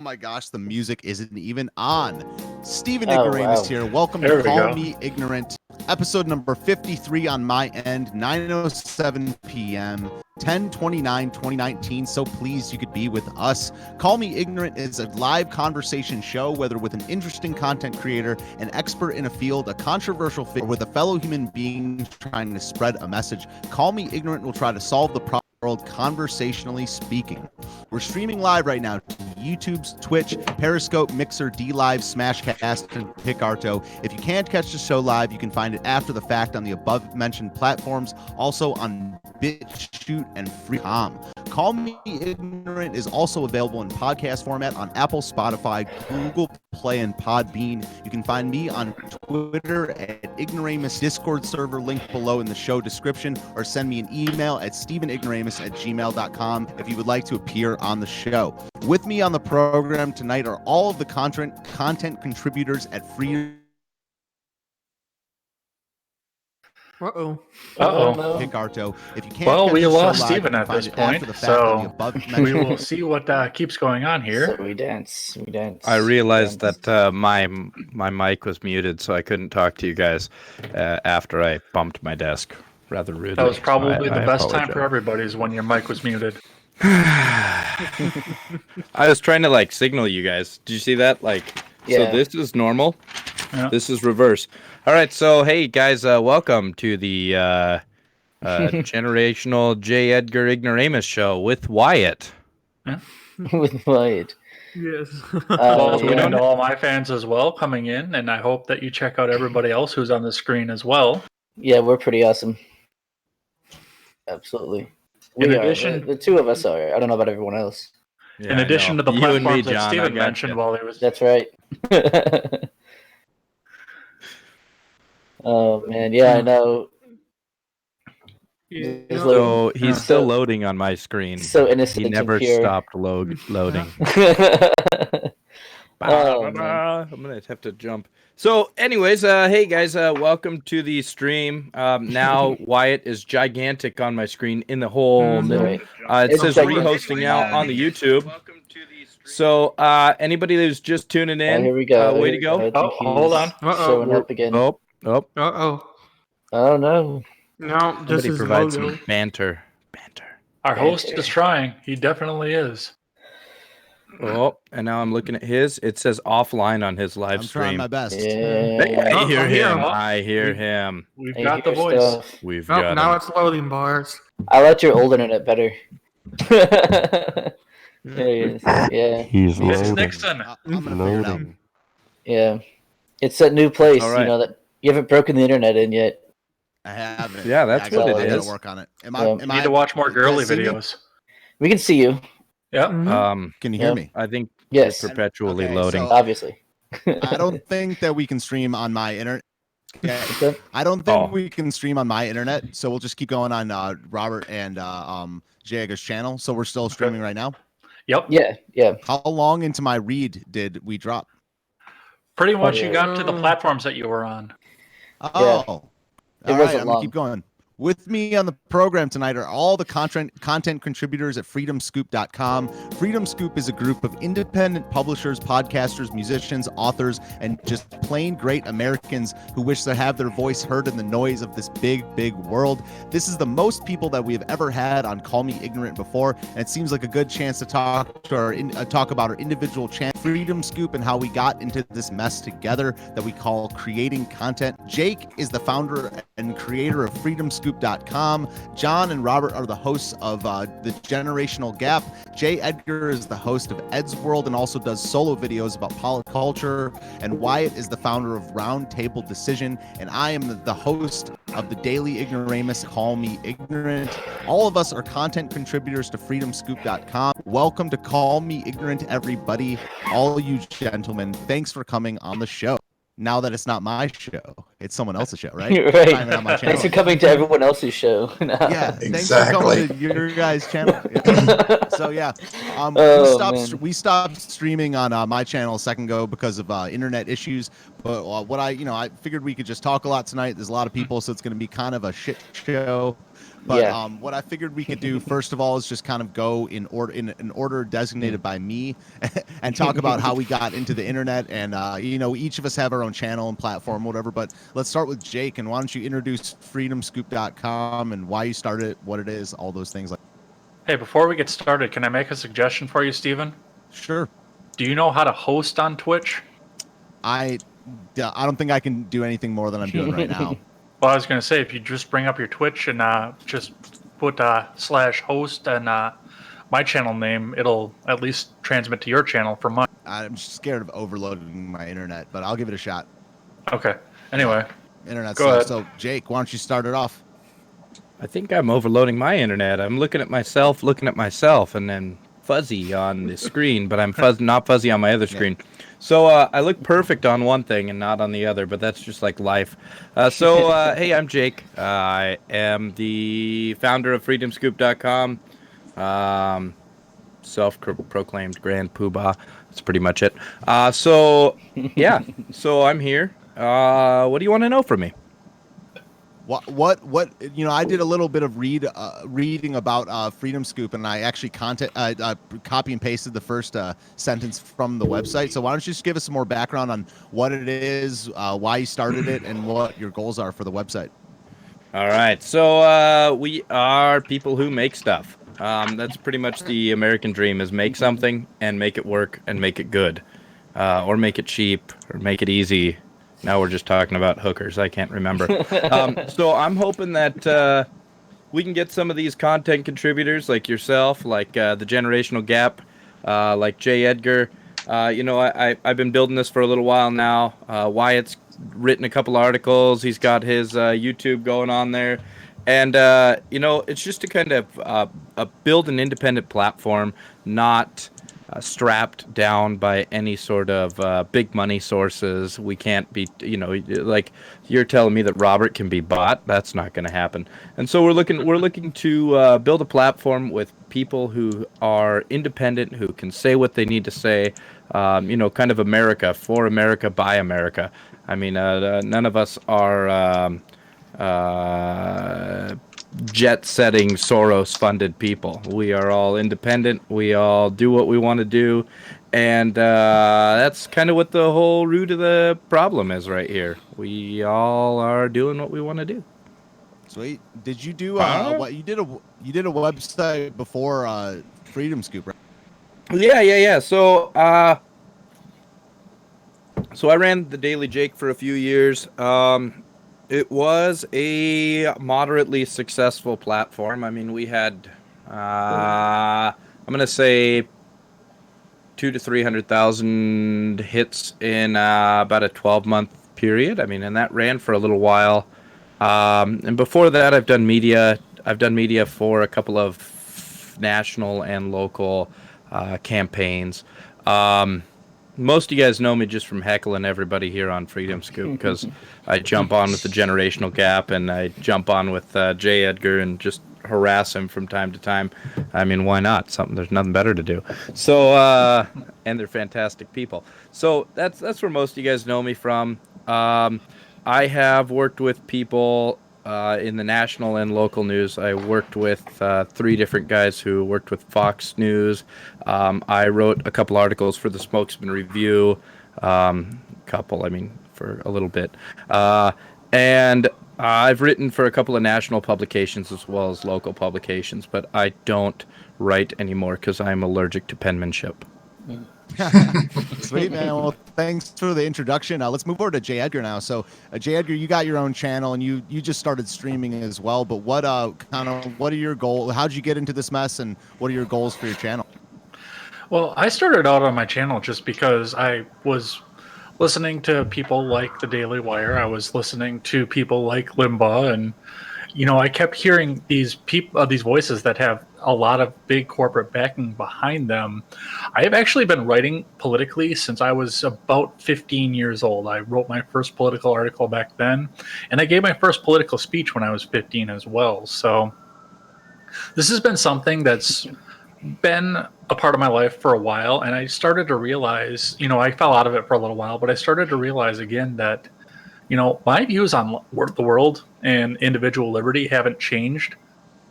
my gosh, the music isn't even on. Stephen Ignoramus here. Welcome There to we Call go. Me Ignorant, episode number 53 on my end, 9:07 p.m., 10/29/2019. So pleased you could be with us. Call Me Ignorant is a live conversation show, whether with an interesting content creator, an expert in a field, a controversial figure, or with a fellow human being trying to spread a message. Call Me Ignorant will try to solve the problem world conversationally speaking. We're streaming live right now to YouTube's Twitch, Periscope, Mixer, DLive, Smashcast, and Picarto. If you can't catch the show live, you can find it after the fact on the above mentioned platforms, also on BitChute and Freecom. Call Me Ignorant is also available in podcast format on Apple, Spotify, Google Play, and Podbean. You can find me on Twitter at Ignoramus, Discord server linked below in the show description, or send me an email at stevenignoramus@gmail.com if you would like to appear on the show. With me on the program tonight are all of the content contributors at Free Picarto. If you can't Well, we catch the show lost live, Steven you can at find this it after point, the fact on the so above we mentioned. will see what keeps going on here. So we dance. I realized that my mic was muted, so I couldn't talk to you guys after I bumped my desk rather rudely. That was probably So the I best time apologize. for everybody is when your mic was muted. I was trying to signal you guys. Did you see that? So this is normal. Yeah. This is reverse. All right. So hey guys, welcome to the generational J. Edgar Ignoramus show with Wyatt. With Wyatt. Yes. Welcome to all my fans as well coming in, and I hope that you check out everybody else who's on the screen as well. Yeah, we're pretty awesome. Absolutely. In We addition- are. The two of us are. I don't know about everyone else. Yeah, In addition to the You and me, platforms that John, I Steven got mentioned you. while he was... That's right. Oh man, yeah, I know. It's So he's still So- loading on my screen. So innocent He never and pure. stopped loading. Oh, man. I'm gonna have to jump. So, anyways, hey guys, welcome to the stream. Now Wyatt is gigantic on my screen in the whole middle. Right. It It's says gigantic. rehosting now on the YouTube. So, anybody who's just tuning Oh, in, here we go. way to go. I think Oh, hold he's on. Showing up again. Oh, Uh-oh. Oh no. No, just somebody his provide logo. some banter. Our host is trying. He definitely is. Oh, and now I'm looking at his. It says offline on his live I'm trying stream. my best. Yeah. I hear I hear him. him. I hear him. We've I got the hear voice. stuff. We've Oh, got now him. it's loading bars. I like your old internet better. There he is. Yeah. He's This is Nixon. I'm gonna figure it out. Yeah. It's that new place, All right. you know, that you haven't broken the internet in yet. I haven't. Yeah, that's I gotta- what it I gotta is. work on it. Yeah. You need to watch more girly see me? videos. We can see you. Yeah. Mhm. Can you hear Yeah. me? I think Yes. it's perpetually Okay, loading. so- Obviously. I don't think that we can stream on my internet. Yeah, Okay. I don't think Oh. we can stream on my internet, so we'll just keep going on Robert and J. Edgar's channel. So we're still streaming right now. Yep. Yeah. Yeah. How long into my read did we drop? Pretty much yeah. you got to the platforms that you were on. Oh, It all right. wasn't I'm long. gonna keep going. With me on the program tonight are all the content contributors at freedomscoop.com. Freedom Scoop is a group of independent publishers, podcasters, musicians, authors, and just plain great Americans who wish to have their voice heard in the noise of this big, big world. This is the most people that we have ever had on Call Me Ignorant before, and it seems like a good chance to talk about our individual channel, Freedom Scoop, and how we got into this mess together that we call creating content. Jake is the founder and creator of freedomscoop.com. John and Robert are the hosts of The Generational Gap. J. Edgar is the host of Ed's World and also does solo videos about culture. And Wyatt is the founder of Roundtable Decision. And I am the host of the Daily Ignoramus, Call Me Ignorant. All of us are content contributors to freedomscoop.com. Welcome to Call Me Ignorant, everybody. All you gentlemen, thanks for coming on the show. Now that it's not my show, it's someone else's show, right? Right. It's not even on my channel. Thanks for coming to everyone else's show. Yeah, thanks Exactly. for coming to your guys' channel. Yeah. So yeah, Oh, man. we stopped streaming on my channel a second ago because of internet issues. But I figured we could just talk a lot tonight. There's a lot of people, so it's going to be kind of a shit show. But Yeah. what I figured we could do first of all is just kind of go in order designated by me, and talk about how we got into the internet. And each of us have our own channel and platform, whatever. But let's start with Jake. And why don't you introduce freedomscoop.com and why you started it, what it is, all those things. Hey, before we get started, can I make a suggestion for you, Steven? Sure. Do you know how to host on Twitch? I don't think I can do anything more than I'm doing right now. Well, I was going to say, if you just bring up your Twitch and just put /host and my channel name, it'll at least transmit to your channel from mine. I'm scared of overloading my internet, but I'll give it a shot. Okay. Anyway, Internet go stuff. ahead. So, Jake, why don't you start it off? I think I'm overloading my internet. I'm looking at myself, and then fuzzy on the screen, but I'm not fuzzy on my other screen. So I look perfect on one thing and not on the other, but that's just like life. Hey, I'm Jake. I am the founder of freedomscoop.com. Self-proclaimed Grand Poobah. That's pretty much it. So I'm here. What do you want to know from me? What I did a little bit of reading about Freedom Scoop, and I actually copy and pasted the first sentence from the website. So why don't you just give us some more background on what it is, why you started it, and what your goals are for the website? All right. So we are people who make stuff. That's pretty much the American dream, is make something and make it work and make it good, or make it cheap or make it easy. Now we're just talking about hookers. I can't remember. So I'm hoping that we can get some of these content contributors like yourself, like the Generational Gap, like J. Edgar. I've been building this for a little while now. Wyatt's written a couple articles. He's got his YouTube going on there. And, it's just to kind of build an independent platform, not strapped down by any sort of big money sources. We can't be, like you're telling me that Robert can be bought. That's not going to happen. And so we're looking to build a platform with people who are independent, who can say what they need to say. Kind of America, for America, by America. I mean, none of us are jet-setting, Soros-funded people. We are all independent. We all do what we want to do, and that's kind of what the whole root of the problem is right here. We all are doing what we want to do. Sweet. Did you do what you did a website before Freedom Scoop, right? Yeah. So I ran the Daily Jake for a few years. It was a moderately successful platform. I mean, we had, I'm going to say 200,000 to 300,000 hits in about a 12-month period. I mean, and that ran for a little while. And before that, I've done media. I've done media for a couple of national and local campaigns. Most of you guys know me just from heckling everybody here on Freedom Scoop, because I jump on with the Generational Gap and I jump on with J. Edgar and just harass him from time to time. I mean, why not? There's nothing better to do. So, and they're fantastic people. So that's where most of you guys know me from. I have worked with people in the national and local news. I worked with 3 different guys who worked with Fox News. I wrote a couple articles for the Spokesman Review. For a little bit. And I've written for a couple of national publications as well as local publications, but I don't write anymore because I'm allergic to penmanship. Sweet, man. Well, thanks for the introduction. Let's move over to J. Edgar now. So, J. Edgar, you got your own channel and you just started streaming as well. But what are your goals? How'd you get into this mess, and what are your goals for your channel? Well, I started out on my channel just because I was listening to people like the Daily Wire. I was listening to people like Limbaugh, and I kept hearing these voices that have a lot of big corporate backing behind them. I have actually been writing politically since I was about 15 years old. I wrote my first political article back then, and I gave my first political speech when I was 15 as well. So this has been something that's been a part of my life for a while, and I started to realize, I fell out of it for a little while, but I started to realize again that my views on the world and individual liberty haven't changed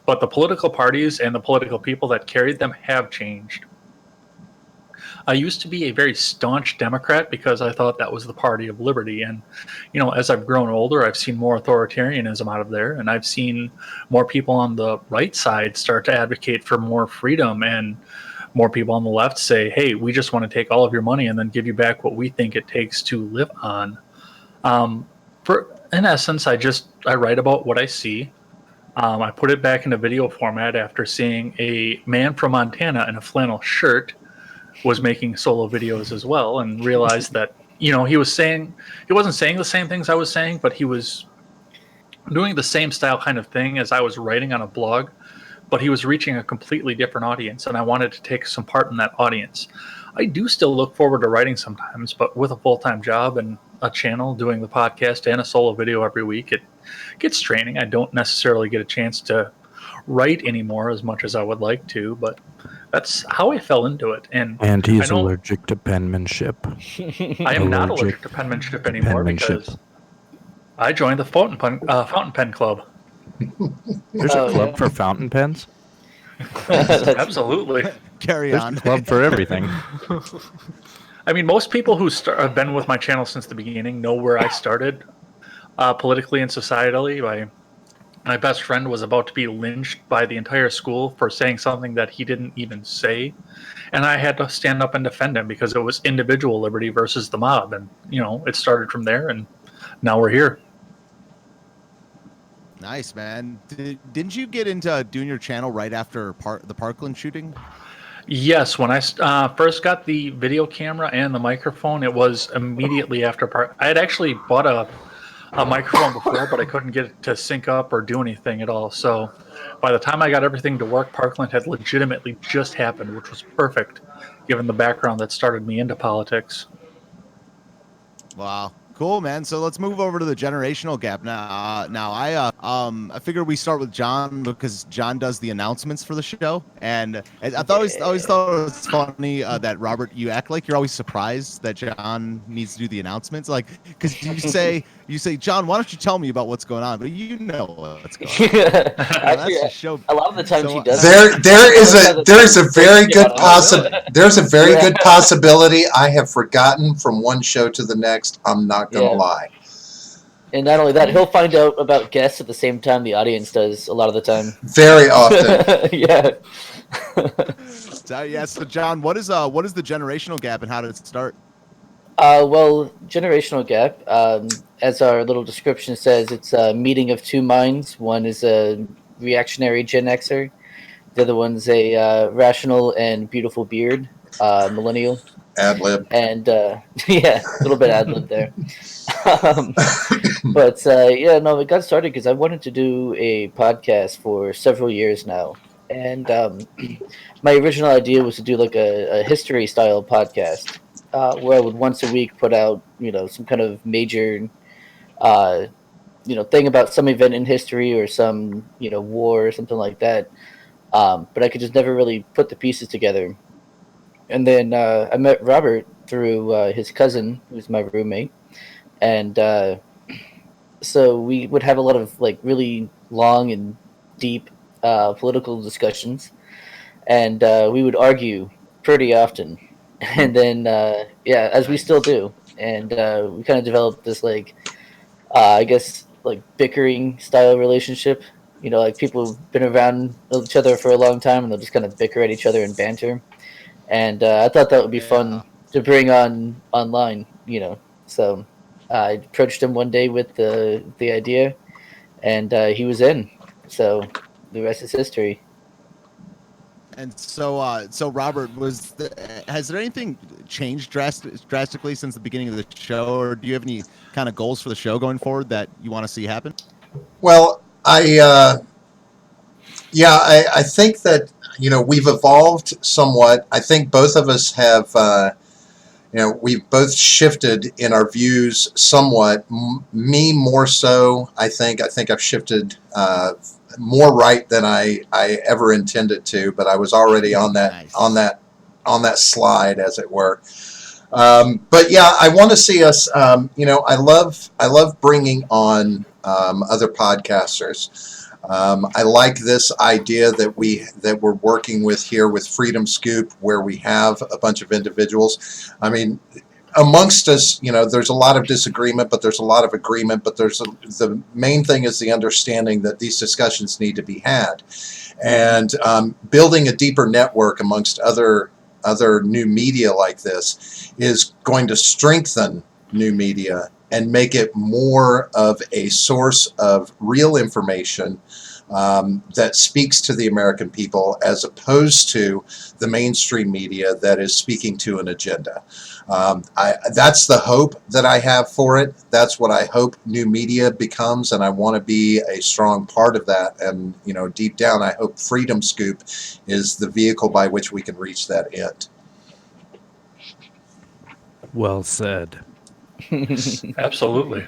but the political parties and the political people that carried them have changed. I used to be a very staunch Democrat because I thought that was the party of liberty. And, as I've grown older, I've seen more authoritarianism out of there. And I've seen more people on the right side start to advocate for more freedom, and more people on the left say, hey, we just want to take all of your money and then give you back what we think it takes to live on. In essence, I write about what I see. I put it back into video format after seeing a man from Montana in a flannel shirt was making solo videos as well, and realized that he wasn't saying the same things I was saying, but he was doing the same style kind of thing as I was writing on a blog, but he was reaching a completely different audience, and I wanted to take some part in that audience. I do still look forward to writing sometimes, but with a full-time job and a channel, doing the podcast and a solo video every week, it gets draining. I don't necessarily get a chance to write anymore as much as I would like to, but that's how I fell into it. And he's allergic to penmanship. I am not allergic to penmanship anymore because I joined the Fountain Pen Club. There's a club for fountain pens? Absolutely. Carry There's on. a club for everything. I mean, most people who have been with my channel since the beginning know where I started politically and societally. My best friend was about to be lynched by the entire school for saying something that he didn't even say. And I had to stand up and defend him because it was individual liberty versus the mob. And, it started from there, and now we're here. Nice, man. Didn't you get into doing your channel right after the Parkland shooting? Yes, when I first got the video camera and the microphone, it was immediately after I had actually bought a microphone before, but I couldn't get it to sync up or do anything at all. So by the time I got everything to work, Parkland had legitimately just happened, which was perfect given the background that started me into politics. Wow. Cool, man. So let's move over to the generational gap now. I figure we start with John because John does the announcements for the show, and I always thought it was funny that Robert, you act like you're always surprised that John needs to do the announcements, like because you say John, why don't you tell me about what's going on? But you know what's going on. Actually, That's the show. a lot of the times he does. There's a very good possibility I have forgotten from one show to the next. I'm not gonna lie. And not only that, he'll find out about guests at the same time the audience does a lot of the time. Very often. Yeah. So John, what is the generational gap and how did it start? Well, generational gap, as our little description says, it's a meeting of two minds. One is a reactionary Gen Xer. The other one's a rational and beautiful beard, millennial. Ad-lib. And, yeah, a little bit ad-lib there. But, it got started because I wanted to do a podcast for several years now. And my original idea was to do like a history-style podcast. Where I would once a week put out, some kind of major, thing about some event in history or some, war or something like that. But I could just never really put the pieces together. And then I met Robert through his cousin, who's my roommate. And so we would have a lot of like really long and deep political discussions. And we would argue pretty often. And then, as we still do. And we kind of developed this, bickering style relationship. Like people who've been around each other for a long time and they'll just kind of bicker at each other and banter. And I thought that would be fun to bring online, So I approached him one day with the idea, and he was in. So the rest is history. And so Robert, has there anything changed drastically since the beginning of the show, or do you have any kind of goals for the show going forward that you want to see happen? Well, I think that we've evolved somewhat. I think both of us have we've both shifted in our views somewhat. Me more so. I think I've shifted more right than I ever intended to, but I was already on that slide, as it were. But yeah, I want to see us. I love bringing on other podcasters. I like this idea that we're working with here with Freedom Scoop, where we have a bunch of individuals. I mean, amongst us, there's a lot of disagreement, but there's a lot of agreement. But the main thing is the understanding that these discussions need to be had, and building a deeper network amongst other new media like this is going to strengthen new media and make it more of a source of real information that speaks to the American people, as opposed to the mainstream media that is speaking to an agenda. That's the hope that I have for it. That's what I hope new media becomes, and I want to be a strong part of that. And deep down, I hope Freedom Scoop is the vehicle by which we can reach that end. Well said. Absolutely.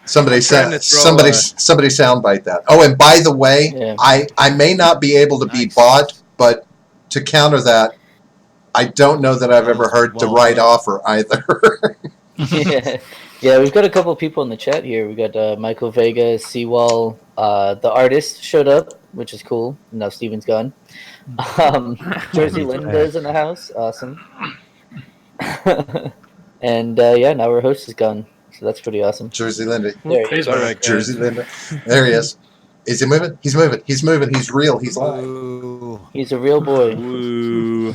Somebody soundbite that. Oh, and by the way, Yeah. I may not be able to be bought, but to counter that, I don't know that I've ever heard the right offer either. Yeah, we've got a couple people in the chat here. We got Michael Vega, Seawall, the artist showed up, which is cool. Now Steven's gone. Jersey Linda's in the house. Awesome. And now our host is gone. So that's pretty awesome. Jersey Linda. There he is. All right, Jersey Linda. There he is. Is he moving? He's moving. He's moving. He's real. He's live. Ooh. He's a real boy. Woo.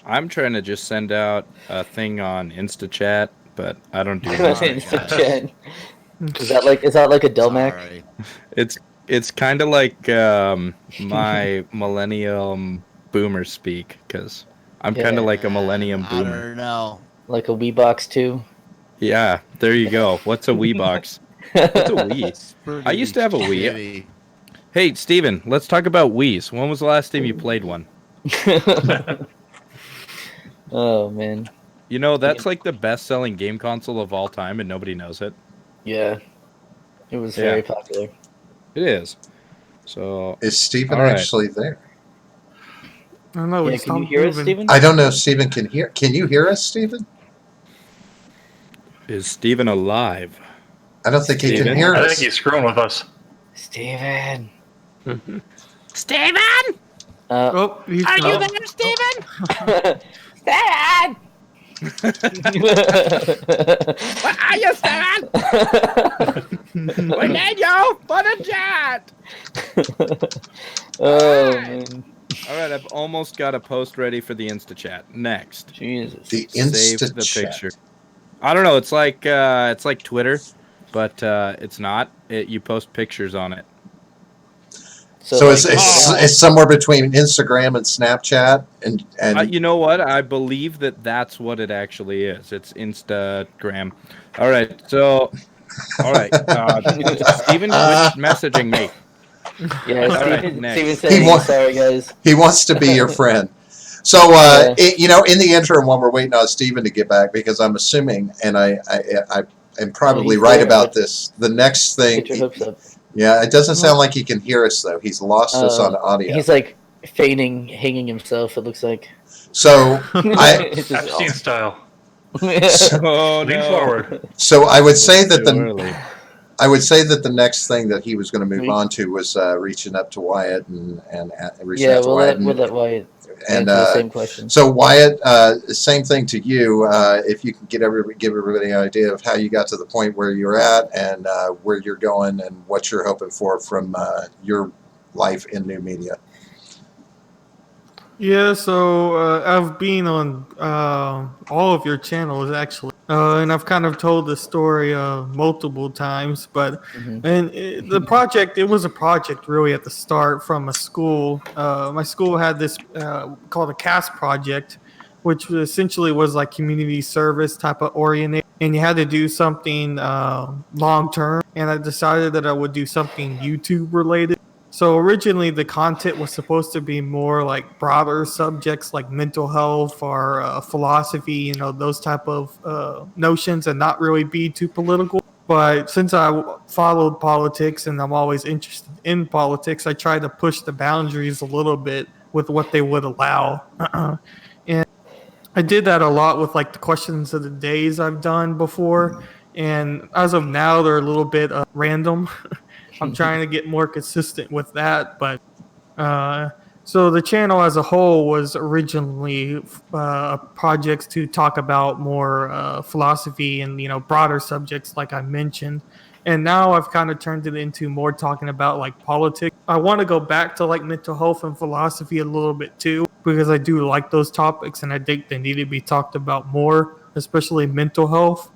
I'm trying to just send out a thing on InstaChat, but I don't do that. Instant Is that like a Delmac? Sorry. It's kind of like my millennium boomer speak, because I'm kind of like a millennium I boomer. don't know. Like a Wii Box 2? Yeah, there you go. What's a Wii box? What's a Wii? It's pretty I used to have a Wii. shitty. Hey, Steven, let's talk about Wiis. When was the last time you played one? Oh, man. That's like the best-selling game console of all time, and nobody knows it. Yeah. It was Yeah. very popular. It is. So, Is Stephen All right. actually there? I don't know. Yeah, we can you stopped hear us, moving. Steven? I don't know if Stephen can hear. Can you hear us, Stephen? is Steven alive? I don't think he can Steven? hear I us. think he's screwing with us. Steven! Steven! Oh, he's gone. there, Steven? Steven! Where are you, Steven? We need you for the chat. Oh, man. All right, I've almost got a post ready for the InstaChat. Next. Jesus. The Save the Insta picture. I don't know. It's like Twitter, but it's not. You post pictures on it. So it's somewhere between Instagram and Snapchat, and You know what? I believe that's what it actually is. It's Instagram. All right. So, all right. Steven, quit messaging me. Yeah, All right, Steven next. said, sorry, guys. he wants to be your friend. So Yeah. in the interim, while we're waiting on Stephen to get back, because I'm assuming, and I am probably he's right there, about but- this. The next thing, Get your hopes up. yeah, it doesn't sound like he can hear us though. He's lost us on audio. He's like feigning hanging himself, it looks like. So It's just Epstein style. Oh, Lean no. forward. so I would say that Too early. the next thing that he was going to move on to was reaching up to Wyatt and reaching Yeah, out to we'll Wyatt. let Wyatt and answer the same question. so Wyatt, same thing to you. If you can give everybody an idea of how you got to the point where you're at and where you're going and what you're hoping for from your life in new media. Yeah, so I've been on all of your channels actually, and I've kind of told the story multiple times. But the project, it was a project really at the start from a school. My school had this called a CAST project, which essentially was like community service type of oriented, and you had to do something long term. And I decided that I would do something YouTube related. So originally the content was supposed to be more like broader subjects like mental health or philosophy, those type of notions, and not really be too political. But since I followed politics and I'm always interested in politics, I tried to push the boundaries a little bit with what they would allow. And I did that a lot with like the questions of the days I've done before. and as of now, they're a little bit random. I'm trying to get more consistent with that, but so the channel as a whole was originally projects to talk about more philosophy and broader subjects like I mentioned, and now I've kind of turned it into more talking about like politics. I want to go back to like mental health and philosophy a little bit too because I do like those topics and I think they need to be talked about more, especially mental health.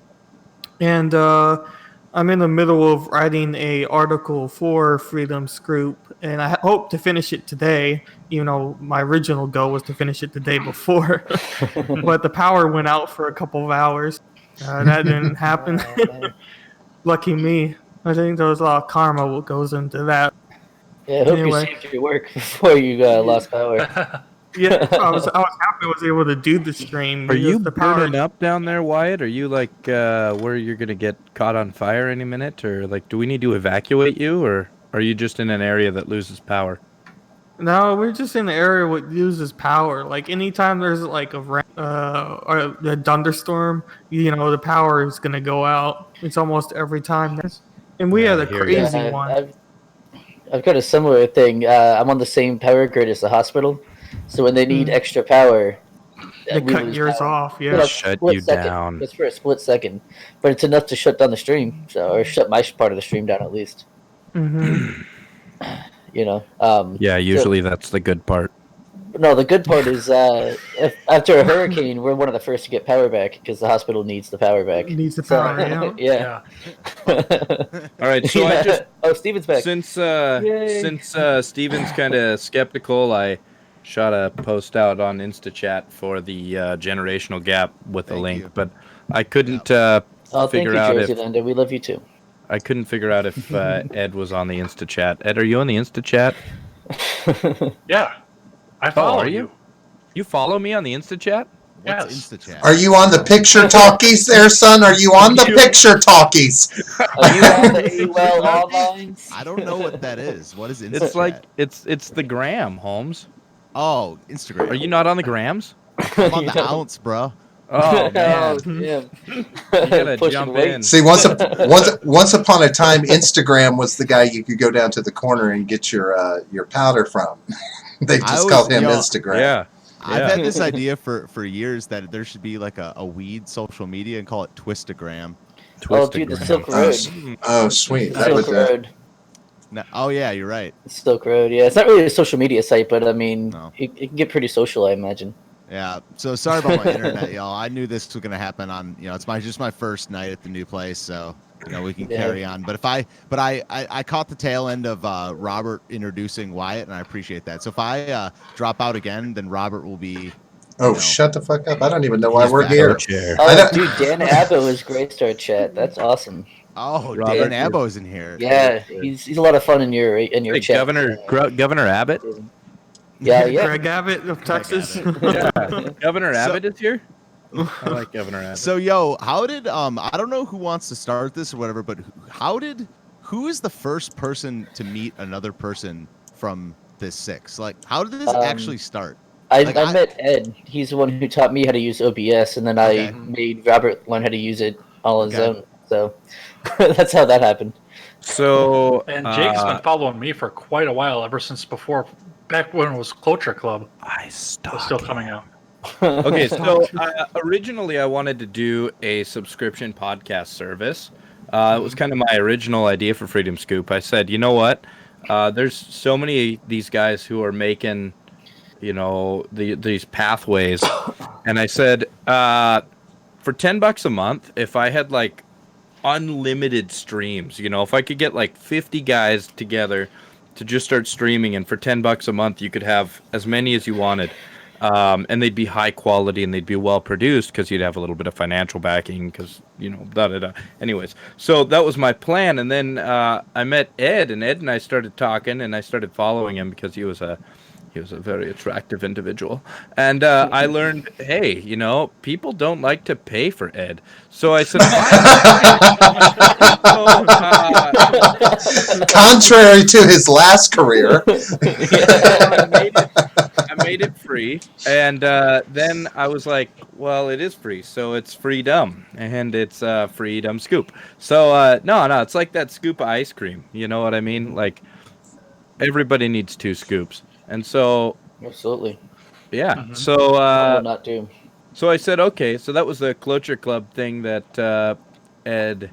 And I'm in the middle of writing a article for Freedom's Group, and I hope to finish it today. My original goal was to finish it the day before, but the power went out for a couple of hours. That didn't happen. Lucky me. I think there was a lot of karma what goes into that. Yeah, I hope Anyway. you saved your work before you lost power. Yeah, I was happy I was able to do the stream. Are you because the power burning up down there, Wyatt? Are you like where you're gonna get caught on fire any minute, or like do we need to evacuate you, or are you just in an area that loses power? No, we're just in the area what uses power. Like anytime there's like or a thunderstorm, the power is gonna go out. It's almost every time. And we had a I hear ya. crazy one. I've got a similar thing. I'm on the same power grid as the hospital, so when they need extra power, They we cut lose yours power. off. For Yeah. a Shut split you second. down. Just for a split second, but it's enough to shut down the stream, or shut my part of the stream down at least. Mm-hmm. Yeah, usually that's the good part. No, the good part is after a hurricane, we're one of the first to get power back because the hospital needs the power back. Needs the So, power. Yeah. yeah. All right, so I just Steven's back. since Yay. Steven's kind of skeptical, I shot a post out on InstaChat for the generational gap with a Thank link, you. but I couldn't Oh, thank figure you, out Jersey if Lander. We love you too. I couldn't figure out if Ed was on the InstaChat. Ed, are you on the InstaChat? Yeah, I follow are you? You follow me on the InstaChat? What's Yes. InstaChat? Are you on the picture talkies there, son? Are you on the picture talkies? Are you on the AOL online? I don't know what that is. What is InstaChat? It's like it's the gram, Holmes. oh, Instagram. Are you not on the grams? I'm on the ounce, bro. Oh man, damn. you gotta Pushing jump weight. in. See, once upon a time, Instagram was the guy you could go down to the corner and get your powder from. They I just was- called him yo, Instagram. Yeah. I've had this idea for years that there should be like a weed social media and call it Twistagram. Oh, dude, the Silk Oh, Road. s- oh, sweet. The That Silk would, Road. No, oh yeah, you're right. Silk Road, yeah. It's not really a social media site, but I mean, No. it can get pretty social, I imagine. Yeah. So sorry about my internet, y'all. I knew this was gonna happen on. It's just my first night at the new place, so we can Yeah. carry on. But I caught the tail end of Robert introducing Wyatt, and I appreciate that. So if I drop out again, then Robert will be. oh, shut the fuck up. I don't even know why He's we're back. here. Chair. I Oh, don't- dude, Dan Abbo is great to our chat. That's awesome. Oh, Robert. Dan Abbo's in here. Yeah, he's a lot of fun in your Hey, chat. Governor Abbott. Yeah, yeah. Greg Abbott of Texas. Governor So- Abbott is here. I like Governor Abbott. So how did I don't know who wants to start this or whatever, but who is the first person to meet another person from this six? Like, how did this actually start? I Like, met Ed. He's the one who taught me how to use OBS, and then Okay. I made Robert learn how to use it all on his Okay. own. So that's how that happened. So And Jake's been following me for quite a while, ever since back when it was Culture Club I was stopped. still coming out. Okay, so originally I wanted to do a subscription podcast service. It was kind of my original idea for Freedom Scoop. I said, you know what? There's so many these guys who are making, these pathways, and I said, for $10 a month, if I had like unlimited streams, if I could get like 50 guys together to just start streaming, and for $10 a month, you could have as many as you wanted. And they'd be high quality and they'd be well produced because you'd have a little bit of financial backing because, Anyways, so that was my plan. And then I met Ed, and Ed and I started talking, and I started following him because he was a He was a very attractive individual. And I learned, hey, people don't like to pay for Ed. So I said, Contrary to his last career. I made it free. And then I was like, well, it is free. So it's freedom. And it's freedom scoop. So no, it's like that scoop of ice cream. You know what I mean? Like, everybody needs 2 scoops. And so, Absolutely. yeah. Mhm. So, Not do. so I said, okay. So that was the Cloture Club thing that Ed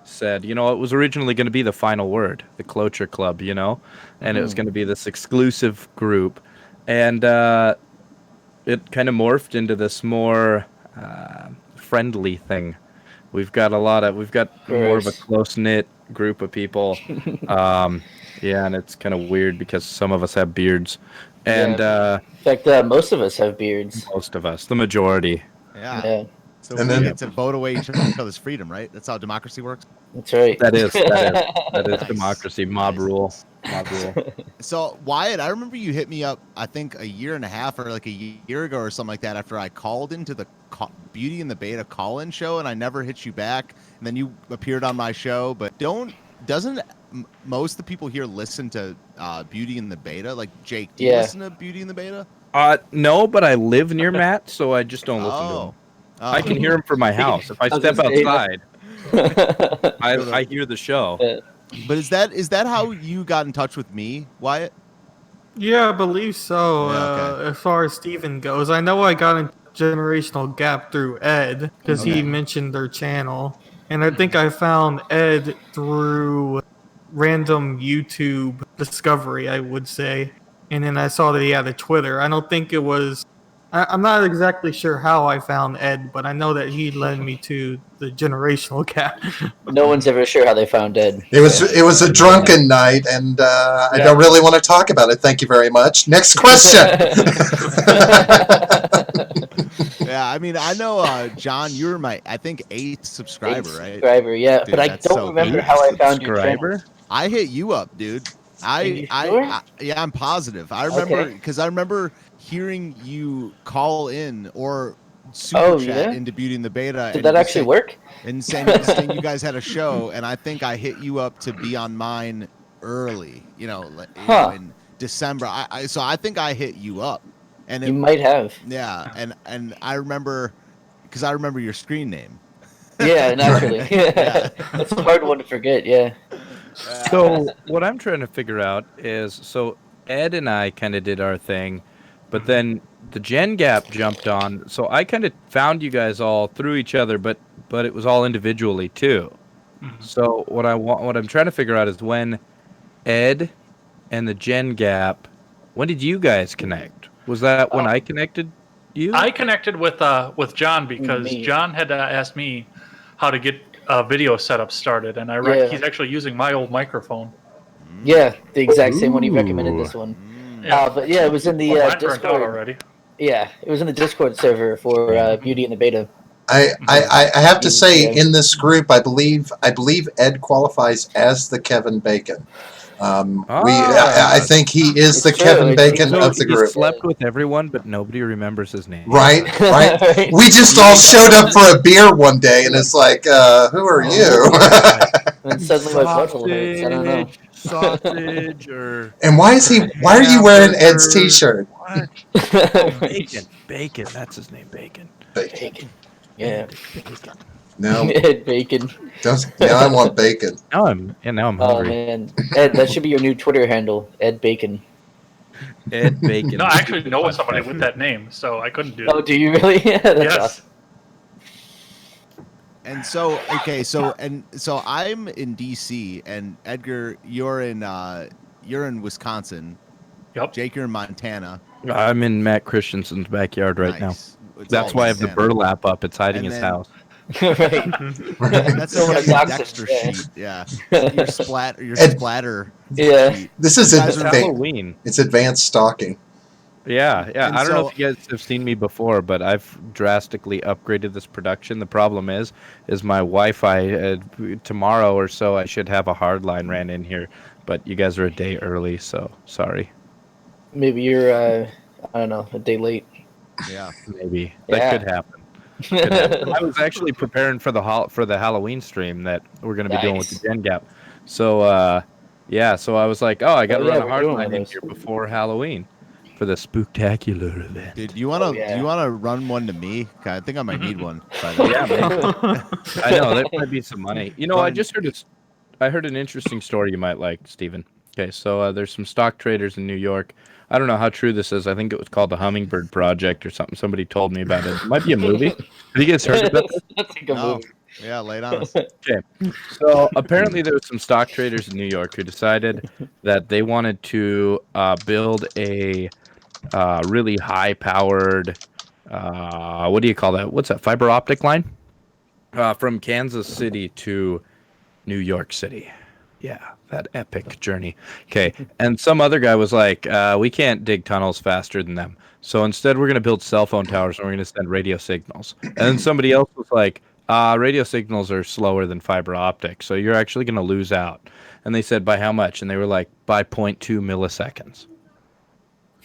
said. It was originally going to be the final word, the Cloture Club. And it was going to be this exclusive group, and it kind of morphed into this more friendly thing. We've got more of a close knit group of people. Yeah, and it's kind of weird because some of us have beards, and In fact, most of us have beards. most of us, the majority. Yeah, So And we then- get to vote away each other's freedom, right? That's how democracy works. that's right. That is Nice. democracy, mob Nice. rule. Mob rule. So Wyatt, I remember you hit me up, I think a year and a half or like a year ago or something like that, after I called into the Beauty and the Beta call-in show, and I never hit you back. And then you appeared on my show, but doesn't most of the people here listen to Beauty and the Beta? Like Jake, do you Yeah. listen to Beauty and the Beta? No, but I live near Matt, so I just don't listen to him. Oh. I can hear him from my house. If I was step gonna say- outside, I hear the show. But is that how you got in touch with me, Wyatt? Yeah, I believe so. Yeah, okay. As far as Steven goes, I know I got a generational gap through Ed because Okay. he mentioned their channel, and I think I found Ed through random YouTube discovery, I would say, and then I saw that he had a Twitter. I don't think it was. I'm not exactly sure how I found Ed, but I know that he led me to the generational gap. No one's ever sure how they found Ed. It was a drunken night, and I Yeah. don't really want to talk about it. Thank you very much. Next question. Yeah, I mean, I know, John, you're my, I think, 8th subscriber, right? Subscriber, yeah. Dude, but I that's don't so remember cool. how I found your channel. Subscriber? I hit you up, dude. Are you sure? Yeah, I'm positive. I remember Okay. because I remember hearing you call in or super Oh, chat yeah? into Beauty and the Beta. Did and that you actually said- work? And saying you guys had a show, and I think I hit you up to be on mine early. In December. So I think I hit you up, and You might have. yeah, and I remember because I remember your screen name. Yeah, naturally. Yeah. That's a hard one to forget, yeah. So what I'm trying to figure out is, so Ed and I kind of did our thing, but then the Gen Gap jumped on. So I kind of found you guys all through each other, but it was all individually too. So what I'm trying to figure out is when Ed and the Gen Gap, when did you guys connect? Was that when I connected you? I connected with John because Me. John had asked me how to get a video setup started, and Yeah. he's actually using my old microphone. Yeah, the exact same one he recommended this one. But yeah, it was in the Well, mine burnt out Discord. already. Yeah, it was in the Discord server for Beauty and the Beta. I have to say, Yeah. in this group, I believe Ed qualifies as the Kevin Bacon. I think he is It's the true, Kevin it's- Bacon So of the he group. slept with everyone, but nobody remembers his name. Right. Right. We just all showed up for a beer one day, and it's like, who are you? And suddenly my butthole hurts. I don't know. Sausage, or And why are you wearing Ed's t-shirt? what? Oh, bacon. That's his name, Bacon. Bacon. Yeah. No, Ed Bacon. now I want bacon. Now I'm Oh hungry. man, Ed, that should be your new Twitter handle, Ed Bacon. Ed Bacon. No, I actually know somebody with that name, so I couldn't do Oh, it. do you really? Yeah, that's Yes. awesome. And so so I'm in DC, and Edgar, you're in Wisconsin. Yep. Jake, you're in Montana. I'm in Matt Christensen's backyard right now. Nice. It's That's all why I have the Montana. burlap up. It's hiding And his then- house. Right. That's Don't a wanna heavy dox him, Dexter yeah. sheet. Yeah. Your Ed- splatter. Yeah. sheet. This is You guys It's are Halloween. it's advanced stalking. Yeah. And I don't know so- if you guys have seen me before, but I've drastically upgraded this production. The problem is my Wi-Fi. Tomorrow or so, I should have a hard line ran in here, but you guys are a day early, so sorry. maybe you're I don't know, a day late. Yeah. Maybe Yeah. that could happen. Could happen. I was actually preparing for the Halloween stream that we're going to be doing with the Nice. Gen Gap. So yeah, so I was like, oh, I got to Oh, yeah, run a we're hard doing one line of in those. here before Halloween for the spooktacular event. Dude, do you want to yeah. do you want to run one to me? I think I might need one. By then. Yeah, maybe. I know there might be some money. You know, I Run- just heard an interesting story you might like, Steven. Okay, so there's some stock traders in New York. I don't know how true this is. I think it was called the Hummingbird Project or something. Somebody told me about it. It might be a movie. Have you guys heard about this? That's like a No. movie. Yeah, lay it on us. Okay, so apparently there were some stock traders in New York who decided that they wanted to build a really high-powered, what do you call that? What's that? Fiber optic line from Kansas City to New York City. Yeah, that epic journey. Okay, and some other guy was like, we can't dig tunnels faster than them. So instead, we're going to build cell phone towers and we're going to send radio signals. And then somebody else was like, radio signals are slower than fiber optic, so you're actually going to lose out. And they said, by how much? And they were like, by 0.2 milliseconds.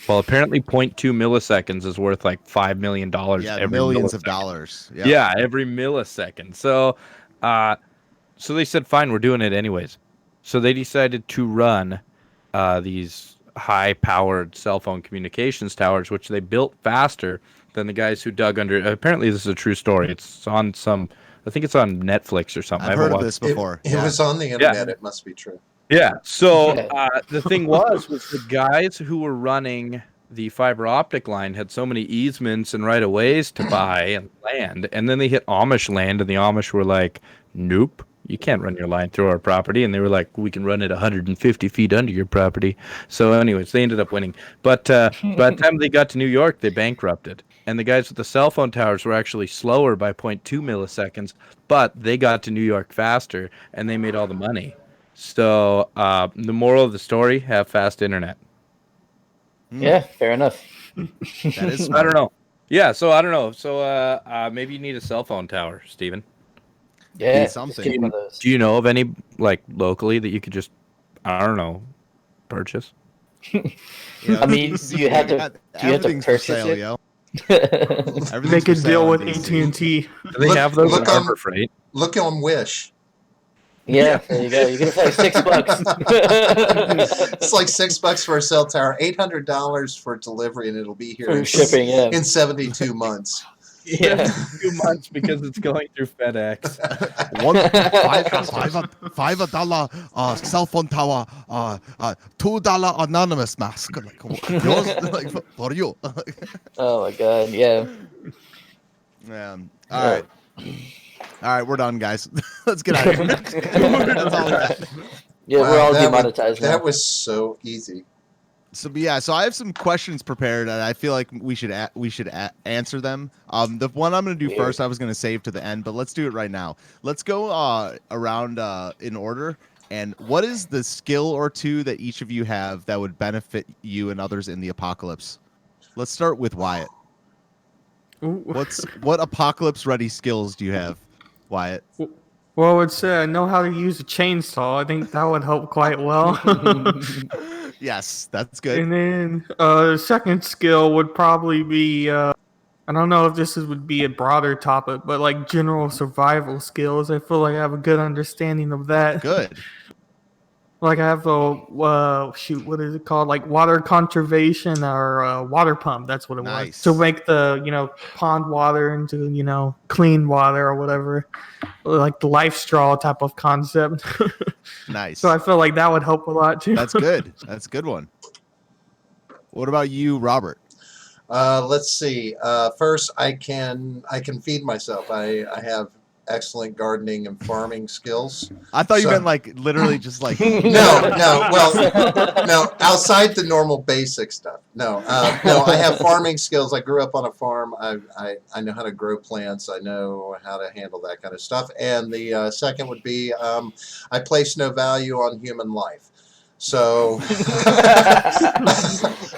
Well, apparently 0.2 milliseconds is worth like $5 million Yeah, every millions of millisecond. dollars. Yeah, every millisecond. So they said, fine, we're doing it anyways. So they decided to run these high-powered cell phone communications towers, which they built faster than the guys who dug under. Apparently, this is a true story. It's on I think it's on Netflix or something. I've I haven't heard of watched this before. It was on the internet. It must be true. Yeah. So Yeah. the thing was the guys who were running the fiber optic line had so many easements and right of ways to buy and land, and then they hit Amish land, and the Amish were like, "Nope, you can't run your line through our property." And they were like, "We can run it 150 feet under your property." So, anyways, they ended up winning. But by the time they got to New York, they bankrupted. And the guys with the cell phone towers were actually slower by 0.2 milliseconds, but they got to New York faster, and they made all the money. So the moral of the story: have fast internet. Yeah, fair enough. That is I don't know. Yeah, so I don't know. So maybe you need a cell phone tower, Steven. Yeah, something. just get one of those. Do you know of any like locally that you could just, I don't know, purchase? Yeah, I mean, do you have to everything's for purchase sale, it? yo. They Everything's could for deal sale with on DC. AT&T. Do they Look- have those look in on- Harbor Freight? Look on Wish. Yeah, there you go. You get it for like $6. It's like $6 for a cell tower, $800 for delivery, and it'll be here For shipping, yeah. in 72 months. Yeah. 2 months because it's going through FedEx. $5 cell phone tower, $2 anonymous mask. Like, yours, like, for you. Oh my god, yeah. Yeah. All right. All right, we're done, guys. Let's get out of here. That's all we got. Yeah, Wow, we're all that demonetized now. That was so easy. So I have some questions prepared, and I feel like we should answer them. The one I'm going to do first, I was going to save to the end, but let's do it right now. Let's go around in order. And what is the skill or two that each of you have that would benefit you and others in the apocalypse? Let's start with Wyatt. What apocalypse ready skills do you have, Wyatt? Well, I would say I know how to use a chainsaw. I think that would help quite well. Yes, that's good. And then second skill would probably be I don't know if would be a broader topic, but like general survival skills. I feel like I have a good understanding of that. Good. Like I have a what is it called? Like water conservation or water pump. That's what it Nice. was. To make the pond water into clean water or whatever, like the life straw type of concept. Nice. So I feel like that would help a lot too. That's good. That's a good one. What about you, Robert? Let's see. First, I can feed myself. I have excellent gardening and farming skills. I thought you meant like literally just like No. Well, no. Outside the normal basic stuff. No. I have farming skills. I grew up on a farm. I know how to grow plants. I know how to handle that kind of stuff. And the second would be I place no value on human life. So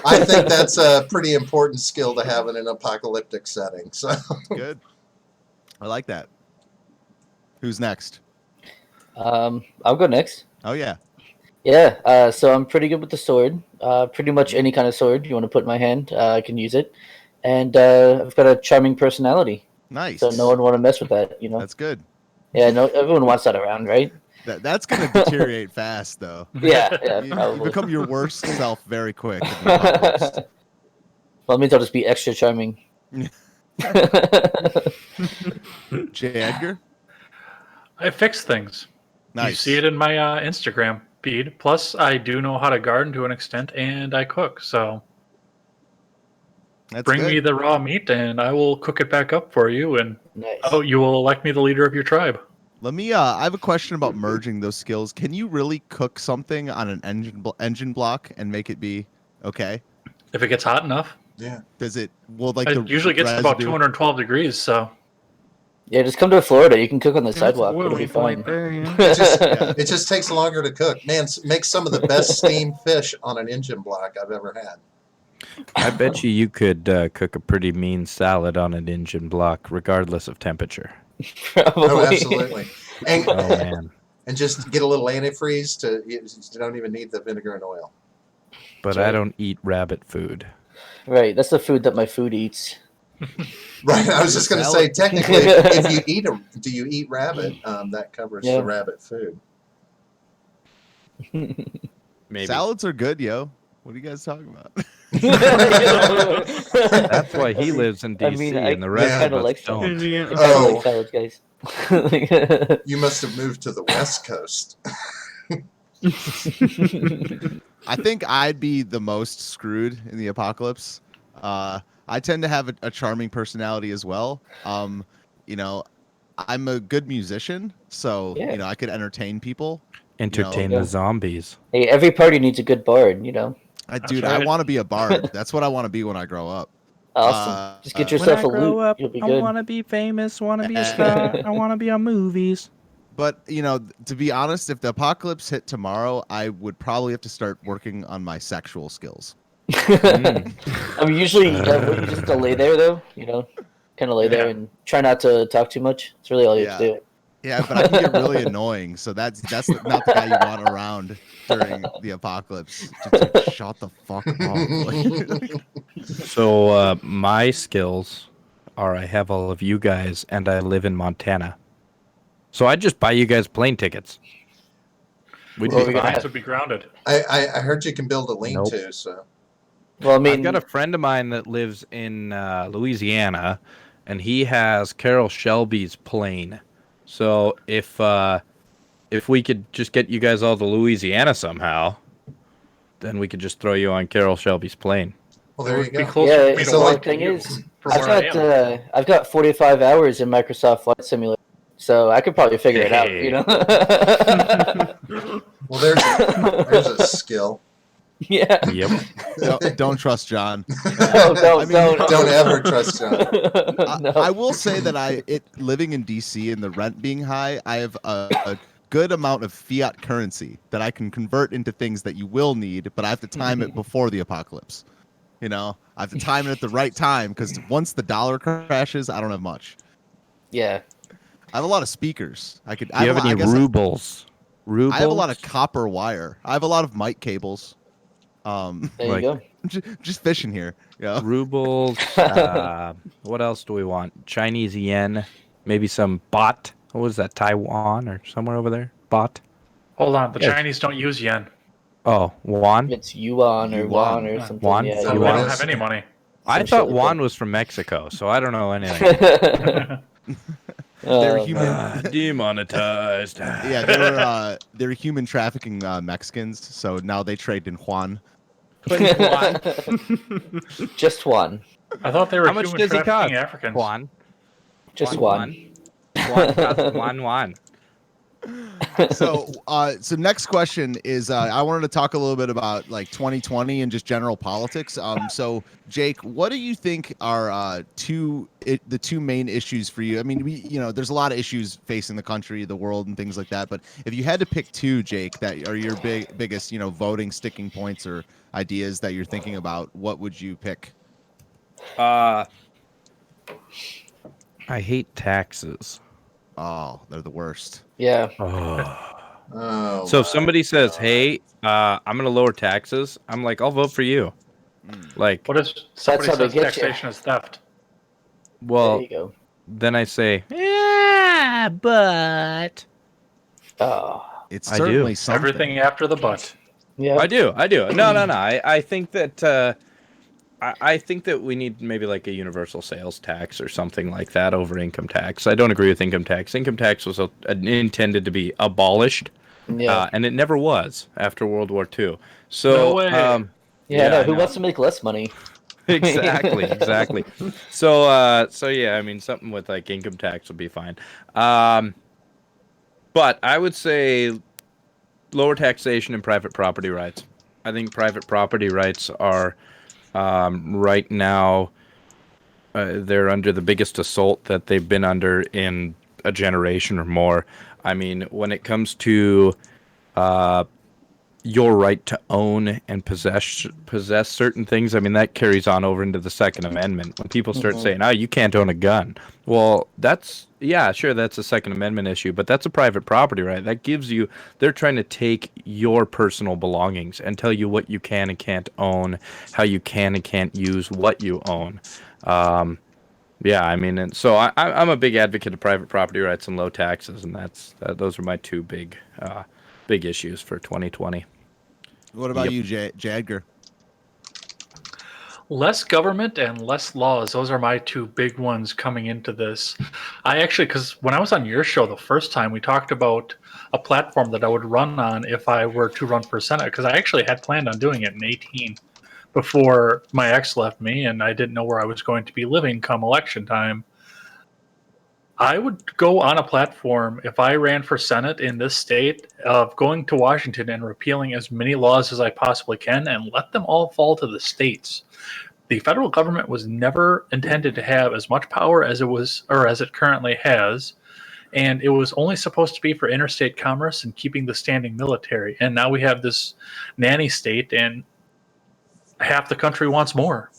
I think that's a pretty important skill to have in an apocalyptic setting. So good. I like that. Who's next? I'll go next. Oh yeah. Yeah, so I'm pretty good with the sword. Pretty much any kind of sword you want to put in my hand, I can use it. And I've got a charming personality, Nice. so no one want to mess with that. You know. That's good. Yeah, no, everyone wants that around, right? That's gonna deteriorate fast, though. Yeah, You probably. become your worst self very quick. In the apocalypse. Well, it means I'll just be extra charming. J. Edgar. I fix things. Nice. You see it in my Instagram feed. Plus, I do know how to garden to an extent, and I cook. So That's bring good. me the raw meat, and I will cook it back up for you. And Nice. you will elect me the leader of your tribe. Let me. I have a question about merging those skills. Can you really cook something on an engine block and make it be okay? If it gets hot enough, Yeah. Does it? Well, like it usually gets to about residue- 212 degrees. So Yeah, just come to Florida. You can cook on the That's a sidewalk. It'll be boiling point fine. there, yeah. It just, Yeah. it just takes longer to cook. Man, make some of the best steamed fish on an engine block I've ever had. I bet you could cook a pretty mean salad on an engine block, regardless of temperature. Probably. Oh, absolutely. And, Oh man! and just get a little antifreeze you don't even need the vinegar and oil. But I don't eat rabbit food. Right, that's the food that my food eats. Right. I was just going to say, Salad. technically, if you eat do you eat rabbit? That covers Yeah. the rabbit food. Maybe Salads are good, yo. What are you guys talking about? that's why he lives in I DC, mean, and the rest kinda of us like don't. I kinda Oh. like salads, guys. You must have moved to the West Coast. I think I'd be the most screwed in the apocalypse. I tend to have a charming personality as well. You know, I'm a good musician, so Yeah. I could entertain people. Entertain Yeah. the zombies. Hey, every party needs a good bard, you know. Dude, right. I want to be a bard. That's what I want to be when I grow up. Awesome. Just get When yourself a loot. You'll be good. to be famous. Want to be a star, I want to be on movies. But to be honest, if the apocalypse hit tomorrow, I would probably have to start working on my sexual skills. I mean, usually you just have to lay there, though. Kind of lay there and try not to talk too much. It's really all you have to do. Yeah, but I can get really annoying, so that's not the guy you want around during the apocalypse. Just like, shut the fuck up. So my skills are I have all of you guys, and I live in Montana. So I just buy you guys plane tickets. We'd Well, be we fine. got- would be grounded. I heard you can build a lean-to, so. Well, I I've mean, got a friend of mine that lives in Louisiana, and he has Carol Shelby's plane. So if we could just get you guys all to Louisiana somehow, then we could just throw you on Carol Shelby's plane. Well, there you Be go. closer yeah. for me to So the walk to thing you is, from I've where I am. got 45 hours in Microsoft Flight Simulator, so I could probably figure it out. Hey. Well, there's a skill. Yeah. Yep. Don't trust John. No, don't, I mean, Don't ever trust John. No. I will say that living in DC and the rent being high, I have a good amount of fiat currency that I can convert into things that you will need, but I have to time it before the apocalypse. I have to time it at the right time because once the dollar crashes, I don't have much. Yeah. I have a lot of speakers. Do you have any rubles? Rubles? I have a lot of copper wire. I have a lot of mic cables. There Like- you go. Just fishing here. Yeah. rubles. What else do we want? Chinese yen. Maybe some baht. What was that? Taiwan or somewhere over there? Baht. Hold on, the Yes. Chinese don't use yen. Oh, won. It's yuan or Yuan. won or something. Yuan? Yeah. So Oh, we wow. don't have any money. I Some thought shit like Juan that. was from Mexico, so I don't know anything. They're Oh, human. Demonetized. Yeah, they're human trafficking Mexicans. So now they trade in Juan. Just one. I thought they were How much human does he trafficking cost? Africans. Juan. Just Juan. one. Juan costs Juan. So next question is I wanted to talk a little bit about like 2020 and just general politics. So Jake, what do you think are the two main issues for you? I mean, there's a lot of issues facing the country, the world, and things like that. But if you had to pick two, Jake, that are your biggest, voting sticking points or ideas that you're thinking about, what would you pick? I hate taxes. Oh, they're the worst. Yeah. Oh. Oh, So if my somebody says, God. "Hey, I'm gonna lower taxes," I'm like, "I'll vote for you." Like, What if somebody how they says get you. taxation is theft? There well, you go. then I say, "Yeah, but Oh, It's I certainly do. something. Everything after the butt. yeah. I do. No. I think that I think that we need maybe like a universal sales tax or something like that over income tax. I don't agree with income tax. Income tax was intended to be abolished, Yeah. and it never was after World War II. No So, way. Yeah, no, I who know. wants to make less money? Exactly. So yeah, I mean, something with like income tax would be fine. But I would say lower taxation and private property rights. I think private property rights are right now they're under the biggest assault that they've been under in a generation or more. I mean, when it comes to uh, your right to own and possess certain things, I mean that carries on over into the Second Amendment. When people start saying, "Oh, you can't own a gun," well, that's sure, that's a Second Amendment issue, but that's a private property right. That gives you they're trying to take your personal belongings and tell you what you can and can't own, how you can and can't use what you own. Um, yeah, I mean, and so I'm a big advocate of private property rights and low taxes, and those are my two big issues for 2020. What about Yep. you, Edgar? Less government and less laws. Those are my two big ones coming into this. I actually, because when I was on your show the first time, we talked about a platform that I would run on if I were to run for Senate, because I actually had planned on doing it in 18 before my ex left me and I didn't know where I was going to be living come election time. I would go on a platform if I ran for Senate in this state of going to Washington and repealing as many laws as I possibly can and let them all fall to the states. The federal government was never intended to have as much power as it was or as it currently has, and it was only supposed to be for interstate commerce and keeping the standing military. And now we have this nanny state, and half the country wants more.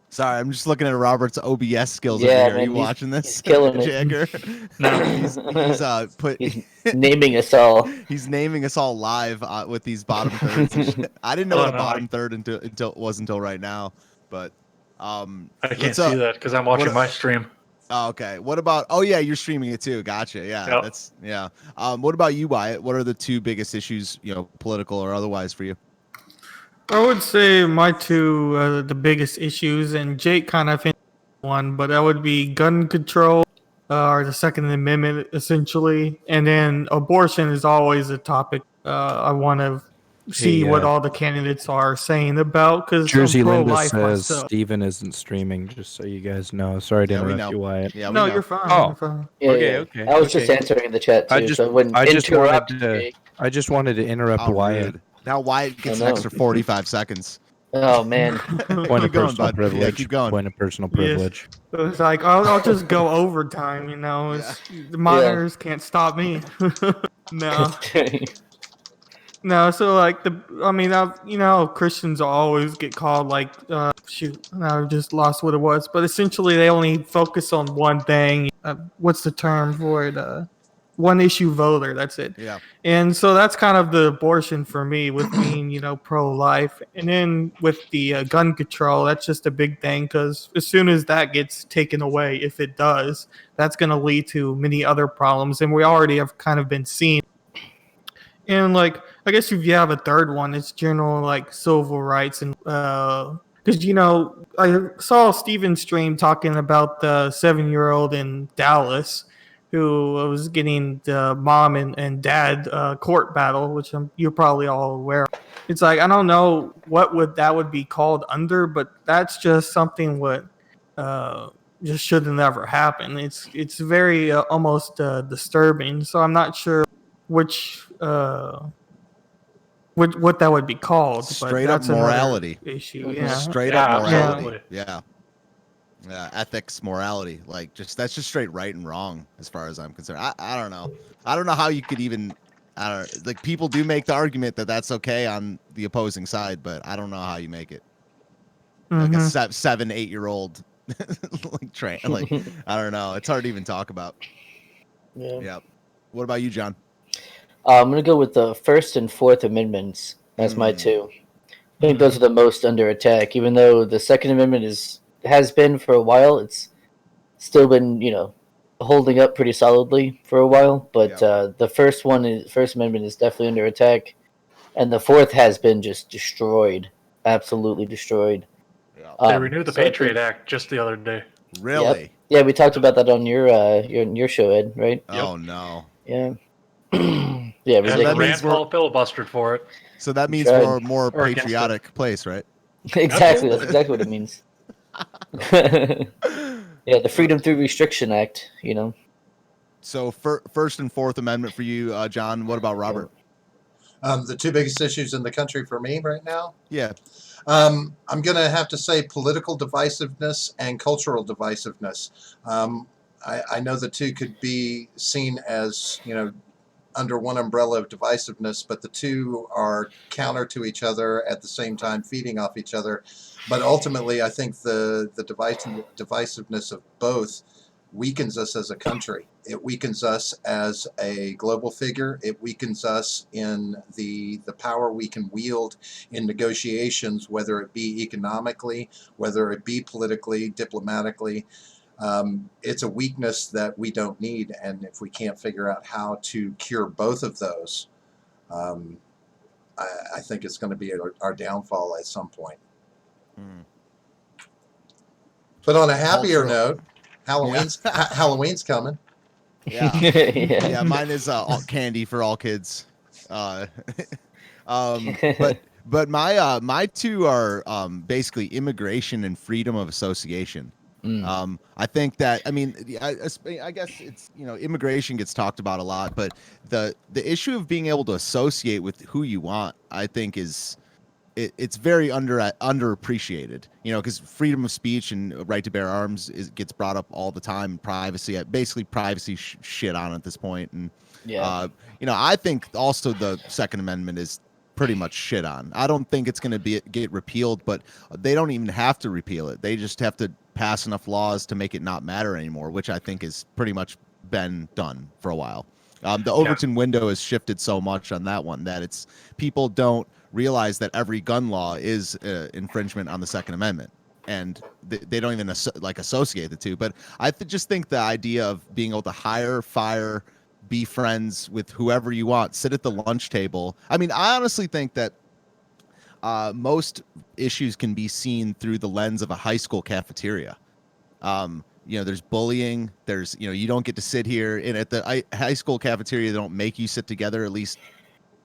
Sorry, I'm just looking at Robert's OBS skills Yeah, over here. Are man, you watching this? he's killing it. Jagger? No. he's He's naming us all. He's naming us all live with these bottom thirds. And shit. I didn't know Oh, what a no, bottom third until it was until right now. But I can't let's, see that because I'm watching what- my stream. Oh, okay. What about? Oh yeah, you're streaming it too. Gotcha. Yeah, Yep. that's yeah. What about you, Wyatt? What are the two biggest issues, political or otherwise, for you? I would say my two the biggest issues, and Jake kind of hit one, but that would be gun control, or the Second Amendment, essentially, and then abortion is always a topic I want to see what all the candidates are saying about, because Jersey I'm Linda pro-life says myself. Steven isn't streaming, just so you guys know. Sorry to Yeah, we interrupt know. you, Wyatt. Yeah, we No, know. you're fine. Oh. You're fine. Yeah, Okay. I was just answering in the chat too. So I wouldn't interrupt Jake. I just wanted to interrupt How Wyatt. rude. Now Wyatt gets I an know. extra 45 seconds. Oh man. Point of Keep going, personal bud. privilege. Yeah, keep going. Point of personal Yes. privilege. It's like I'll just go overtime, The monitors can't stop me. No. No, so like Christians always get called like shoot, I just lost what it was, but essentially they only focus on one thing. What's the term for it? One issue voter. That's it. Yeah. And so that's kind of the abortion for me, with being pro-life, and then with the gun control, that's just a big thing, because as soon as that gets taken away, if it does, that's going to lead to many other problems, and we already have kind of been seeing. And like, I guess if you have a third one, it's general like civil rights, and because I saw Steven's stream talking about the 7-year-old in Dallas who was getting the mom and dad court battle, which you're probably all aware of. It's like, I don't know what that would be called under, but that's just something what just should have never happened. It's very almost disturbing. So I'm not sure which what that would be called. Straight but up that's another morality. issue. Yeah. Straight Yeah, up morality. absolutely. Yeah. Ethics, morality, like that's just straight right and wrong as far as I'm concerned. I don't know. I don't know how you could even. Like people do make the argument that that's okay on the opposing side, but I don't know how you make it. Like a 7-8-year-old, like I don't know. It's hard to even talk about. Yeah. Yep. What about you, John? I'm gonna go with the First and Fourth Amendments as my two. I think those are the most under attack. Even though the Second Amendment has been for a while, it's still been holding up pretty solidly for a while. But the First Amendment is definitely under attack, and the Fourth has been just destroyed, absolutely destroyed. Yeah. They renewed the So I Patriot think- Act just the other day. Really? Yep. Yeah, we talked about that on your show, Ed. Right? Oh no. Yeah. yeah, And ridiculous. that means Rand Paul filibustered for it. So that means Tried. we're a more Or against patriotic place, right? Exactly. That's exactly what it means. Yeah, the Freedom Through Restriction Act. So First and Fourth Amendment for you, John. What about Robert? The two biggest issues in the country for me right now. Yeah. I'm going to have to say political divisiveness and cultural divisiveness. I know the two could be seen as, under one umbrella of divisiveness, but the two are counter to each other at the same time, feeding off each other. But ultimately, I think the divisiveness of both weakens us as a country. It weakens us as a global figure. It weakens us in the power we can wield in negotiations, whether it be economically, whether it be politically, diplomatically. It's a weakness that we don't need, and if we can't figure out how to cure both of those, I think it's going to be our downfall at some point. But on a happier note, Halloween's coming. Yeah. Yeah. Yeah. Mine is candy for all kids. But my two are basically immigration and freedom of association. I think that, I guess it's, immigration gets talked about a lot, but the issue of being able to associate with who you want, I think it's very underappreciated, because freedom of speech and right to bear arms gets brought up all the time. Privacy, basically privacy shit on at this point. And, I think also the Second Amendment is pretty much shit on. I don't think it's going to get repealed, but they don't even have to repeal it. They just have to pass enough laws to make it not matter anymore, which I think has pretty much been done for a while. The Overton window has shifted so much on that one that people don't realize that every gun law is infringement on the Second Amendment, and they don't even associate the two. But I just think the idea of being able to hire, fire, be friends with whoever you want, sit at the lunch table. I honestly think that most issues can be seen through the lens of a high school cafeteria. There's bullying. There's, you don't get to sit here. And at the high school cafeteria, they don't make you sit together, at least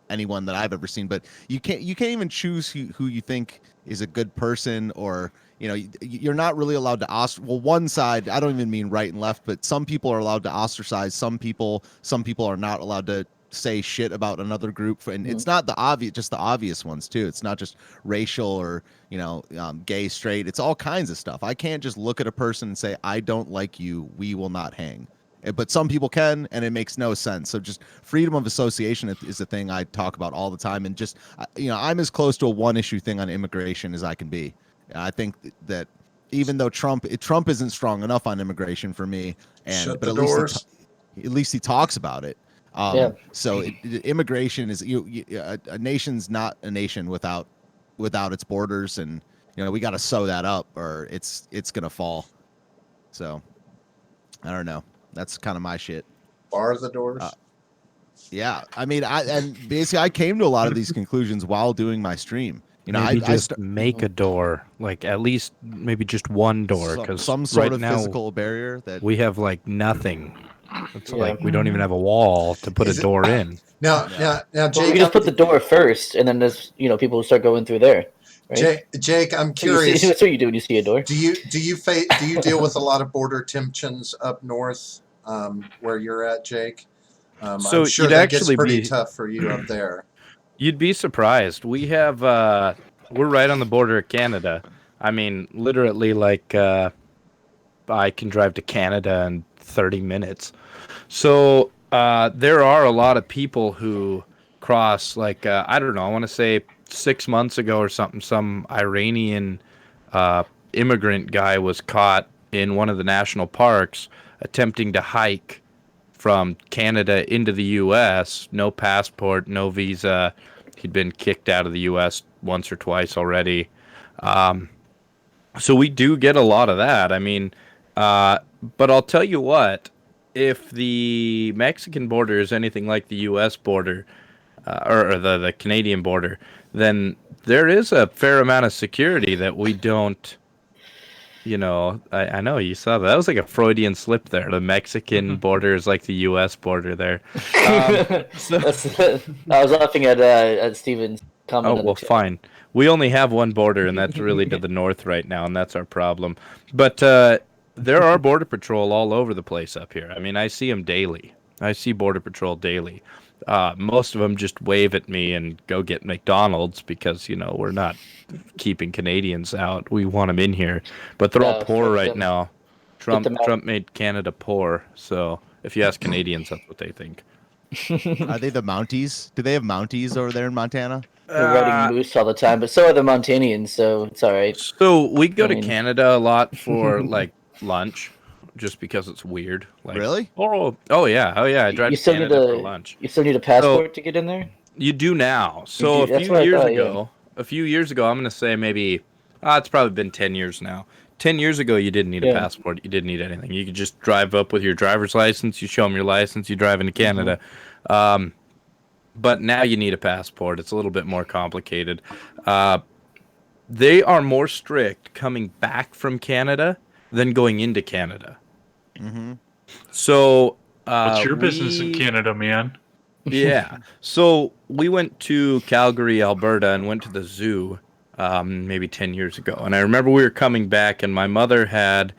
anyone that I've ever seen. But you can't even choose who you think is a good person, or you're not really allowed to one side, I don't even mean right and left, but some people are allowed to ostracize some people are not allowed to say shit about another group. And it's not the obvious ones too. It's not just racial or gay, straight. It's all kinds of stuff. I can't just look at a person and say, I don't like you, we will not hang. But some people can, and it makes no sense. So just freedom of association is a thing I talk about all the time. And just, I'm as close to a one issue thing on immigration as I can be. I think that even though Trump isn't strong enough on immigration for me, but at least he talks about it. So immigration is a nation's not a nation without its borders, and we got to sew that up, or it's gonna fall. So I don't know. That's kind of my shit. Bar the doors. Yeah, basically I came to a lot of these conclusions while doing my stream. Maybe just make a door, like at least maybe just one door, because some sort right of now physical barrier that we have like nothing. It's like we don't even have a wall to put a door in. Now, Jake, you just put the door first, and then there's people will start going through there. Right? Jake, I'm curious. That's what you do when you see a door. Do you deal with a lot of border tensions up north, where you're at, Jake? So I'm sure you'd that gets actually pretty be- tough for you up there. You'd be surprised. We have we're right on the border of Canada. Literally, like I can drive to Canada in 30 minutes. So there are a lot of people who cross, like I don't know, I want to say 6 months ago or something, some Iranian immigrant guy was caught in one of the national parks attempting to hike from Canada into the U.S., no passport, no visa. He'd been kicked out of the U.S. once or twice already. So we do get a lot of that. I mean, but I'll tell you what, if the Mexican border is anything like the U.S. border, or the Canadian border, then there is a fair amount of security that we don't, I know you saw that. That was like a Freudian slip there. The Mexican border is like the U.S. border there. I was laughing at Steven's comment. Oh, well, fine. We only have one border, and that's really to the north right now, and that's our problem. But there are Border Patrol all over the place up here. I mean, I see them daily. I see Border Patrol daily. Most of them just wave at me and go get McDonald's because, we're not keeping Canadians out. We want them in here. But they're all poor right now. Trump made Canada poor. So if you ask Canadians, that's what they think. Are they the Mounties? Do they have Mounties over there in Montana? They're riding moose all the time, but so are the Montanians, so it's all right. So we go to Canada a lot for like lunch, just because it's weird. Like, really? Oh yeah. I drive to Canada for lunch. You still need a passport to get in there? You do now. So a few years ago, I'm going to say maybe, it's probably been 10 years now. 10 years ago, you didn't need a passport. You didn't need anything. You could just drive up with your driver's license. You show them your license. You drive into Canada. But now you need a passport. It's a little bit more complicated. They are more strict coming back from Canada than going into Canada. Mm-hmm. So what's your business in Canada, man? Yeah. So we went to Calgary, Alberta, and went to the zoo maybe 10 years ago. And I remember we were coming back, and my mother had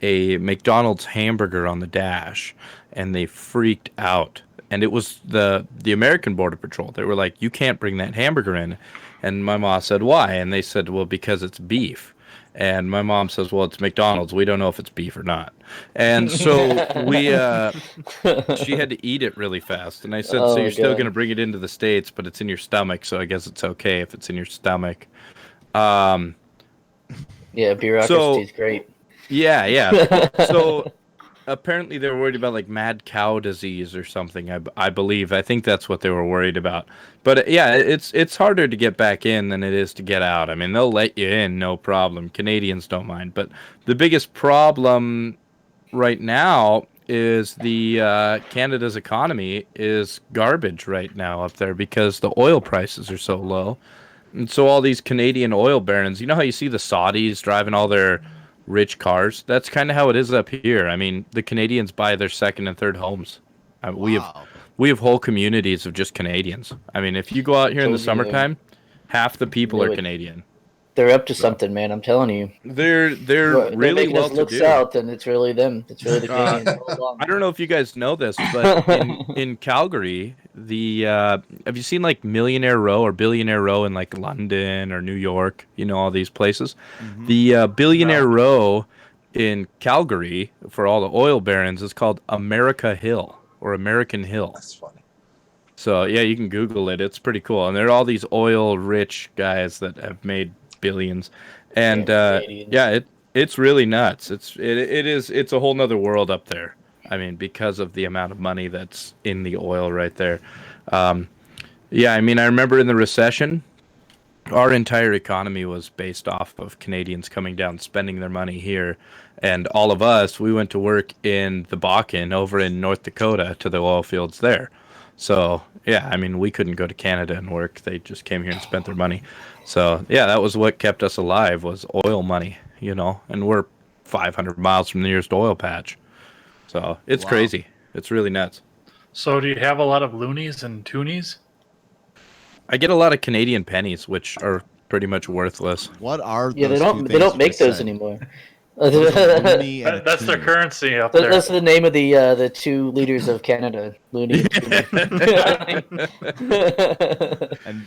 a McDonald's hamburger on the dash, and they freaked out. And it was the American Border Patrol. They were like, you can't bring that hamburger in. And my mom said, why? And they said, well, because it's beef. And my mom says, well, it's McDonald's. We don't know if it's beef or not. And so she had to eat it really fast. And I said, so you're still going to bring it into the States, but it's in your stomach. So I guess it's okay if it's in your stomach. Yeah, bureaucracy is great. Yeah. So apparently they were worried about like mad cow disease or something. I believe. I think that's what they were worried about. But yeah, it's harder to get back in than it is to get out. I mean, they'll let you in, no problem. Canadians don't mind. But the biggest problem right now is the Canada's economy is garbage right now up there because the oil prices are so low. And so all these Canadian oil barons, you know how you see the Saudis driving all their rich cars? That's kind of how it is up here. I mean, the Canadians buy their second and third homes. We have whole communities of just Canadians. I mean, if you go out here in the summertime, half the people are Canadian. They're up to something, man. I'm telling you. They're really well to do. Look south, and it's really them. It's really the Canadians. I don't know if you guys know this, but in Calgary, have you seen like Millionaire Row or Billionaire Row in like London or New York? You know, all these places. Mm-hmm. The Billionaire Row in Calgary for all the oil barons is called America Hill or American Hill. That's funny. So yeah, you can Google it. It's pretty cool, and they're all these oil-rich guys that have made billions, and it's really nuts. It's a whole nother world up there. I mean, because of the amount of money that's in the oil right there. I mean, I remember in the recession, our entire economy was based off of Canadians coming down, spending their money here, and all of us, we went to work in the Bakken over in North Dakota to the oil fields there. So yeah, I mean, we couldn't go to Canada and work. They just came here and spent their money. So yeah, that was what kept us alive, was oil money, and we're 500 miles from the nearest oil patch. So it's crazy. It's really nuts. So do you have a lot of loonies and toonies? I get a lot of Canadian pennies, which are pretty much worthless. What are those? Yeah, they don't make those anymore. That's their currency up there. That's the name of the two leaders of Canada, Looney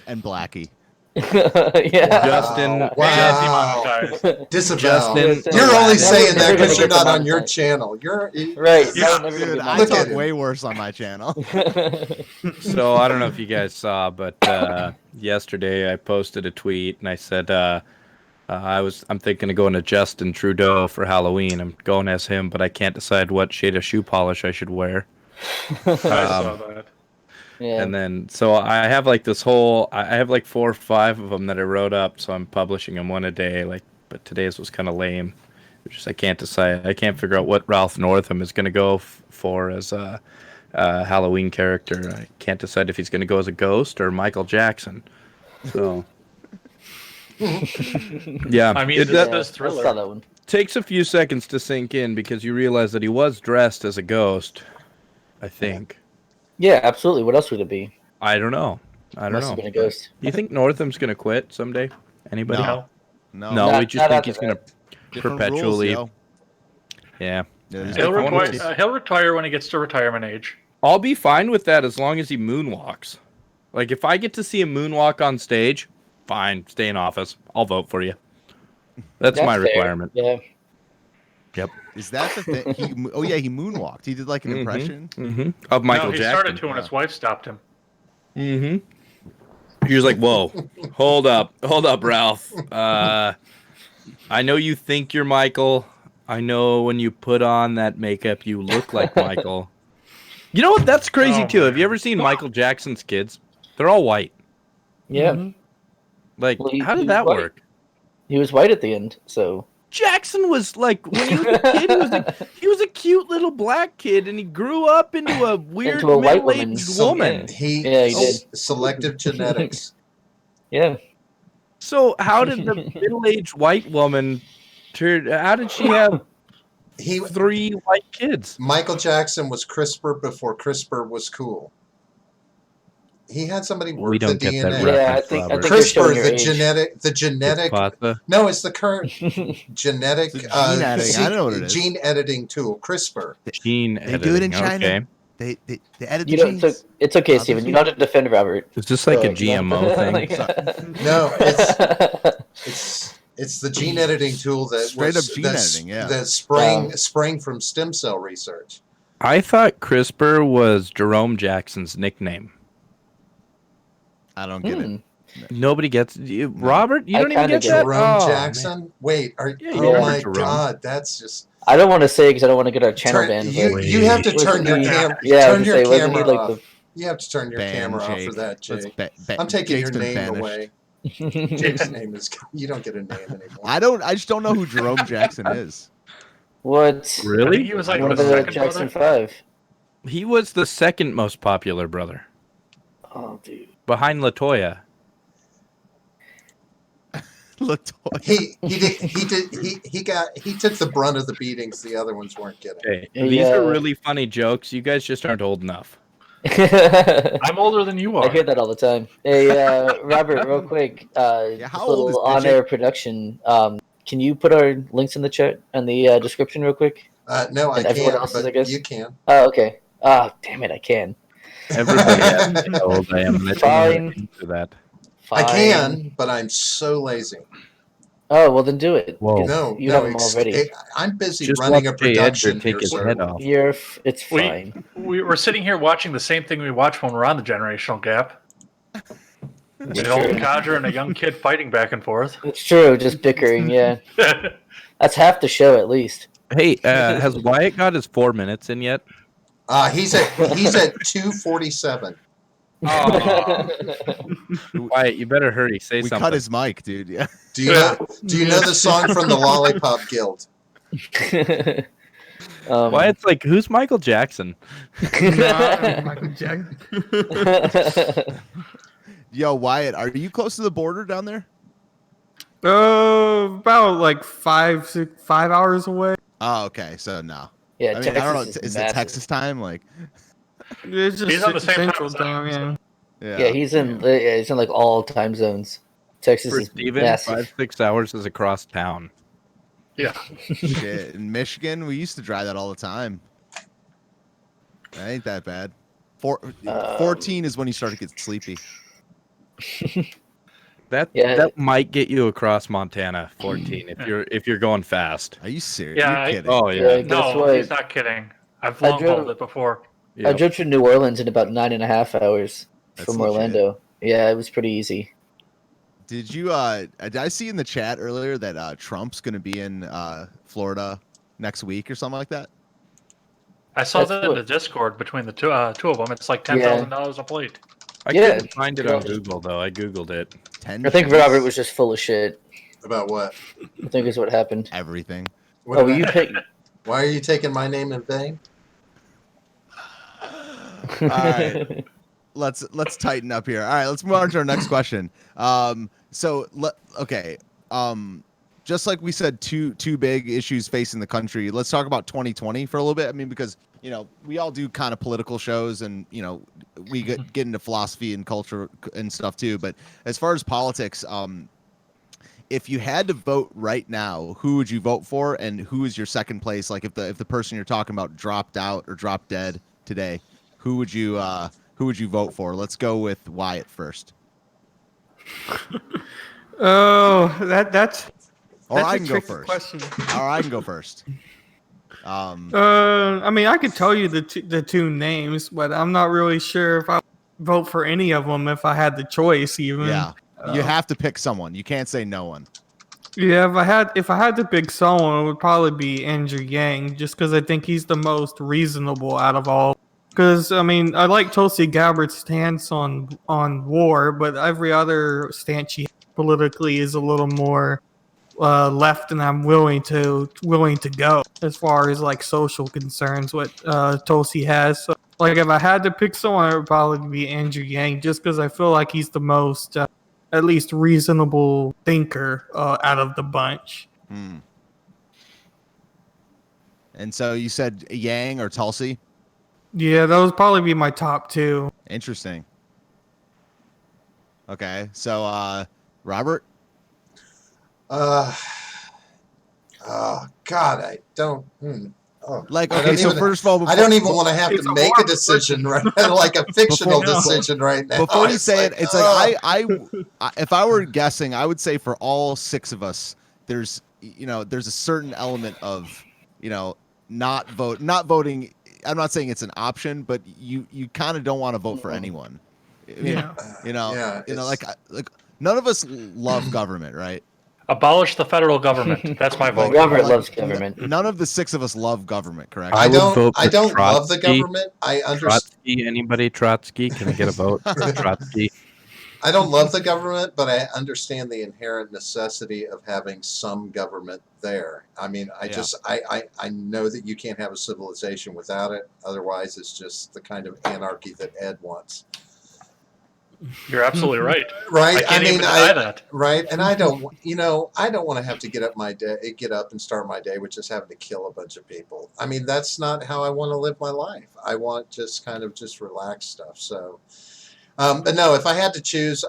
and Blackie. Justin. Wow. Disavow. Justin, you're only saying that because you're not on your channel. You're right. Dude, I talk way worse on my channel. So I don't know if you guys saw, but yesterday I posted a tweet and I said I'm thinking of going to Justin Trudeau for Halloween. I'm going as him, but I can't decide what shade of shoe polish I should wear. I saw that. Yeah. And then, so I have like this whole, I have like 4 or 5 of them that I wrote up, so I'm publishing them one a day. Like, but today's was kind of lame. I can't decide. I can't figure out what Ralph Northam is going to go for as a Halloween character. I can't decide if he's going to go as a ghost or Michael Jackson. So, yeah, I mean, it this I is saw Thriller. that one. takes a few seconds to sink in because you realize that he was dressed as a ghost. I think. Yeah, absolutely. What else would it be? I don't know. I don't Must have know. been a ghost. You think Northam's going to quit someday? Anybody? No. No. No. No, we just not think after he's going to Different perpetually. rules, yo. Yeah. Yeah, there's He'll different rules. retire. He'll retire when he gets to retirement age. I'll be fine with that as long as he moonwalks. Like, if I get to see him moonwalk on stage, fine, stay in office. I'll vote for you. That's my fair. requirement. Yeah. Yep. Is that the thing? He moonwalked. He did like an impression. Mm-hmm. Of Michael No, he Jackson. started to when his wife stopped him. Mm-hmm. He was like, whoa, hold up, Ralph. I know you think you're Michael. I know when you put on that makeup, you look like Michael. You know what? That's crazy, Oh, too. man. Have you ever seen Michael Jackson's kids? They're all white. Yeah. Like, Well, how he did was that white. work? He was white at the end, so. Jackson was like, when he was a kid, he was a cute little black kid, and he grew up into a weird Into a white woman. middle-aged woman. He did. selective genetics. Yeah. So how did the middle-aged white woman turn? How did she have He 3 white kids? Michael Jackson was CRISPR before CRISPR was cool. He had somebody work We don't the get that DNA. Yeah, I reference, think Robert. you're showing CRISPR, your the age. genetic. Pasta. No, it's the current genetic It's gene editing. I don't know what it is. gene editing tool, CRISPR. Gene They editing. do it in China. Okay. They edit You the don't. genes. It's okay, Not Steven. the You don't have to defend Robert. Is this like a So, you know. GMO thing? No, it's the gene editing tool that Straight was up gene that's- editing, yeah. That's sprang from stem cell research. I thought CRISPR was Jerome Jackson's nickname. I don't get it. Nobody gets you, Robert. You I don't even kinda get get that. Jerome Oh, Jackson. man. Wait, Yeah, you oh remember my Jerome. God, that's just. I don't want to say because I don't want to get our channel Turn, banned. you, but you have to turn wasn't your he- camera. Yeah, I turn was your gonna say, wasn't he camera like off. You have to turn your Ban camera off Jake. for that, Let's Jake. ban- I'm taking Jake's your been name banished. away. the? Jake's name is. You don't get a name anymore. I just don't know who Jerome Jackson is. What? I think Really? he was like One the of the second Jackson brother. 5. He was the second most popular brother, Oh, dude. behind Latoya. Latoya. He took the brunt of the beatings the other ones weren't getting. Okay, Yeah. these are really funny jokes. You guys just aren't old enough. I I'm older than you are. hear that all the time. Hey, Robert, real quick. how Just a old is little Bitchy? on-air production. Can you put our links in the chat and the description real quick? No, I And everyone can't. else's, But I guess? you can. Oh, okay. Oh, damn it, I can. Everybody asks me how old I am. And I don't know how to Fine. answer that. I Fine. can, but I'm so lazy. Oh, well then do it. Whoa. 'cause No, you no, have them already. I'm busy Just running a watch Jay production Edgar take here, his sir. head off. It's fine. We were sitting here watching the same thing we watch when we're on the generational gap. An old codger and a young kid fighting back and forth. It's true, just bickering, yeah. That's half the show at least. Hey, has Wyatt got his 4 minutes in yet? He's at 2:47. Wyatt, you better hurry. Say We something. cut his mic, dude. Yeah. Do you know the song from the Lollipop Guild? Wyatt's like, who's Michael Jackson? Michael Jackson. Yo, Wyatt, are you close to the border down there? About like 5 hours away. Oh, okay. So no. yeah, I mean, Texas I don't know. is Is it massive. Texas time? Like, It's just He's on the same central time time, yeah. Yeah, he's in like all time zones. Texas For is Steven, massive. 5-6 hours is across town. Yeah. shit. In Michigan, we used to drive that all the time. That ain't that bad. 14 is when you start to get sleepy. That Yeah. that might get you across Montana 14 if you're going fast. Are you serious? Yeah, You're kidding. Oh Yeah, yeah. guess No, what? he's not kidding. I've I long drove- hauled it before. Yeah. I drove to New Orleans in about 9.5 hours That's from legit. Orlando. Yeah, it was pretty easy. Did you did I see in the chat earlier that Trump's gonna be in Florida next week or something like that? I saw That's that in what- the Discord between the two of them. It's like $10,000 a plate. I Yeah. couldn't find it on Google though. I googled it. 10 I think shillings? Robert was just full of shit. About what? I think is what happened. Everything. What Oh, did I- you pick. Why are you taking my name in vain? All right. Let's tighten up here. All right, let's move on to our next question. Just like we said, two big issues facing the country. Let's talk about 2020 for a little bit. I mean, because we all do kind of political shows, and we get into philosophy and culture and stuff too. But as far as politics, if you had to vote right now, who would you vote for, and who is your second place? Like if the person you're talking about dropped out or dropped dead today, who would you vote for? Let's go with Wyatt first. Oh, that's Or that's I a can go tricky first. question. Or I can go first. I mean, I could tell you the two names, but I'm not really sure if I would vote for any of them if I had the choice. Even Yeah, you have to pick someone. You can't say no one. yeah, if I had to pick someone, it would probably be Andrew Yang, just because I think he's the most reasonable out of all. Because I mean, I like Tulsi Gabbard's stance on war, but every other stance she has politically is a little more left, and I'm willing to go as far as like social concerns. What Tulsi has, so, like if I had to pick someone, it would probably be Andrew Yang, just because I feel like he's the most at least reasonable thinker out of the bunch. Hmm. And so you said Yang or Tulsi? Yeah, those would probably be my top two. Interesting. Okay, so Robert? Oh God, I don't. Like, I okay, don't so even- first of all, I don't even want to have It's to a make a hard decision right now, like a fictional decision right now. before you say it, it's like ugh. I if I were guessing, I would say for all six of us, there's a certain element of not voting. I'm not saying it's an option, but you kind of don't want to vote for anyone. I mean, Yeah. like none of us love government, right? Abolish the federal government. That's my vote. Robert loves government. None of the six of us love government, correct? I would don't. vote I for don't love the Trotsky. government. I understand. Trotsky, anybody? Trotsky? Can I get a vote? Trotsky. I don't love the government, but I understand the inherent necessity of having some government there. I mean, I know that you can't have a civilization without it. Otherwise, it's just the kind of anarchy that Ed wants. You're absolutely right. Right? I can't even deny that. Right? And I don't want to have to get up and start my day with just having to kill a bunch of people. I mean, that's not how I want to live my life. I want just kind of just relaxed stuff. So, but no, if I had to choose,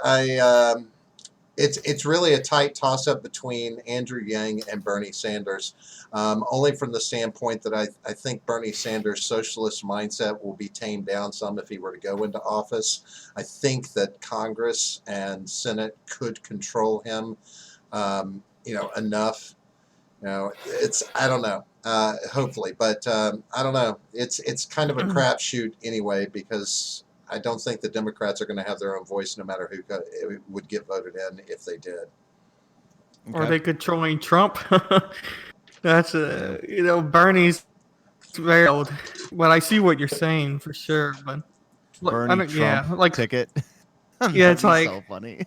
it's really a tight toss-up between Andrew Yang and Bernie Sanders, only from the standpoint that I think Bernie Sanders' socialist mindset will be tamed down some if he were to go into office. I think that Congress and Senate could control him, enough. I don't know. Hopefully, but I don't know. It's kind of a crapshoot anyway, because I don't think the Democrats are going to have their own voice, no matter who would get voted in if they did. Or they controlling Trump. That's Bernie's very old. But I see what you're saying for sure. But Bernie Trump ticket. Yeah, it's like so funny.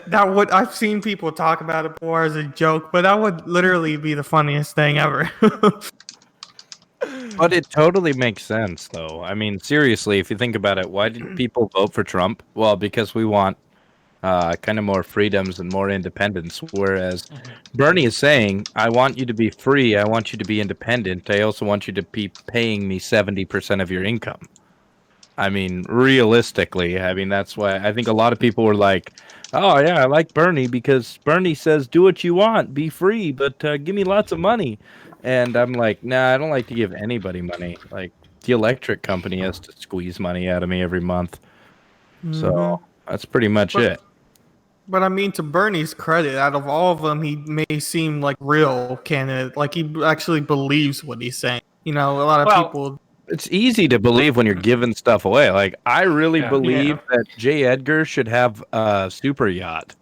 That would I've seen people talk about it more as a joke, but that would literally be the funniest thing ever. But it totally makes sense, though. I mean, seriously, if you think about it, why did people vote for Trump? Well, because we want kind of more freedoms and more independence. Whereas Bernie is saying, I want you to be free. I want you to be independent. I also want you to be paying me 70% of your income. I mean, realistically, that's why I think a lot of people were like, oh, yeah, I like Bernie because Bernie says, do what you want, be free, but give me lots of money. And I'm like, nah, I don't like to give anybody money. Like, the electric company has to squeeze money out of me every month. So that's pretty much it. But I mean, to Bernie's credit, out of all of them, he may seem like real candidate. Like he actually believes what he's saying. A lot of people. It's easy to believe when you're giving stuff away. Like, I really believe that J. Edgar should have a super yacht.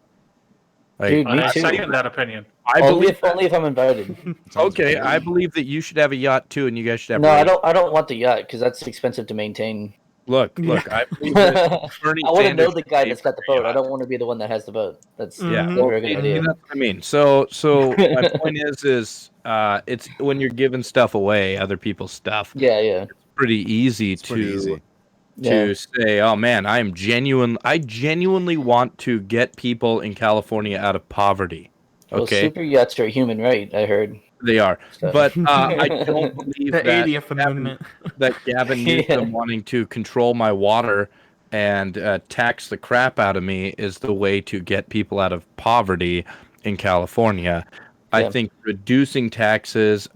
Like, Dude, me I too. second that opinion. only if I'm invited. Okay, I believe that you should have a yacht too, and you guys should have. No, I don't want the yacht because that's expensive to maintain. Look, I believe that Bernie I want to know Sanders the guy should that's pay got the for a boat. I yacht. don't want to be the one that has the boat. That's Yeah, a very good idea. that's what I mean. So my point is, it's when you're giving stuff away, other people's stuff. Yeah, yeah. Pretty easy to say, oh man, I genuinely want to get people in California out of poverty. Well, Okay, super yachts are a human right, I heard. they are, So. but I don't believe The that 80th Amendment. Gavin Newsom wanting to control my water and tax the crap out of me is the way to get people out of poverty in California. I think reducing taxes,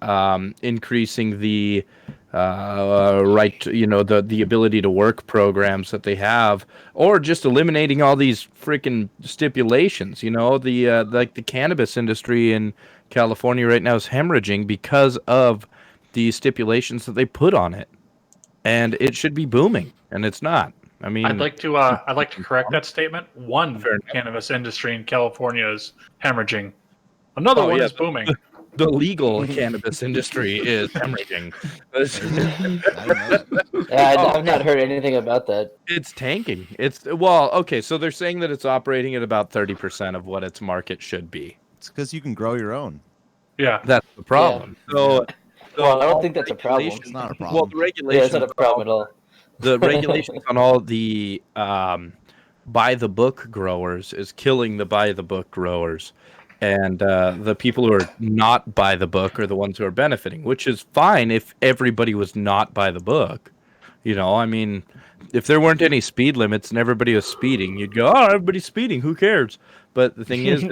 increasing the right, the ability to work programs that they have, or just eliminating all these freaking stipulations. Like the cannabis industry in California right now is hemorrhaging because of the stipulations that they put on it, and it should be booming, and it's not. I mean, I'd like to correct that statement. One cannabis industry in California is hemorrhaging. Another one is booming. The legal cannabis industry is hemorrhaging. I've not heard anything about that. It's tanking. Okay. So they're saying that it's operating at about 30% of what its market should be. It's because you can grow your own. Yeah, that's the problem. So I don't think that's a problem. It's not a problem. Well, the regulations. It's not a problem at all. The regulations on all the by the book growers is killing the by the book growers. And the people who are not by the book are the ones who are benefiting, which is fine if everybody was not by the book. I mean, if there weren't any speed limits and everybody was speeding, you'd go, oh, everybody's speeding. Who cares? But the thing is,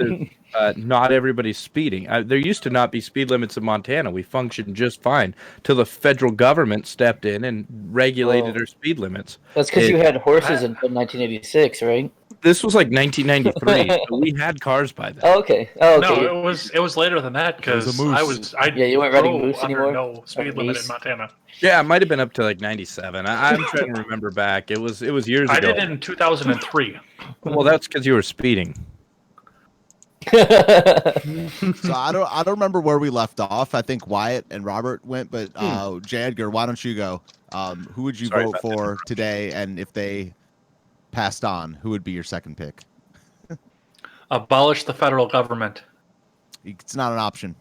not everybody's speeding. There used to not be speed limits in Montana. We functioned just fine till the federal government stepped in and regulated our speed limits. That's because you had horses until 1986, right? This was like 1993. So we had cars by then. Oh, okay. No, it was later than that because you weren't riding moose anymore. No speed limit in Montana. Yeah, it might have been up to like 97. I'm trying to remember back. It was years ago. I did it in 2003. Well, that's because you were speeding. So I don't remember where we left off. I think Wyatt and Robert went, but J. Edgar, why don't you go? Who would you vote for today? And if they passed on, who would be your second pick? Abolish the federal government. It's not an option.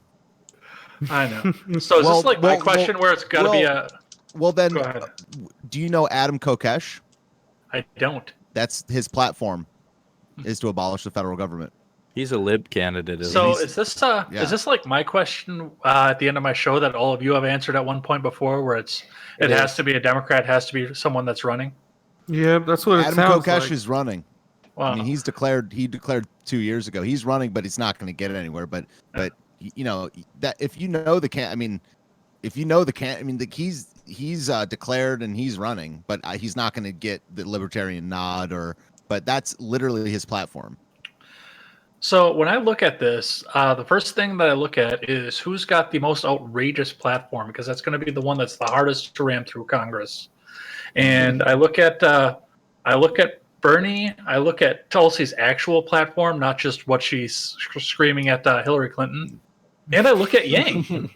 I know. So is this like my question where it's got to be a... Well, then, Go ahead. Do you know Adam Kokesh? I don't. That's his platform, is to abolish the federal government. He's a lib candidate. Is this like my question at the end of my show that all of you have answered at one point before, where it has to be a Democrat, has to be someone that's running? Yeah, that's what Adam Kokesh is running. Wow. I mean, he declared 2 years ago. He's running, but he's not going to get it anywhere. But that if you know the he's declared and he's running, but he's not going to get the libertarian nod but that's literally his platform. So when I look at this, the first thing that I look at is who's got the most outrageous platform, because that's going to be the one that's the hardest to ram through Congress. And I look at Bernie, I look at Tulsi's actual platform, not just what she's screaming at Hillary Clinton, and I look at Yang.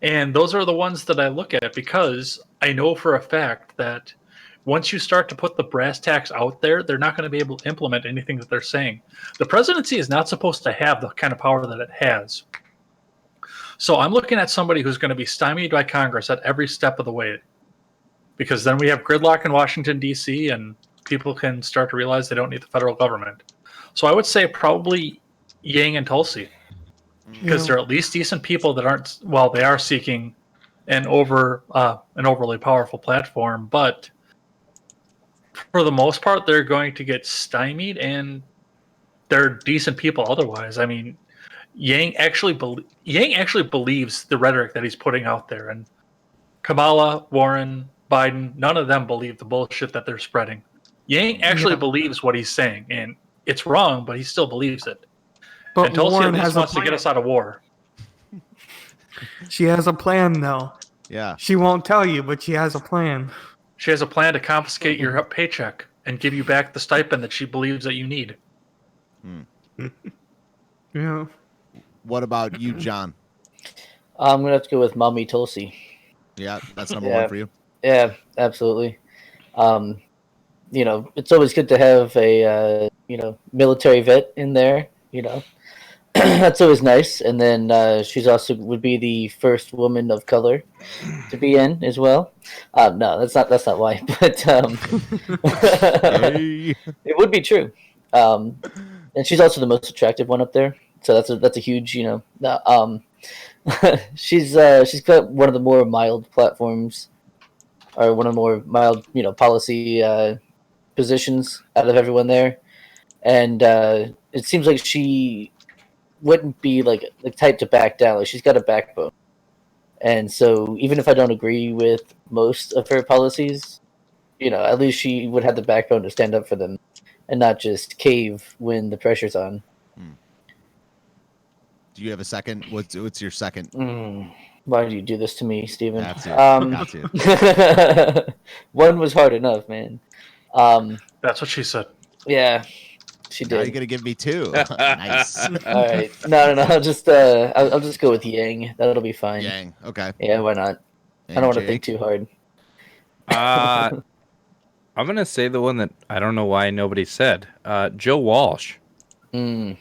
And those are the ones that I look at because I know for a fact that once you start to put the brass tacks out there, they're not going to be able to implement anything that they're saying. The presidency is not supposed to have the kind of power that it has. So I'm looking at somebody who's going to be stymied by Congress at every step of the way, because then we have gridlock in Washington, D.C., and people can start to realize they don't need the federal government. So I would say probably Yang and Tulsi, because they're at least decent people that aren't, well, they are seeking an overly powerful platform, but for the most part, they're going to get stymied, and they're decent people otherwise. I mean, Yang actually believes the rhetoric that he's putting out there, and Kamala, Warren, Biden, none of them believe the bullshit that they're spreading. Yang actually believes what he's saying, and it's wrong, but he still believes it. But and Tulsi Warren at least wants to plan. get us out of war. She has a plan, though. Yeah. She won't tell you, but she has a plan. She has a plan to confiscate your paycheck and give you back the stipend that she believes that you need. Yeah. What about you, John? I'm gonna have to go with Mommy Tulsi. Yeah, that's number one for you. Yeah, absolutely. It's always good to have a military vet in there. That's always nice. And then she's also would be the first woman of color to be in as well. No, that's not why, but Hey. it would be true. And she's also the most attractive one up there. So that's a huge she's got one of the more mild platforms, or one of the more mild policy positions out of everyone there, and it seems like she wouldn't be like the type to back down. Like, she's got a backbone, and so even if I don't agree with most of her policies, at least she would have the backbone to stand up for them and not just cave when the pressure's on. Do you have a second? What's your second? Why do you do this to me, Steven? Got to. One was hard enough, man. That's what she said. Yeah, she Now did. you're gonna give me two. Nice. All right. No. I'll just go with Yang. That'll be fine. Yang. Okay. Yeah, why not? I don't want to think too hard. I'm gonna say the one that I don't know why nobody said. Joe Walsh. Ugh.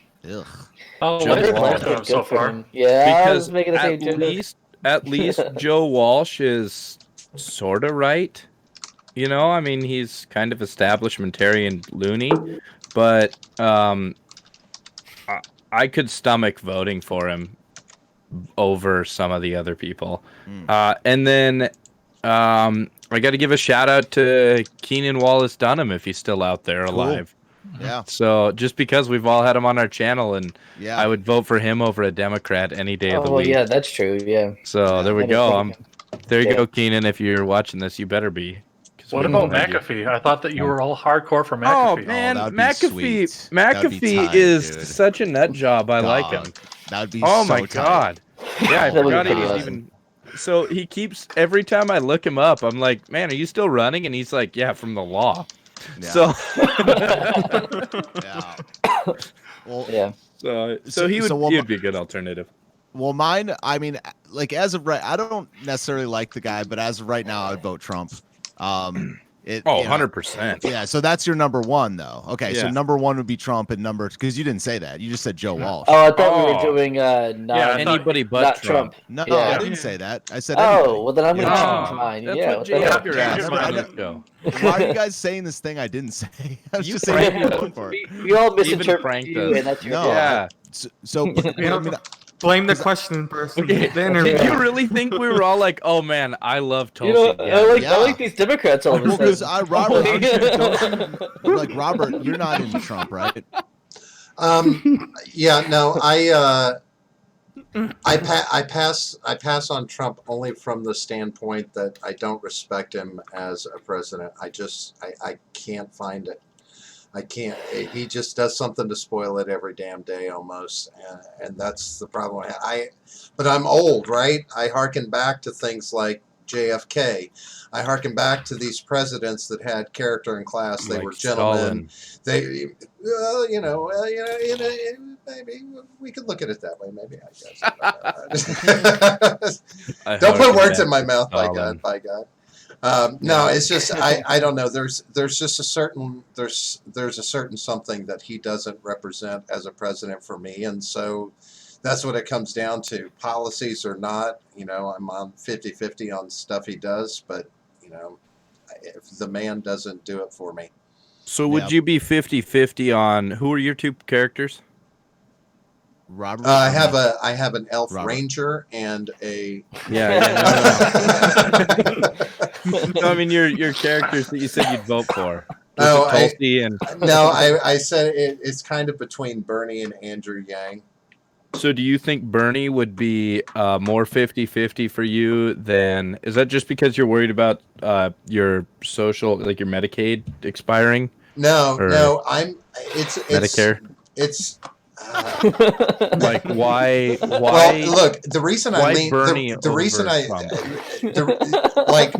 Oh, Joe what is Walsh. Walsh so far? Him. Yeah, I was Because making the same joke. at least Joe Walsh is sort of right. I mean, he's kind of establishmentarian loony, but I could stomach voting for him over some of the other people. And then I got to give a shout out to Keenan Wallace Dunham if he's still out there alive. Yeah. So just because we've all had him on our channel, and Yeah. I would vote for him over a Democrat any day of the well, week. yeah, that's true. Yeah. So there we I didn't go. think of him. There you Yeah. go, Keenan. If you're watching this, you better be. 'Cause What we about love you. McAfee? I thought that you were all hardcore for Oh McAfee. man, that would be McAfee! sweet. That would be McAfee tight, is dude. such a nut job. I like him. Dog. That would be Oh so my tight. god! Yeah, I That would be forgot he pretty was awesome. even. So he keeps every time I look him up, I'm like, man, are you still running? And he's like, yeah, from the law. Yeah. So, Yeah. Well, Yeah. so he would so, well, he would be a good alternative. well, mine, I mean, like, as of right, I don't necessarily like the guy, but as of right now, I would vote Trump. Oh, 100%. Yeah, so that's your number one, though. Okay, so Yeah. number one would be Trump, and because you didn't say that. You just said Joe Walsh. Oh, I thought we were Oh. doing Yeah, I thought- Anybody but not Trump. No, Yeah. I didn't say that. I said Oh, anybody. well then I'm gonna Yeah. change mine. That's Yeah. what what Jay the hell? Edgar asked Yeah, on I the know. show. Why are you guys saying this thing I didn't say? I was You just saying pranked you're going for it. We all Even misinterpret pranked you, us. and that's your No. job. Yeah. So I mean, Blame the question person. Okay. The interview. Did you really think we were all like, oh man, I love Tulsi? You know, I Yeah. like these Democrats all of a well, because sudden. Robert, like Robert, you're not into Trump, right? Yeah, no, I pass on Trump only from the standpoint that I don't respect him as a president. I can't find it. I can't. He just does something to spoil it every damn day almost, and that's the problem. But I'm old, right? I hearken back to things like JFK. I hearken back to these presidents that had character and class. They Like were gentlemen. Stalin. They, maybe we could look at it that way. Maybe I guess. I Don't put hearken words back in my to mouth, by Stalin. God, by God. No, it's just I don't know. There's just a certain there's a certain something that he doesn't represent as a president for me, and so that's what it comes down to. Policies or not, I'm on 50-50 on stuff he does, but if the man doesn't do it for me. So would Yeah. you be 50-50 on who are your two characters? Robert. I have an elf Robert. ranger and a No, I mean your characters that you said you'd vote for. Oh, Was it Tulsi and no, I said it's kind of between Bernie and Andrew Yang. so do you think Bernie would be more 50-50 for you than is that just because you're worried about your social like your Medicaid expiring? No, Or no, it's Medicare? It's Like why? Well, look, the reason I why lean, Bernie the reason over I, Trump? like,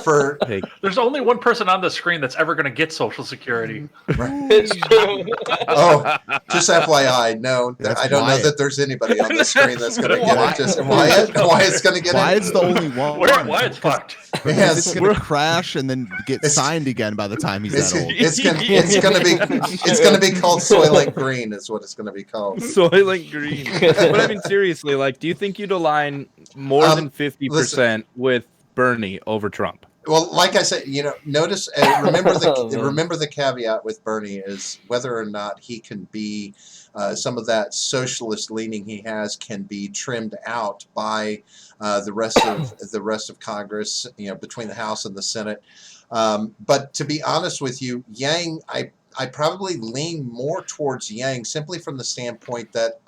for Hey, There's only one person on the screen that's ever going to get Social Security. It's true. oh, just FYI, no, That's I don't know Wyatt. that there's anybody on the screen that's going to get Wyatt. it. Just Wyatt's going to get Wyatt's it. the only one. Wyatt's fucked. Yes. It's gonna crash and then get signed again by the time he's It's, that old. it's gonna be called Soylent Green is what it's gonna be called. Soylent Green. But I mean, seriously, like, do you think you'd align more than 50% with Bernie over Trump? Well, like I said, notice, remember the caveat with Bernie is whether or not he can be some of that socialist leaning he has can be trimmed out by the rest of Congress, between the House and the Senate. But to be honest with you, Yang, I probably lean more towards Yang simply from the standpoint that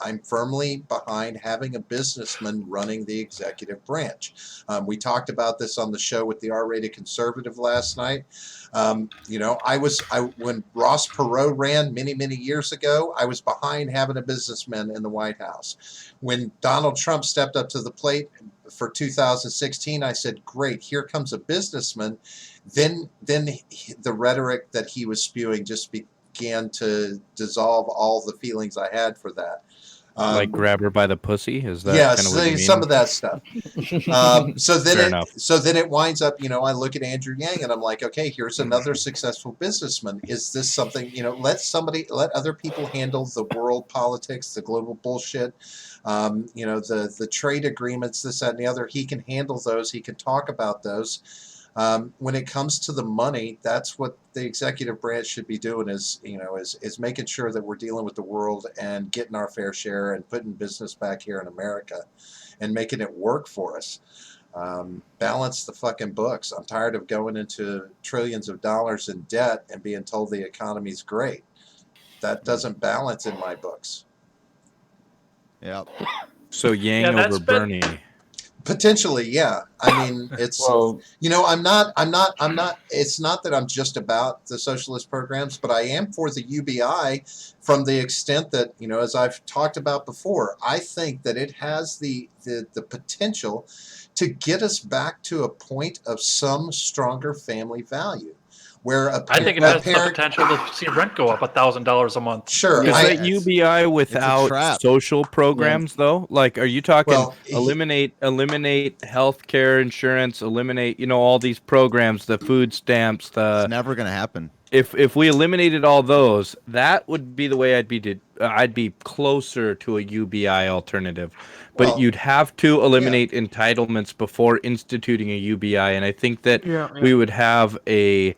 I'm firmly behind having a businessman running the executive branch. We talked about this on the show with the R-rated conservative last night. When Ross Perot ran many, many years ago, I was behind having a businessman in the White House. When Donald Trump stepped up to the plate for 2016, I said, great, here comes a businessman. Then the rhetoric that he was spewing just began to dissolve all the feelings I had for that. Like grab her by the pussy? Is that yeah, kind of what you mean? some of that stuff. So Fair then it winds up, I look at Andrew Yang and I'm like, okay, here's another successful businessman. Is this something, let other people handle the world politics, the global bullshit, the trade agreements, this, that, and the other. He can handle those. He can talk about those. When it comes to the money, that's what the executive branch should be doing is making sure that we're dealing with the world and getting our fair share and putting business back here in America and making it work for us. Balance the fucking books. I'm tired of going into trillions of dollars in debt and being told the economy's great. That doesn't balance in my books. Yep. So Yang over Bernie. Potentially, yeah. I mean, it's I'm not. It's not that I'm just about the socialist programs, but I am for the UBI, from the extent that as I've talked about before, I think that it has the potential to get us back to a point of some stronger family value. Where I think it has the potential to see rent go up $1,000 a month. Sure. Is that UBI without social programs, though? Like, are you talking eliminate health care insurance, eliminate, all these programs, the food stamps, It's never going to happen. If we eliminated all those, that would be the way I'd be closer to a UBI alternative. But you'd have to eliminate entitlements before instituting a UBI, and I think that we would have a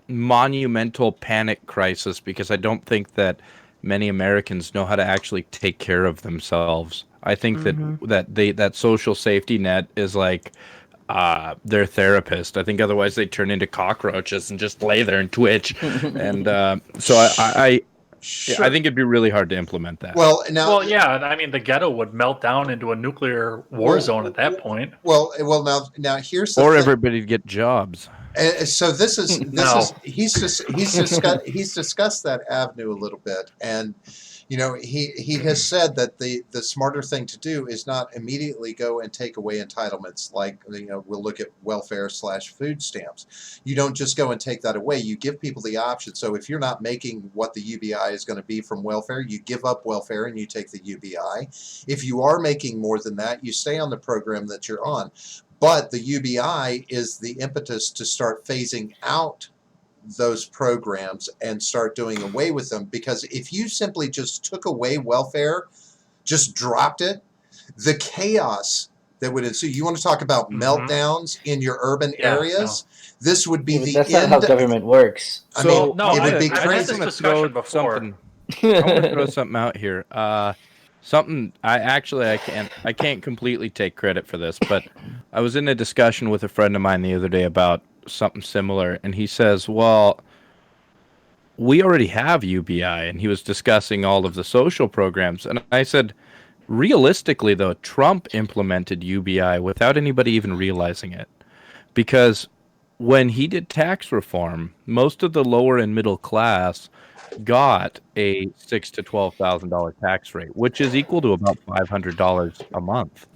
monumental panic crisis because I don't think that many Americans know how to actually take care of themselves. I think that social safety net is like their therapist. I think otherwise they turn into cockroaches and just lay there and twitch. And so I think it'd be really hard to implement that. I mean, the ghetto would melt down into a nuclear war zone at that point. Now here's the thing. Everybody'd get jobs. So he's discussed that avenue a little bit, and he has said that the smarter thing to do is not immediately go and take away entitlements like we'll look at welfare / food stamps. You don't just go and take that away. You give people the option. So if you're not making what the UBI is going to be from welfare, you give up welfare and you take the UBI. If you are making more than that, you stay on the program that you're on. But the UBI is the impetus to start phasing out those programs and start doing away with them. Because if you simply just took away welfare, just dropped it, the chaos that would ensue. You want to talk about meltdowns in your urban areas? No. This would be the that's end. That's not how government works. I mean, it would be crazy. I want to throw something out here. Something I can't completely take credit for this, but I was in a discussion with a friend of mine the other day about something similar, and he says, well, we already have UBI, and he was discussing all of the social programs, and I said, realistically, though, Trump implemented UBI without anybody even realizing it, because when he did tax reform, most of the lower and middle class got a $6,000 to $12,000 tax rate, which is equal to about $500 a month.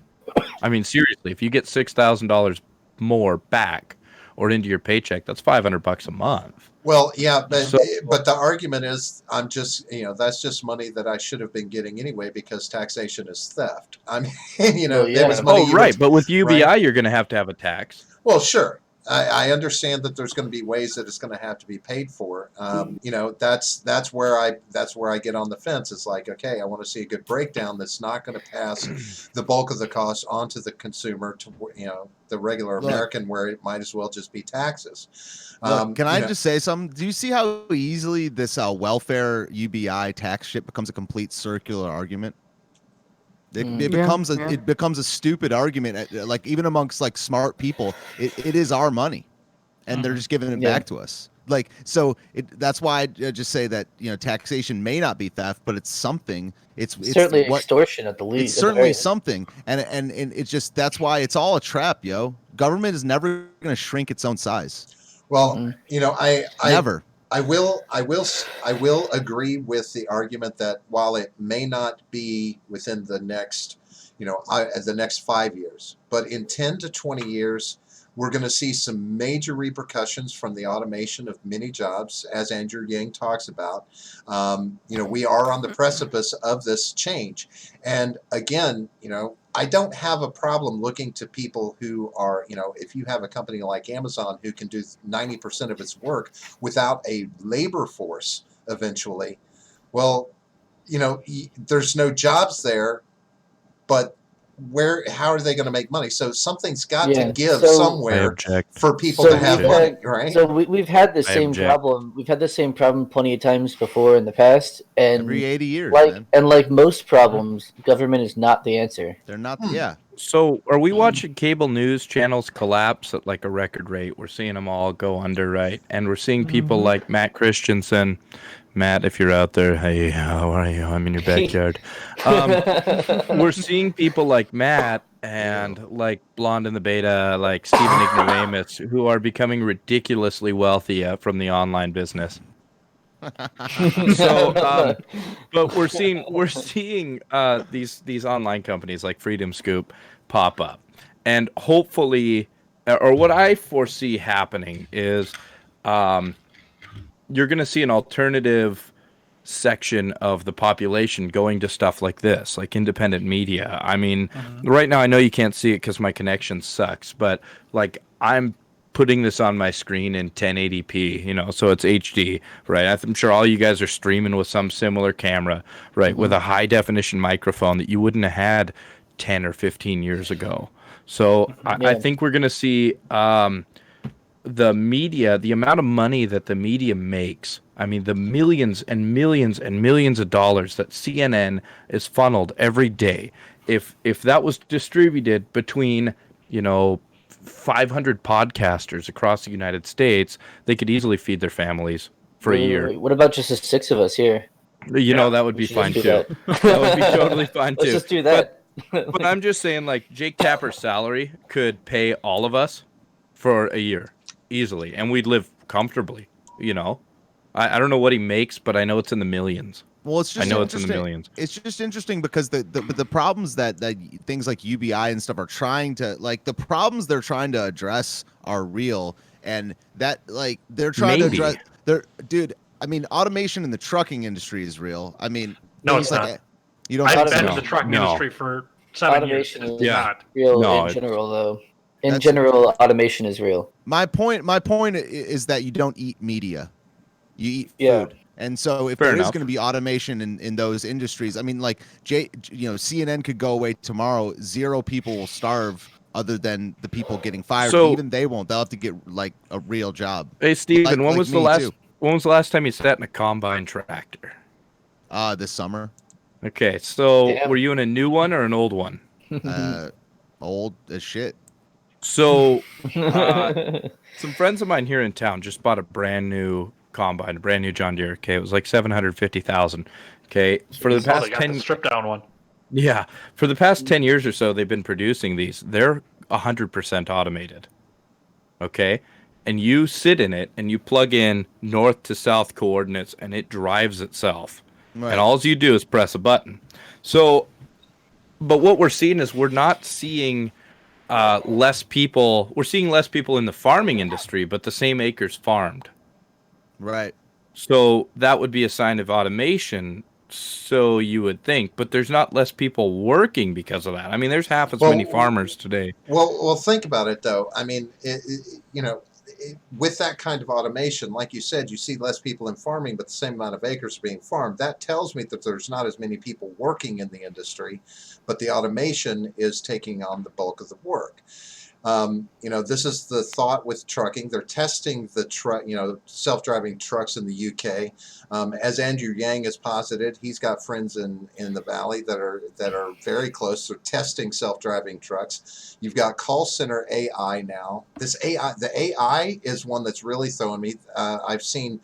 I mean, seriously, if you get $6,000 more back or into your paycheck, that's $500 a month. Well, yeah, but So- the argument is, I'm just, that's just money that I should have been getting anyway because taxation is theft. I mean, Well, there was yeah. money. Oh, right. But with UBI, right? you're going to have a tax. Well, sure. I understand that there's going to be ways that it's going to have to be paid for. That's where I get on the fence. It's like, okay, I want to see a good breakdown that's not going to pass the bulk of the cost onto the consumer to the regular American, where it might as well just be taxes. Can I just say something? Do you see how easily this welfare UBI tax shit becomes a complete circular argument? It becomes a stupid argument. Like even amongst like smart people, it is our money, and they're just giving it back to us. Like so, that's why I just say that taxation may not be theft, but it's something. It's certainly extortion at the least. It's certainly something, and it's just that's why it's all a trap, yo. Government is never going to shrink its own size. Well, I never. I will agree with the argument that while it may not be within the next, the next 5 years, but in 10 to 20 years, we're going to see some major repercussions from the automation of many jobs, as Andrew Yang talks about. We are on the precipice of this change. And again, I don't have a problem looking to people who are, if you have a company like Amazon who can do 90% of its work without a labor force eventually, well, there's no jobs there, but how are they going to make money? So something's got to give somewhere for people to have money, right? So we've had the same problem. We've had the same problem plenty of times before in the past, and every 80 years, like most problems, government is not the answer. They're not. Yeah. So are we watching cable news channels collapse at like a record rate? We're seeing them all go under, right? And we're seeing people like Matt Christensen. Matt, if you're out there, hey, how are you? I'm in your backyard. We're seeing people like Matt and like Blonde in the Beta, like Stephen Ignoramus, who are becoming ridiculously wealthy from the online business. So, but we're seeing these online companies like Freedom Scoop pop up, and hopefully, or what I foresee happening is, you're going to see an alternative section of the population going to stuff like this, like independent media. I mean, right now I know you can't see it because my connection sucks, but like I'm putting this on my screen in 1080p, so it's HD, right? I'm sure all you guys are streaming with some similar camera, right, with a high definition microphone that you wouldn't have had 10 or 15 years ago. So I think we're going to see the media, the amount of money that the media makes, I mean, the millions and millions and millions of dollars that CNN is funneled every day, if that was distributed between, 500 podcasters across the United States, they could easily feed their families for a year. What about just the 6 of us here? That would be fine too. That would be totally fine too. Let's just do that. But I'm just saying, like, Jake Tapper's salary could pay all of us for a year easily, and we'd live comfortably. I don't know what he makes, but I know it's in the millions. Well, it's just I know it's in the millions. It's just interesting because the problems that things like UBI and stuff are trying to, like, the problems they're trying to address are real, and that, like, they're trying to address. Dude, I mean, automation in the trucking industry is real. I mean, no, it's not. You don't. I've been in the trucking industry for 7 years. Automation is not real in general, though. In general, automation is real. My point is that you don't eat media, you eat food. Yeah. And so if there is going to be automation in those industries, I mean, like, CNN could go away tomorrow. 0 people will starve other than the people getting fired. So, even they won't. They'll have to get, like, a real job. Hey, Steven, when was the last time you sat in a combine tractor? This summer. Okay, so were you in a new one or an old one? Old as shit. So some friends of mine here in town just bought a brand new combine, a brand new John Deere. Okay, it was like $750,000. Okay, for the past 10 stripped down one. Yeah, for the past 10 years or so, they've been producing these. They're 100% automated. Okay, and you sit in it and you plug in north to south coordinates and it drives itself. Right. And all you do is press a button. So, but what we're seeing is we're not seeing less people. We're seeing less people in the farming industry, but the same acres farmed. Right. So that would be a sign of automation. So you would think, but there's not less people working because of that. I mean, there's half as many farmers today. Well, think about it though. I mean, with that kind of automation, like you said, you see less people in farming, but the same amount of acres being farmed. That tells me that there's not as many people working in the industry, but the automation is taking on the bulk of the work. This is the thought with trucking. They're testing the self-driving trucks in the UK. As Andrew Yang has posited, he's got friends in the valley that are very close. They're testing self-driving trucks. You've got call center AI now. The AI is one that's really throwing me. I've seen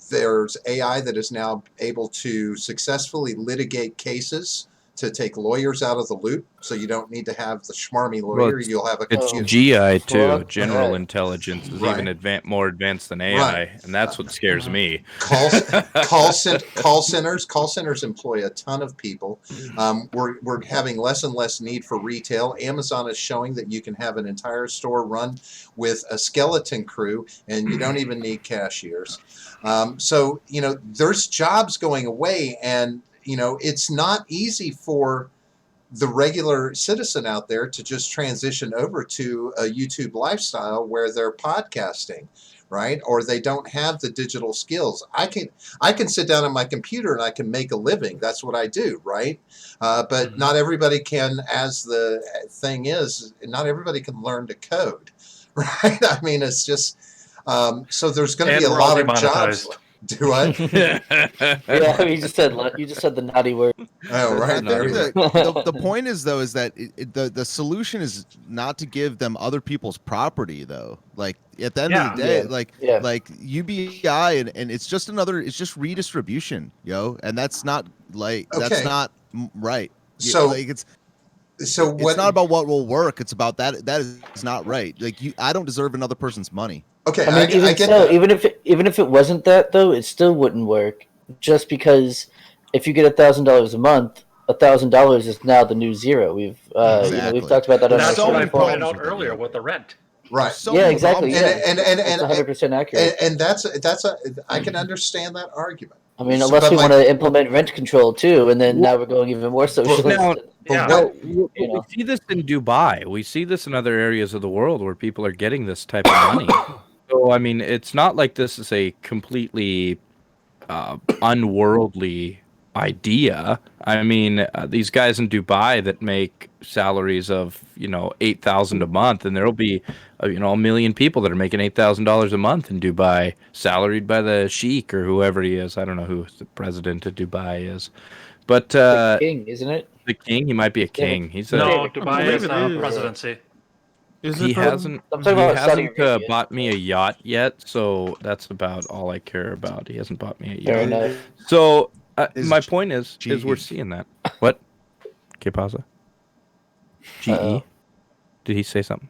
there's AI that is now able to successfully litigate cases to take lawyers out of the loop, so you don't need to have the schmarmy lawyer. You'll have a computer. It's GI too. General intelligence is even more advanced than AI, and that's what scares me. Call centers employ a ton of people. We're having less and less need for retail. Amazon is showing that you can have an entire store run with a skeleton crew, and you don't even need cashiers. So there's jobs going away, and it's not easy for the regular citizen out there to just transition over to a YouTube lifestyle where they're podcasting, right? Or they don't have the digital skills. I can sit down on my computer and I can make a living. That's what I do, right? But not everybody can, as the thing is, not everybody can learn to code, right? I mean, it's just, so there's going to be a lot of jobs. Do I? Yeah, you just said the naughty word. Oh, right. The point is, though, is that the solution is not to give them other people's property, though. Like at the end of the day, like UBI, and it's just redistribution, and that's not that's not right. So it's not about what will work. It's about that is not right. Like I don't deserve another person's money. Okay, I mean, even if it wasn't that though, it still wouldn't work. Just because if you get $1,000 a month, $1,000 is now the new zero. We've we've talked about that. That's what I pointed out earlier with the rent. Right. Exactly. And 100% accurate. And I can understand that argument. I mean, unless we want to implement rent control too, and then now we're going even more socialist. We see this in Dubai. We see this in other areas of the world where people are getting this type of money. So, I mean, it's not like this is a completely unworldly idea. I mean, these guys in Dubai that make salaries of, $8,000 a month, and there'll be, a million people that are making $8,000 a month in Dubai, salaried by the sheik or whoever he is. I don't know who the president of Dubai is. But the king, isn't it? The king? He might be a king. No, Dubai is not a presidency. He hasn't bought me a yacht yet, so that's about all I care about. He hasn't bought me a yacht. Fair enough. So my point is we're seeing that. What? Que pasa? GE? Did he say something?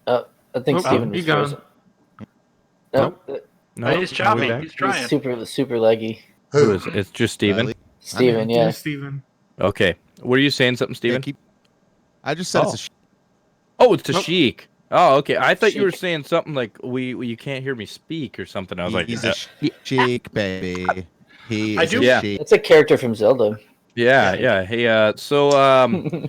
I think Steven was frozen. No, he's chopping. He's trying. He's super laggy. Who is it? It's just Steven? Steven, yeah. Steven. Okay. Were you saying something, Steven? I just said it's a it's a sheik. Oh, okay. I thought you were saying something like you can't hear me speak or something. I was like, he's a sheik, baby. That's a character from Zelda. Yeah. Hey, so I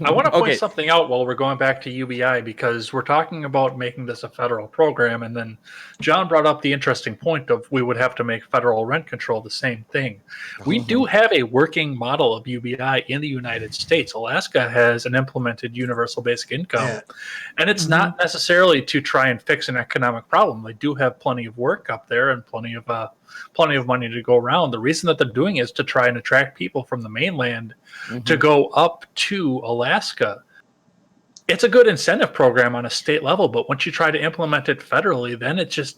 want to point something out while we're going back to UBI, because we're talking about making this a federal program, and then John brought up the interesting point of we would have to make federal rent control the same thing. We do have a working model of UBI in the United States. Alaska has an implemented universal basic income, and it's not necessarily to try and fix an economic problem. They do have plenty of work up there and plenty of money to go around. The reason that they're doing it is to try and attract people from the mainland to go up to Alaska. It's a good incentive program on a state level, but once you try to implement it federally, then it's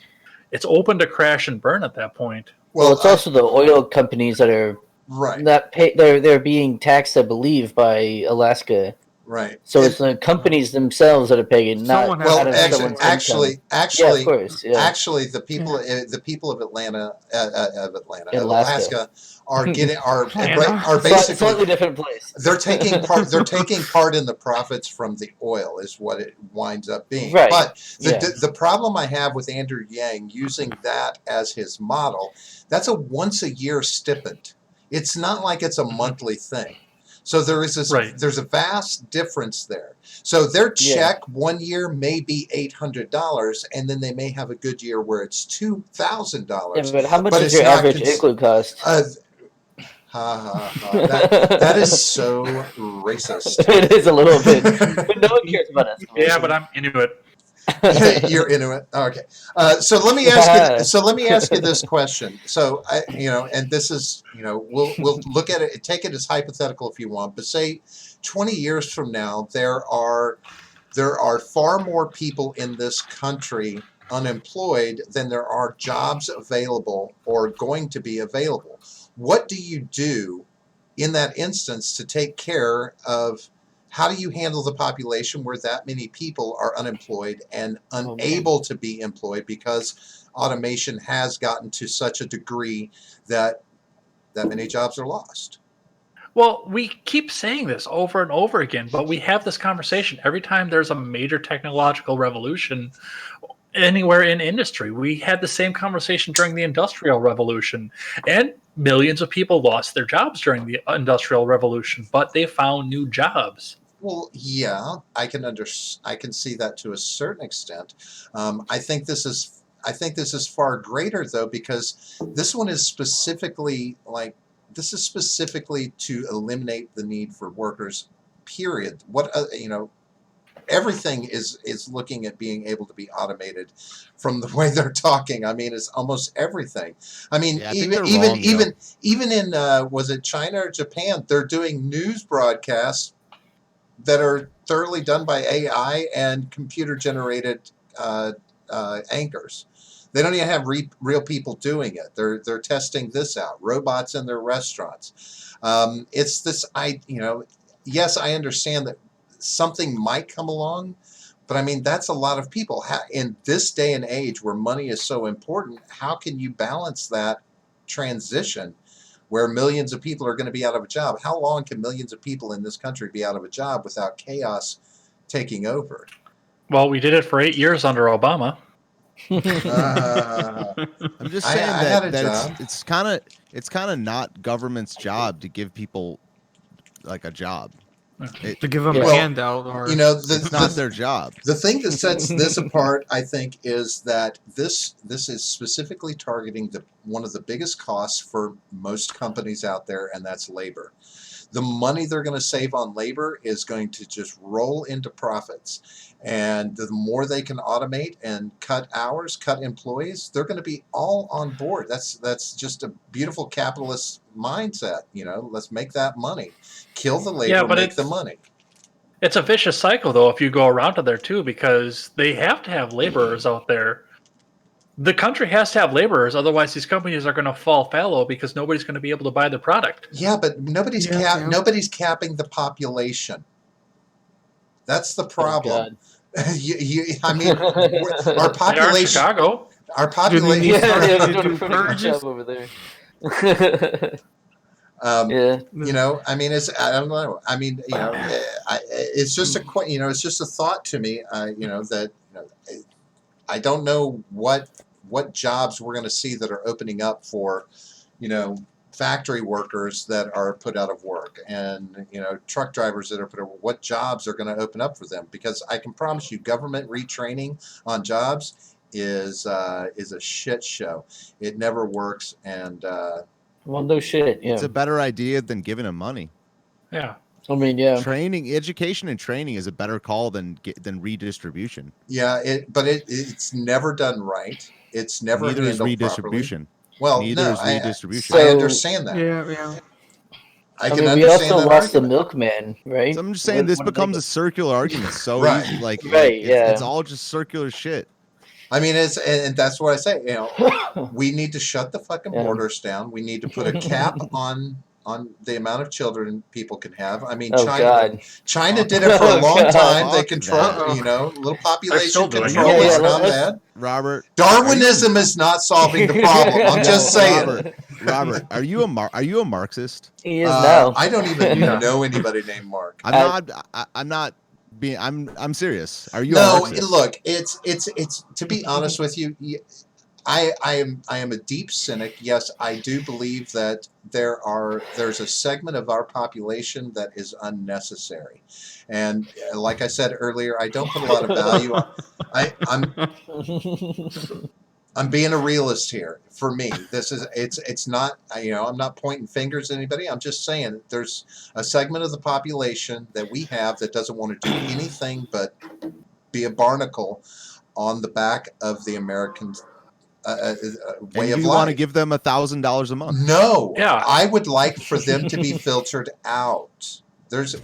open to crash and burn at that point. Well, it's also the oil companies that are not pay. They're being taxed, I believe, by Alaska Right. So it's the companies themselves that are paying, not Someone has Well, out of someone's actually, income. actually, Yeah, of course. Yeah. actually, the people of Alaska. Alaska are Anna. basically Slightly different place. they're taking part. They're taking part in the profits from the oil, is what it winds up being. Right. But Yeah. the problem I have with Andrew Yang using that as his model, that's a once a year stipend. It's not like it's a monthly thing. So there's a vast difference there. So their check 1 year may be $800, and then they may have a good year where it's $2,000. Yeah, but how much But does it's your not average igloo cost? That is so racist. It is a little bit, but no one cares about us. Yeah, but I'm into it. You're into it. Okay. So let me ask you. So let me ask you this question. So and this is, we'll look at it. Take it as hypothetical if you want. But say 20 years from now, there are far more people in this country unemployed than there are jobs available or going to be available. What do you do in that instance to take care of? How do you handle the population where that many people are unemployed and unable to be employed because automation has gotten to such a degree that many jobs are lost? Well, we keep saying this over and over again, but we have this conversation every time there's a major technological revolution anywhere in industry. We had the same conversation during the Industrial Revolution, and millions of people lost their jobs during the Industrial Revolution, but they found new jobs. Well, yeah, I can see that to a certain extent. I think this is far greater though, because this one is specifically to eliminate the need for workers. Period. What everything is looking at being able to be automated. From the way they're talking, I mean, it's almost everything. I mean, even in was it China or Japan? They're doing news broadcasts that are thoroughly done by AI and computer-generated anchors. They don't even have real people doing it. They're testing this out. Robots in their restaurants. It's this. Yes, I understand that something might come along, but I mean that's a lot of people. In this day and age where money is so important, how can you balance that transition? Where millions of people are going to be out of a job. How long can millions of people in this country be out of a job without chaos taking over? Well, we did it for 8 years under Obama. I'm just saying that it's kind of not government's job to give people like a job. To give them a handout, or it's not their job. The thing that sets this apart, I think, is that this is specifically targeting one of the biggest costs for most companies out there, and that's labor. The money they're going to save on labor is going to just roll into profits. And the more they can automate and cut hours, cut employees, they're going to be all on board. That's just a beautiful capitalist mindset. Let's make that money. Kill the labor, make the money. It's a vicious cycle, though, if you go around to there, too, because they have to have laborers out there. The country has to have laborers, otherwise these companies are going to fall fallow because nobody's going to be able to buy the product. Yeah, but nobody's capping the population. That's the problem. I mean, our population. Chicago. Our population. Over there. I mean, I don't know. I mean, it's just it's just a thought to me. That I don't know what jobs we're going to see that are opening up for, factory workers that are put out of work, and truck drivers that are put out. What jobs are going to open up for them? Because I can promise you, government retraining on jobs is a shit show. It never works, and well, no shit. Yeah, it's a better idea than giving them money. Yeah. I mean, yeah. Education and training is a better call than redistribution. Yeah, but it's never done right. It's never neither is handled redistribution. Properly. Well, neither is redistribution. I understand that. Yeah. I can we understand also that lost argument. the milkman, right? So I'm just saying this becomes a circular argument so Right. easy. Like, right, it's all just circular shit. I mean, and that's what I say. We need to shut the fucking borders down. We need to put a cap on on the amount of children people can have. I mean, Oh, God. China did it for a Oh, long God. time. They Fuck control, that. little still population doing it. control. Yeah, It's not let's- bad. Robert, Darwinism is not solving the problem. I'm just No, saying. Robert, are you a Marxist? He is now. I don't even Yeah. know anybody named Mark. I'm not being. I'm serious. Are you a No, Marxist? look, it's to be honest with you, I am a deep cynic. Yes, I do believe that there's a segment of our population that is unnecessary, and like I said earlier, I don't put a lot of value on. I'm being a realist here. For me, it's not, I'm not pointing fingers at anybody. I'm just saying that there's a segment of the population that we have that doesn't want to do anything but be a barnacle on the back of the American way and of you life. want to give them $1,000 a month? No, Yeah. I would like for them to be filtered out.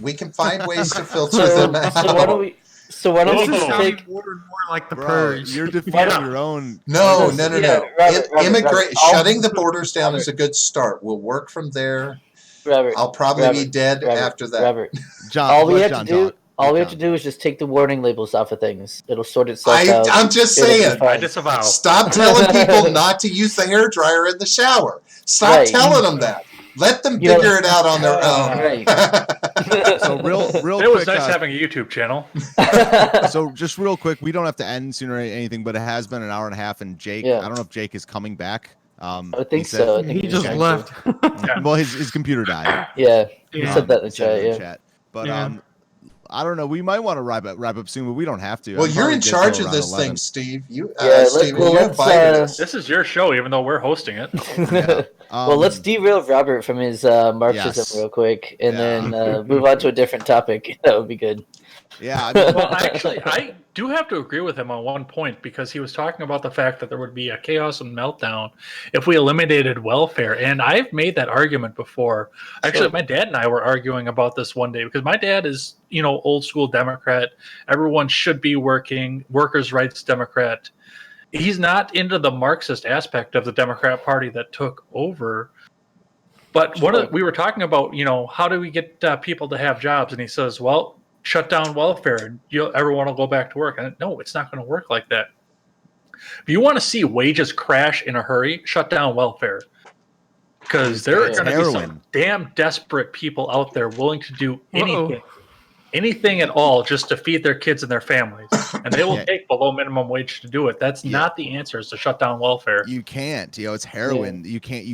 We can find ways to filter them out. So why don't we? So why don't This we is just sounding take? more and more like the Bro, purge. you're defeating your own. No. Yeah, Immigrate. I'll- Shutting the borders down is a good start. We'll work from there. Robert, I'll probably be Robert, dead Robert, after that. Robert. John, All we let have John to do. talk. All Let we have to John do is just take the warning labels off of things. It'll sort itself out. I'm just It'll be saying. fine. I disavow. Stop telling people not to use the hairdryer in the shower. Stop Right. telling them that. Let them You know- figure it out on their own. Right. So real It quick. was nice having a YouTube channel. So just real quick, we don't have to end sooner or anything, but it has been an hour and a half, and Jake, Yeah. I don't know if Jake is coming back. I he think said- so. I think He he's just going left. to. Well, his computer died. Yeah, he Yeah. said that in the He said it chat. in Yeah. But Yeah. I don't know. We might want to wrap up soon, but we don't have to. Well, I'm you're probably in good charge till of around this 11. thing, Steve. Let's invited us. This is your show, even though we're hosting it. Yeah. Well, let's derail Robert from his Marxism Yes. real quick, and Yeah. then move on to a different topic. That would be good. Yeah. I mean, Well, actually, I do have to agree with him on one point because he was talking about the fact that there would be a chaos and meltdown if we eliminated welfare. And I've made that argument before. Actually, Sure. my dad and I were arguing about this one day because my dad is, old school Democrat. Everyone should be working, workers' rights Democrat. He's not into the Marxist aspect of the Democrat Party that took over. But we were talking about, how do we get people to have jobs? And he says, well, shut down welfare and everyone will go back to work. And no, it's not going to work like that. If you want to see wages crash in a hurry, shut down welfare. Because there are going to be some damn desperate people out there willing to do anything at all just to feed their kids and their families. And they will take below minimum wage to do it. That's not the answer, is to shut down welfare. You can't. It's heroin. You can't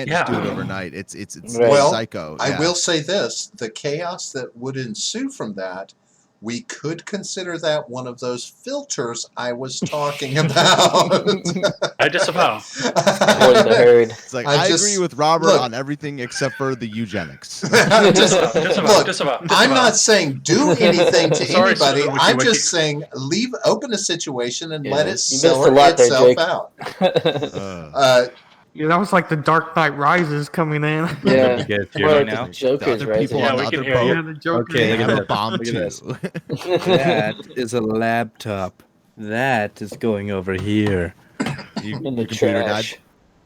just do it overnight. It's Right. Well, psycho. I will say this: the chaos that would ensue from that, we could consider that one of those filters I was talking about. I disavow. Avoid the herd. It's like I I just- agree with Robert look. on everything except for the eugenics. Disavow. I'm not saying do anything to Sorry, anybody. Susan, I'm wiki. just saying open a situation and let it You missed sort a lot there, itself Jake. out. Yeah, that was like the Dark Knight Rises coming in. Yeah. You guys hear More me like now? the Joker's other right? people Yeah, on we the can other hear you. boat. Yeah, the Joker. Okay, They look have at a bomb Look at too. That is a laptop. That is going over here. In the computer trash.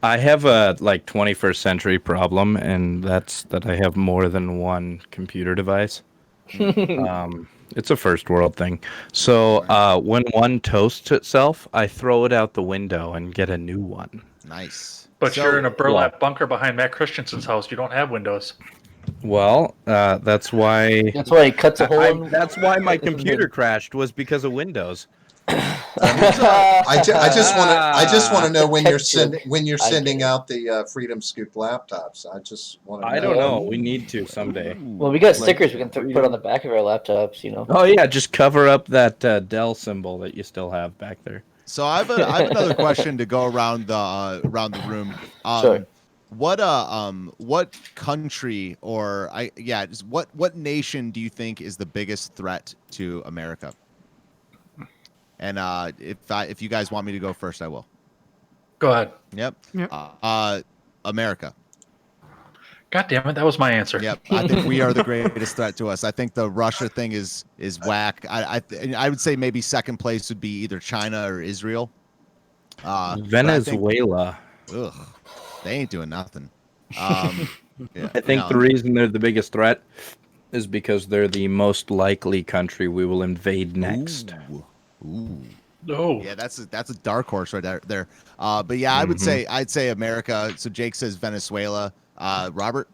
I have a 21st century problem, and that's that I have more than one computer device. It's a first world thing. So when one toasts itself, I throw it out the window and get a new one. Nice. But So- you're in a burlap bunker behind Matt Christensen's house. You don't have windows. Well, that's why. That's why he cuts a hole in. That's why my computer crashed, was because of Windows. I just want to know when you're Protected. sending out the Freedom Scoop laptops. I just want to. I don't know. We need to someday. Well, we got stickers we can put on the back of our laptops. Oh yeah, just cover up that Dell symbol that you still have back there. So I have another question to go around the room. Sure. What country or what nation do you think is the biggest threat to America? And if you guys want me to go first, I will. Go ahead. Yep. Yep. America. God damn it, that was my answer. Yep. I think we are the greatest threat to us. I think the Russia thing is whack. I would say maybe second place would be either China or Israel. But I think- Venezuela. ugh, they ain't doing nothing. Yeah. I think the reason they're the biggest threat is because they're the most likely country we will invade next. Ooh. No. Yeah, that's a dark horse right there. But yeah, I'd say America. So Jake says Venezuela. Robert?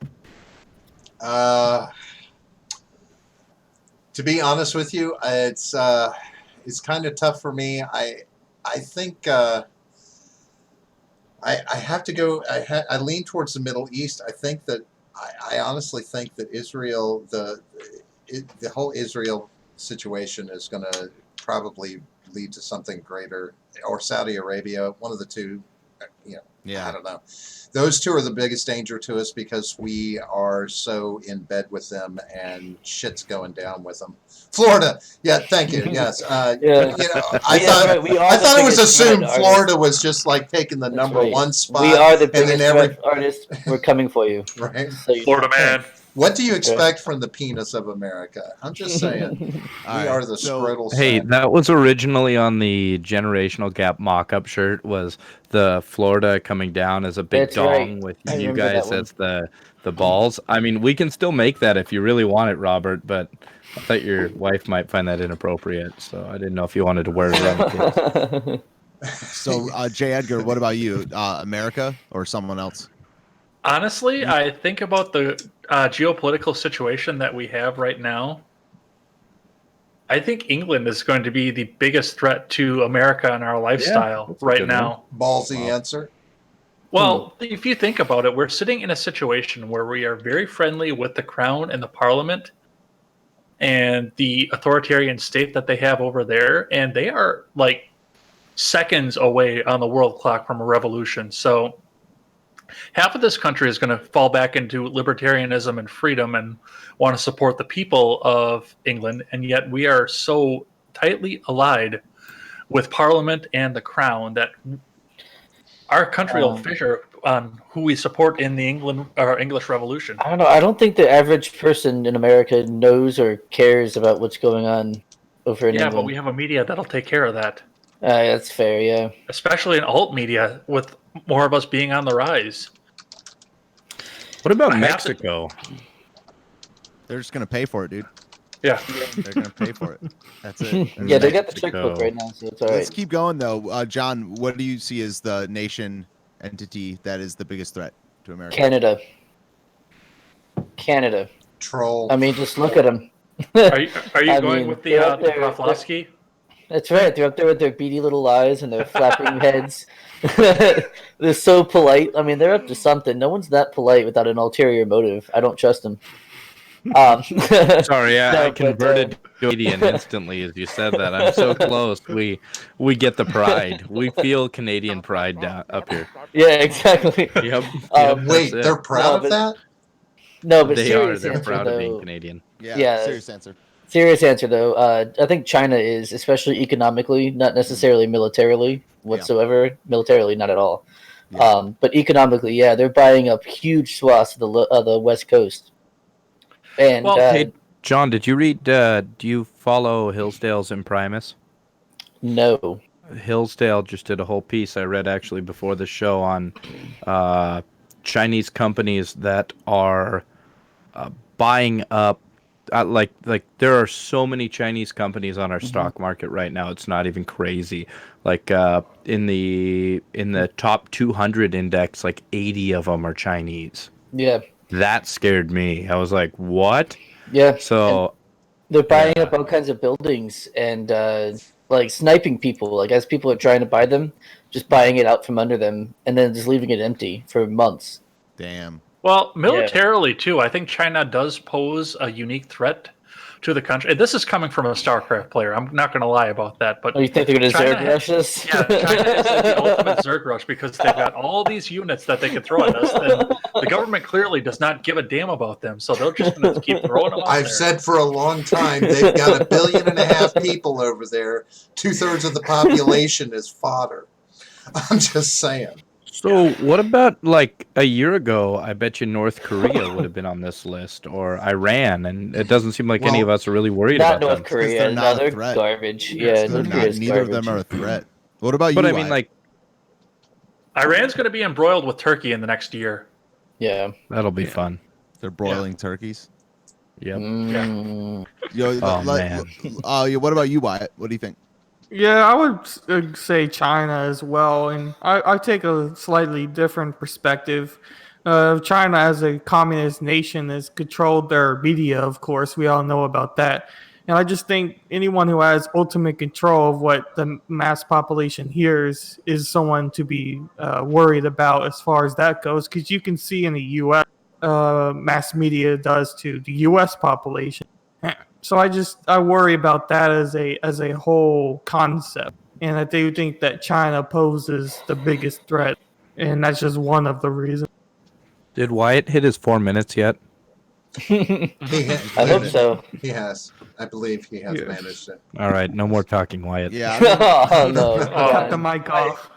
To be honest with you, it's kind of tough for me. I think I have to go. I lean towards the Middle East. I think that I honestly think that Israel, the whole Israel situation is going to probably lead to something greater, or Saudi Arabia, one of the two. I don't know. Those two are the biggest danger to us because we are so in bed with them and shit's going down with them. Florida, yeah, thank you. Yes, I thought it was assumed Florida was just like taking the number one spot. We are the biggest artists. We're coming for you, right? So Florida man. What do you expect from the penis of America? I'm just saying. We are the scrotal Hey, sack. that was originally on the Generational Gap mock-up shirt, was the Florida coming down as a big dong with you guys as the balls. I mean, we can still make that if you really want it, Robert, but I thought your wife might find that inappropriate, so I didn't know if you wanted to wear it around. So, J. Edgar, what about you? America or someone else? Honestly, I think about the geopolitical situation that we have right now. I think England is going to be the biggest threat to America and our lifestyle right now. Ballsy answer. Well, if you think about it, we're sitting in a situation where we are very friendly with the crown and the parliament and the authoritarian state that they have over there, and they are like seconds away on the world clock from a revolution. So half of this country is going to fall back into libertarianism and freedom and want to support the people of England, and yet we are so tightly allied with Parliament and the Crown that our country will fissure on who we support in the English Revolution. I don't know. I don't think the average person in America knows or cares about what's going on over in England. Yeah, but we have a media that'll take care of that. That's fair, yeah. Especially in alt media, with more of us being on the rise. What about Mexico? They're just going to pay for it, dude. Yeah. They're going to pay for it. That's it. Yeah, they got the checkbook right now, so it's all right. Let's keep going, though. John, what do you see as the nation entity that is the biggest threat to America? Canada. Troll. I mean, just look at them. Are you going with the Rafalski? That's right. They're up there with their beady little eyes and their flapping heads. They're so polite. I mean, they're up to something. No one's that polite without an ulterior motive. I don't trust them. Sorry, I converted to Canadian instantly as you said that. I'm so close. We get the pride. We feel Canadian pride up here. Yeah, exactly. Yep. Wait, they're proud of that? No, but they are. They're answer, proud though, of being Canadian. Yeah. Serious answer. Serious answer, though. I think China is, especially economically, not necessarily militarily whatsoever. Militarily, not at all. Yeah. But economically, yeah, they're buying up huge swaths of the West Coast. And hey, John, did you read? Do you follow Hillsdale's Imprimis? No. Hillsdale just did a whole piece I read actually before the show on Chinese companies that are buying up. Like there are so many Chinese companies on our stock market right now. It's not even crazy. Like in the top 200 index, like 80 of them are Chinese. Yeah. That scared me. I was like, what? Yeah. So and they're buying up all kinds of buildings and like sniping people. Like as people are trying to buy them, just buying it out from under them and then just leaving it empty for months. Damn. Well, militarily, too, I think China does pose a unique threat to the country. This is coming from a StarCraft player. I'm not going to lie about that. But you think they're going to Zerg rush us? Yeah, China is like the ultimate Zerg rush because they've got all these units that they can throw at us. And the government clearly does not give a damn about them. So they're just going to keep throwing them out I've said for a long time, they've got 1.5 billion people over there. 2/3 of the population is fodder. I'm just saying. So what about like a year ago? I bet you North Korea would have been on this list, or Iran, and it doesn't seem like any of us are really worried about North them. Korea. They're not they're a threat. garbage. Yeah, neither of them are a threat. What about you? But I mean, like, Iran's going to be embroiled with Turkey in the next year. Yeah. That'll be fun. They're broiling turkeys. Yep. Mm. Yo, Oh, man. What about you, Wyatt? What do you think? Yeah, I would say China as well, and I take a slightly different perspective. China, as a communist nation, has controlled their media. Of course, we all know about that. And I just think anyone who has ultimate control of what the mass population hears is someone to be worried about as far as that goes. Because you can see in the U.S. Mass media does to the U.S. population. So I worry about that as a whole concept, and I do think that China poses the biggest threat, and that's just one of the reasons. Did Wyatt hit his 4 minutes yet? I hope so. He has. I believe he has Yeah. managed it. All right, no more talking, Wyatt. Yeah, I mean, Oh no! Cut the mic off.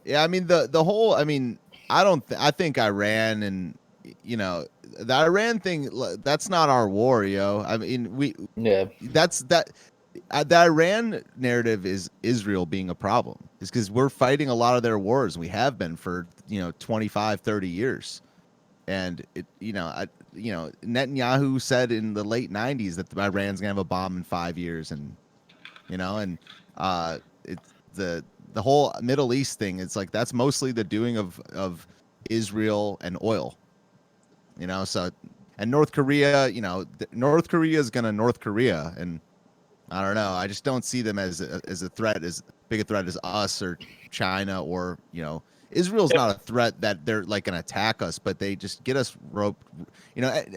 yeah, I mean the whole. I mean, I think Iran and the Iran thing. That's not our war, yo. I mean, Yeah. the Iran narrative is Israel being a problem. Is because we're fighting a lot of their wars. We have been for 25, 30 years. And Netanyahu said in the late 90s that Iran's gonna have a bomb in 5 years, and it's the whole Middle East thing. It's like that's mostly the doing of Israel and oil, So, and North Korea, North Korea is gonna North Korea, and I don't know. I just don't see them as a threat, as big a threat as us or China or Israel's not a threat that they're like gonna attack us, but they just get us roped.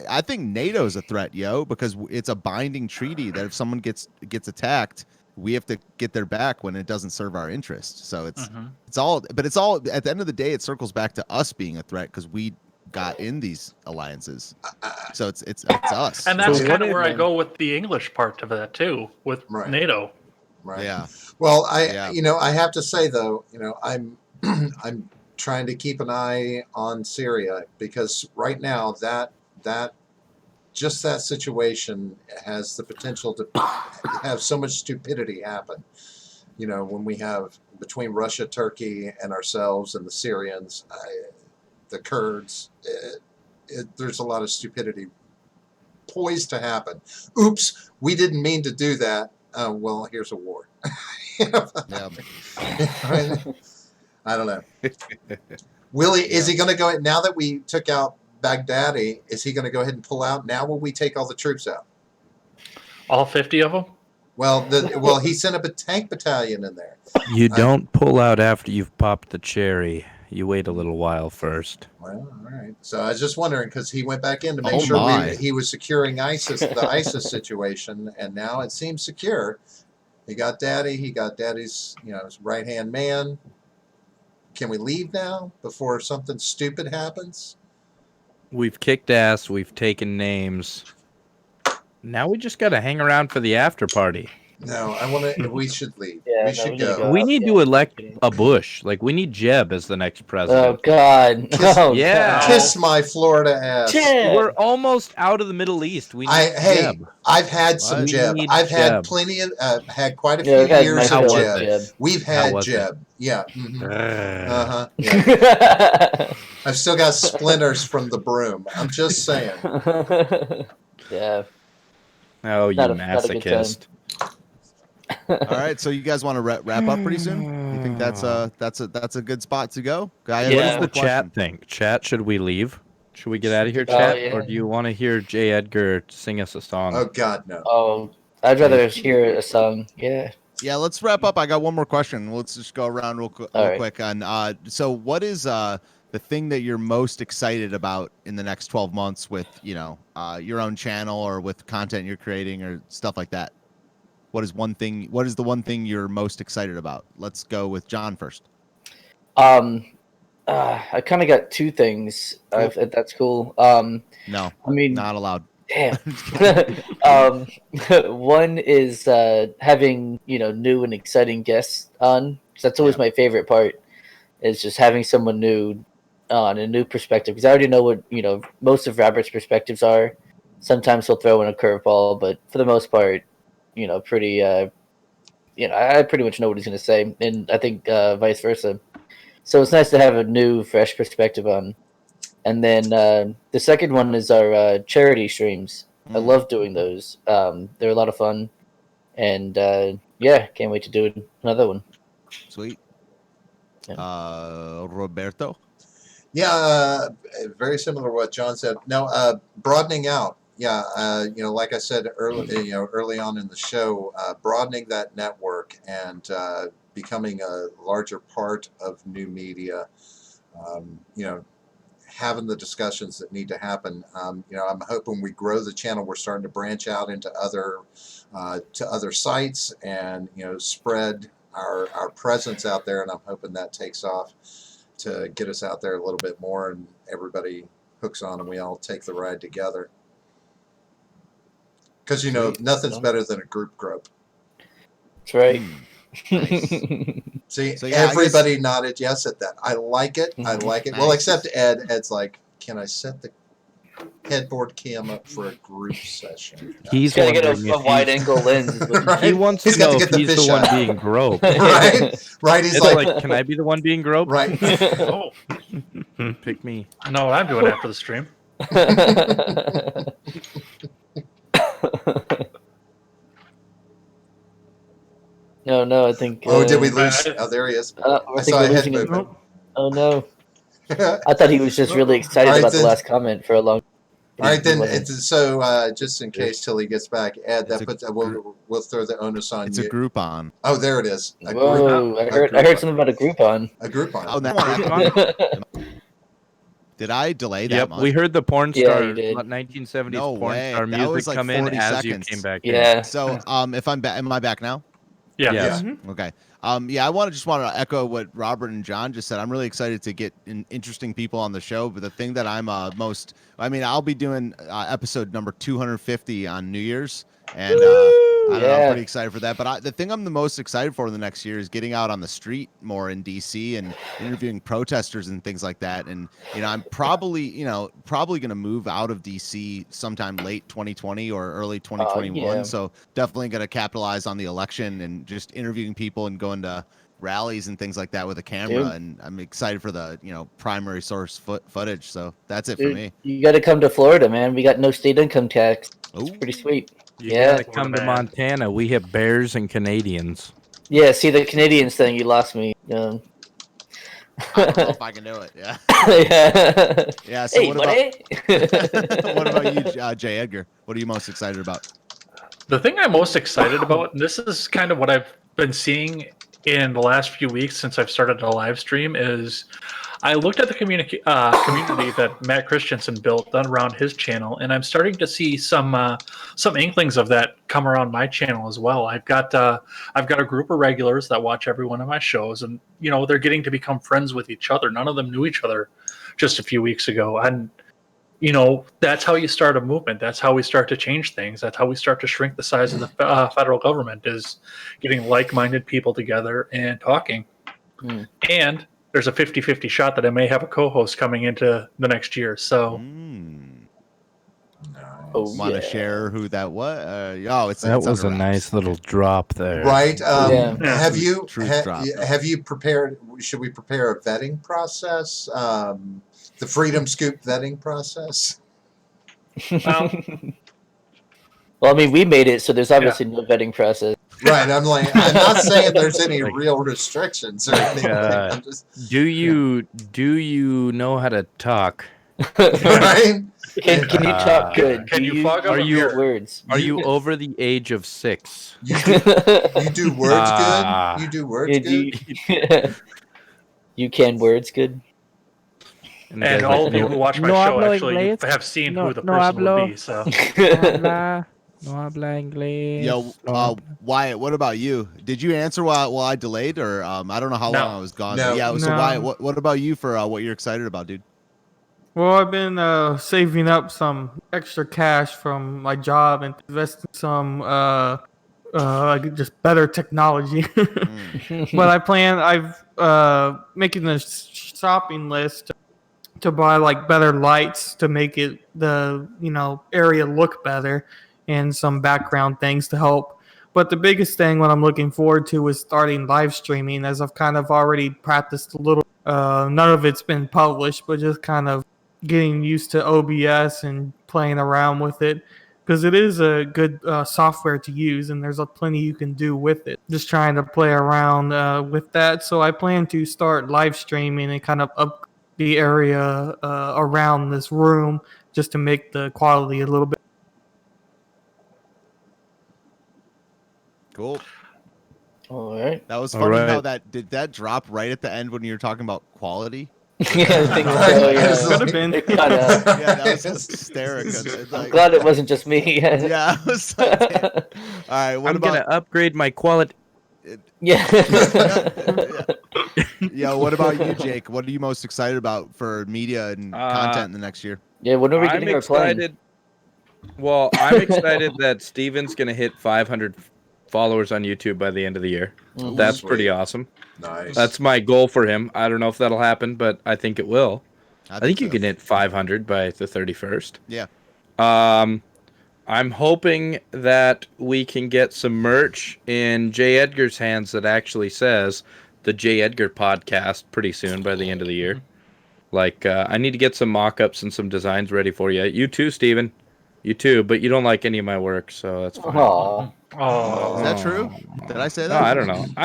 I think NATO's a threat, because it's a binding treaty that if someone gets attacked, we have to get their back when it doesn't serve our interest. So it's all at the end of the day, it circles back to us being a threat because we got in these alliances. So it's us. And that's So kind of what where if- I go with the English part of that too, with Right. NATO. Right. Yeah. Well, I have to say though, I'm trying to keep an eye on Syria because right now that situation has the potential to have so much stupidity happen. When we have between Russia, Turkey, and ourselves and the Syrians, the Kurds, there's a lot of stupidity poised to happen. Oops, we didn't mean to do that. Well, here's a war. Yeah. I don't know. Willie, is he going to go now that we took out Baghdadi? Is he going to go ahead and pull out? Now will we take all the troops out? All 50 of them? Well, he sent up a tank battalion in there. You don't pull out after you've popped the cherry. You wait a little while first. Well, all right. So I was just wondering because he went back in to make Oh sure my. he was securing the ISIS situation, and now it seems secure. He got Daddy's his right-hand man. Can we leave now before something stupid happens? We've kicked ass. We've taken names. Now we just got to hang around for the after party. No, we should leave. Yeah, we should we need to go. go. We need to elect a Bush. Like, we need Jeb as the next Oh president. God! Oh, Yeah. God. Kiss my Florida ass. Jeb! We're almost out of the Middle East. We need Hey, Jeb. I've had some We Jeb. need I've had Jeb. plenty of, had quite a Yeah, we've few had years nice of was Jeb. Jeb. We've How had was it? Jeb. Yeah. Mm-hmm. Ugh. Yeah. I've still got splinters from the broom. I'm just saying. Yeah. Oh, you Not a good masochist. All right, so you guys want to wrap up pretty soon? You think that's a good spot to go? Guy, Yeah. What does the chat think? Chat, should we leave? Should we get out of here, Oh, chat? yeah. Or do you want to hear J. Edgar sing us a song? Oh God, no. Oh, I'd rather hear a song. Yeah. Yeah, let's wrap up. I got one more question. Let's just go around real right. quick. On so what is the thing that you're most excited about in the next 12 months with your own channel or with content you're creating or stuff like that? What is the one thing you're most excited about? Let's go with John first. I kind of got two things. Cool. If that's cool. No, I mean, not allowed. damn. One is having new and exciting guests on. 'Cause that's always my favorite part. Is just having someone new on a new perspective. Because I already know what most of Robert's perspectives are. Sometimes he'll throw in a curveball, but for the most part, pretty. I pretty much know what he's going to say, and I think vice versa. So it's nice to have a new, fresh perspective on. And then the second one is our charity streams. I love doing those. They're a lot of fun. And yeah, can't wait to do another one. Sweet. Yeah. Roberto? Yeah, very similar to what John said. No, broadening out. Yeah, like I said early on in the show, broadening that network and becoming a larger part of new media. Having the discussions that need to happen. I'm hoping we grow the channel. We're starting to branch out into other sites and spread our presence out there. And I'm hoping that takes off to get us out there a little bit more, and everybody hooks on, and we all take the ride together. Because nothing's better than a group grope. That's right. Nice. See, So, yeah, everybody nodded yes at that. I like it. I like it. Nice. Well, except Ed. Ed's like, can I set the headboard cam up for a group session? He's Gotta get wondering a if wide angle lens. Right? he wants He's to got to know get if the he's the fish one eye. being groped. Right? He's It's like, like, can I be the one being groped? right. Oh, Pick me. I know what I'm doing after the stream. No, I think. Oh, did we lose? I- Oh, there he is. I I think saw we're a head losing him. movement. Oh no! I thought he was just really excited All right, about then. the last comment for a long. All right, then. Wasn't. Just in case till he gets back, Ed, It's a we'll throw the onus on It's you. a Groupon. Oh, there it is. A Whoa! I heard something about a Groupon. Groupon. Oh, that Did I delay that Yep, much? we heard the porn Yeah, star, you did. 1970s No porn way. star That music was like come in 40 as seconds. you came back in. Yeah. So, if I'm back, am I back now? Yeah. Yes. Okay. I want to echo what Robert and John just said. I'm really excited to get interesting people on the show. But the thing that I'm I'll be doing episode number 250 on New Year's, and I'm pretty excited for that. But the thing I'm the most excited for in the next year is getting out on the street more in DC and interviewing protesters and things like that. And I'm probably going to move out of DC sometime late 2020 or early 2021. Yeah. So definitely going to capitalize on the election and just interviewing people and going to rallies and things like that with a camera. Dude. And I'm excited for the primary source footage. So that's it for Dude, me. you got to come to Florida, man. We got no state income tax. It's Ooh. pretty sweet. You Yeah. gotta come to Man. Montana. We have bears and Canadians. Yeah, see the Canadians thing, you lost me. I don't know if I can do it. Yeah. Yeah. Yeah. So Hey, what buddy. what about you, J. Edgar? What are you most excited about? The thing I'm most excited about, and this is kind of what I've been seeing in the last few weeks since I've started a live stream, is I looked at the community that Matt Christensen built around his channel, and I'm starting to see some inklings of that come around my channel as well. I've got a group of regulars that watch every one of my shows, and they're getting to become friends with each other. None of them knew each other just a few weeks ago, and that's how you start a movement. That's how we start to change things. That's how we start to shrink the size of the federal government, is getting like-minded people together and talking. Hmm. And there's a 50-50 shot that I may have a co-host coming into the next year. So Oh, Want to yeah. share who that was? That was a under wraps. nice little drop there. Right. Yeah. Have you Truth drop. have you prepared? Should we prepare a vetting process? The Freedom Scoop vetting process. well, Well, I mean, we made it, so there's obviously no vetting process. Right. I'm not saying there's any real restrictions or anything. I'm just Do you know how to talk? right. Can you talk good? can Do you fog up are a you- beer? words? Are you over the age of 6? You do words Ah. good. You do words good. You can words good. And guys all of like, you who watch my no show hablo actually inglés. have seen No- who the no person hablo. would be. So No habla inglés. Yo, No Wyatt, what about you? Did you answer while I delayed, or I don't know how No. long I was gone. No. Yeah. So No. Wyatt, what about you for what you're excited about, dude? Well, I've been saving up some extra cash from my job and investing some just better technology. But I've making a shopping list to buy like better lights to make it the area look better, and some background things to help But the biggest thing what I'm looking forward to is starting live streaming, as I've kind of already practiced a little. None of it's been published, but just kind of getting used to OBS and playing around with it, because it is a good software to use, and there's plenty you can do with it. Just trying to play around with that. So I plan to start live streaming and kind of up the area around this room just to make the quality a little bit. Cool. All right. That was funny how did that drop right at the end when you were talking about quality? Yeah, I think so. Yeah. Could have been. It kinda, Yeah, that was hysterical. I'm glad it wasn't just me. Yeah, I was like, damn. All right, what I'm about gonna upgrade my quality. Yeah. yeah, what about you, Jake? What are you most excited about for media and content in the next year? Yeah, when are we I'm getting our plane? excited. Well, I'm excited that Steven's gonna hit 500 followers on YouTube by the end of the year. Mhm. That's Sweet. pretty awesome. Nice. That's my goal for him. I don't know if that'll happen, but I think it will. I think you so. can hit 500 by the 31st. Yeah. I'm hoping that we can get some merch in J. Edgar's hands that actually says the J. Edgar podcast pretty soon by the end of the year. Like, I need to get some mock-ups and some designs ready for you. You too, Steven. You too, but you don't like any of my work, so that's fine. Aw. Oh, Is that true? Did I say No, that? I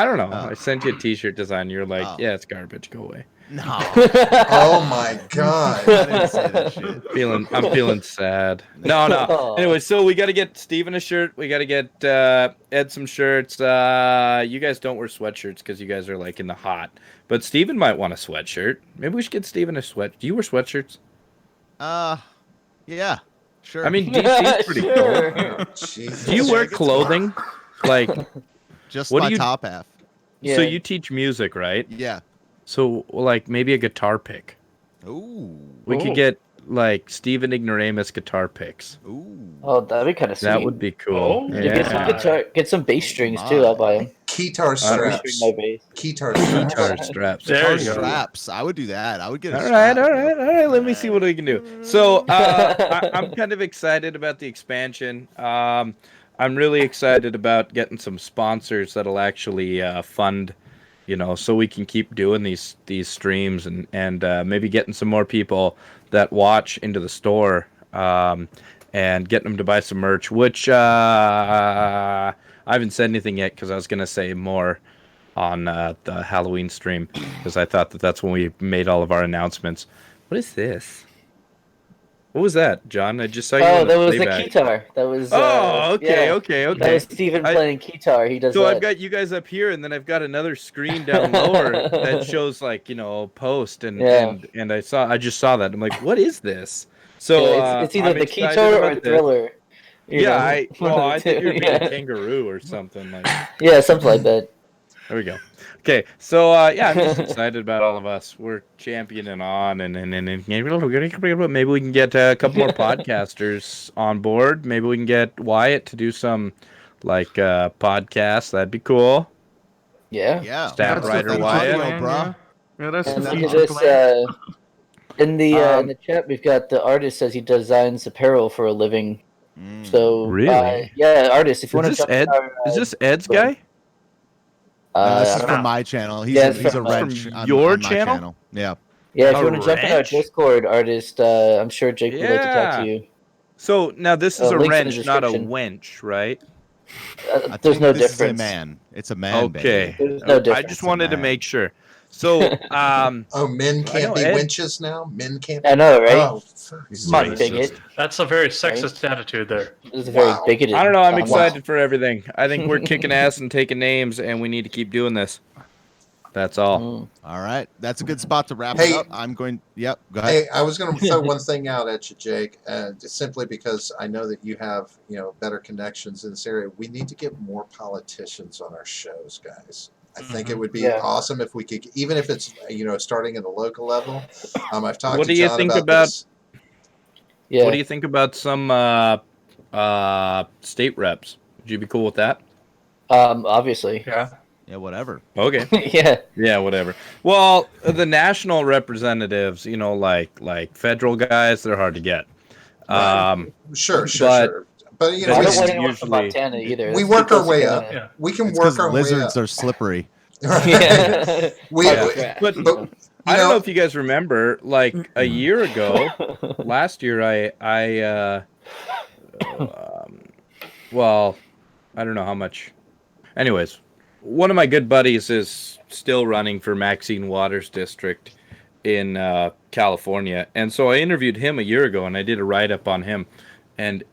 don't know. Oh. I sent you a t-shirt design. You're like, Oh. yeah, it's garbage. Go away. No. Oh my god. I didn't say that shit. I'm feeling sad. No. Aw. Anyway, so we got to get Steven a shirt. We got to get Ed some shirts. You guys don't wear sweatshirts because you guys are like in the hot. But Steven might want a sweatshirt. Maybe we should get Steven a sweat. Do you wear sweatshirts? Yeah. Sure. I mean, DC's pretty cool. Sure. Jesus. Do you wear clothing? Like, just what my do you- top half. Yeah. so you teach music, right? Yeah. So, like, maybe a guitar pick. Ooh. We could get, like, Steven Ignoramus guitar picks. Ooh. Oh, that'd be kind of sweet. That would be cool. Oh, Yeah, get some guitar, get some bass strings too. I'll buy them. Keytar straps. My bass. Keytar straps. Guitar straps. There Guitar you go. straps. I would do that. I would get a All right. strap. Let me see what we can do. So I'm kind of excited about the expansion. I'm really excited about getting some sponsors that'll actually fund, so we can keep doing these streams and maybe getting some more people that watch into the store and getting them to buy some merch, which I haven't said anything yet because I was going to say more on the Halloween stream because I thought that's when we made all of our announcements. What is this? What was that, John? I just saw you. Oh, on that was the playback. guitar. That was. Okay. That was Steven playing guitar. He does So that. I've got you guys up here, and then I've got another screen down lower that shows like post and I just saw that. I'm like, what is this? So Yeah, it's either I'm the excited guitar or about this. Thriller. Yeah, I think you're being a yeah. kangaroo or something like. Yeah, something like that. There we go. Okay, so I'm just excited about all of us. We're championing on, and maybe we can get a couple more podcasters on board. Maybe we can get Wyatt to do some podcasts. That'd be cool. Yeah. Yeah. Staff That's writer the Wyatt. plan, bro. Yeah, that's And the look at future this. plan. In the chat, we've got the artist says he designs apparel for a living. Mm. So Really? yeah, artist. If you want Is to this jump Ed? in our, Is this Ed's guy? No, this I is don't from know. my channel. He's Yeah, a, it's he's a from wrench from on, your on my channel? Yeah. Yeah, if A you want to jump in our wrench? Discord, artist, I'm sure Jake would like to talk Yeah. to you. So now this is a Links in the wrench, not a description. wench, right? I There's think no this is a difference. man. It's a man. Okay. baby. There's no I difference. just wanted to man. make sure. So Oh, men I can't know be Ed- winches now? Men can't be. I know, right? Oh, fuck. Come on, Racist. bigot. that's a very sexist attitude there. This is a very Wow. bigoted. I don't know. I'm wow. excited for everything. I think we're kicking ass and taking names, and we need to keep doing this. That's all. Mm. All right. That's a good spot to wrap Hey. it up. I'm going. Yep. Go ahead. Hey, I was going to throw one thing out at you, Jake, just simply because I know that you have, better connections in this area. We need to get more politicians on our shows, guys. I think it would be Yeah. awesome if we could, even if it's, starting at a local level. I've talked What to do you John think about about- this. Yeah. What do you think about some state reps? Would you be cool with that? Obviously. Yeah. Yeah. Whatever. Okay. Yeah. Yeah, whatever. Well, the national representatives, like federal guys, they're hard to get. Right. Sure. but- Sure. But you I know, don't That's want anyone from usually- Montana either. we It's work our because way they're up. gonna- Yeah. We can It's work because our way lizards up. are slippery. Yeah. We, Yeah. Crap. But you I don't know know, if you guys remember, like a year ago, last year, well, I don't know how much. Anyways, one of my good buddies is still running for Maxine Waters District in California, and so I interviewed him a year ago, and I did a write-up on him, and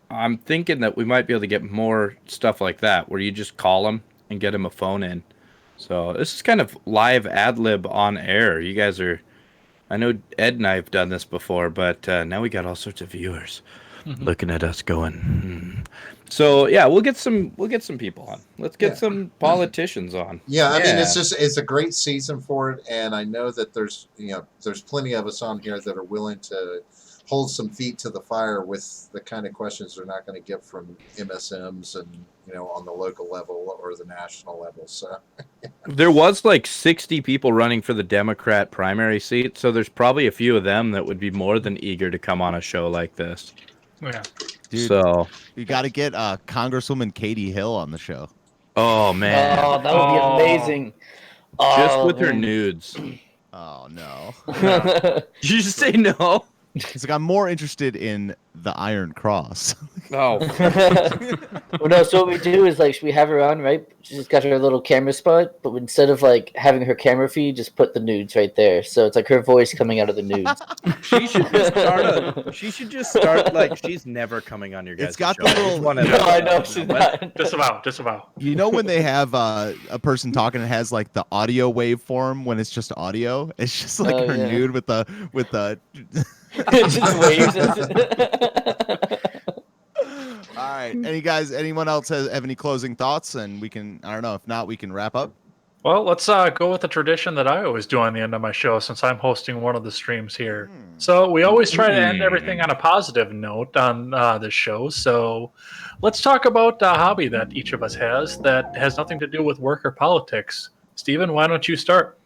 I'm thinking that we might be able to get more stuff like that, where you just call him and get him a phone in. So this is kind of live ad lib on air. You guys are, I know Ed and I have done this before, but now we got all sorts of viewers looking at us going. So yeah, we'll get some people on. Let's get some politicians on. yeah, I mean, it's a great season for it, and I know that there's plenty of us on here that are willing to hold some feet to the fire with the kind of questions they're not going to get from MSMs and on the local level or the national level. So There was like 60 people running for the Democrat primary seat, so there's probably a few of them that would be more than eager to come on a show like this. Yeah. Dude, So, you got to get Congresswoman Katie Hill on the show. oh man, Oh, that would be Oh. amazing. just Oh, with her man. nudes. Oh no. Did you just say no? It's like I'm more interested in the Iron Cross. Oh, Well, no, so what we do is like we have her on, right? She's got her little camera spot, but instead of like having her camera feed, just put the nudes right there. So it's like her voice coming out of the nudes. she should just start like she's never coming on your guys' It's got show. the I just little- wanna- No, I know she's not. Disavow. You know when they have a person talking and has like the audio waveform when it's just audio? It's just like Oh, her yeah. nude with the It just waves. All right. Anyone else have any closing thoughts? And we can, I don't know, if not, we can wrap up. Well, let's go with the tradition that I always do on the end of my show since I'm hosting one of the streams here. So we always try to end everything on a positive note on this show. So let's talk about a hobby that each of us has that has nothing to do with work or politics. Steven, why don't you start?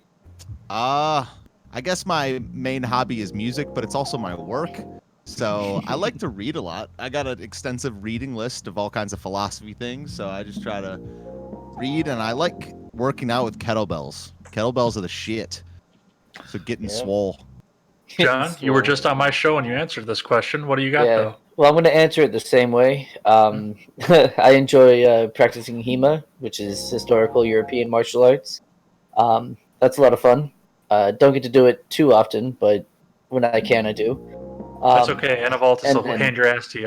I guess my main hobby is music, but it's also my work. So I like to read a lot. I got an extensive reading list of all kinds of philosophy things. So I just try to read, and I like working out with kettlebells. Kettlebells are the shit. So getting swole. John, you were just on my show and you answered this question. What do you got, though? Well, I'm going to answer it the same way. I enjoy practicing HEMA, which is historical European martial arts. That's a lot of fun. Don't get to do it too often, but when I can, I do. That's okay. Anavaltus will and- hand your ass to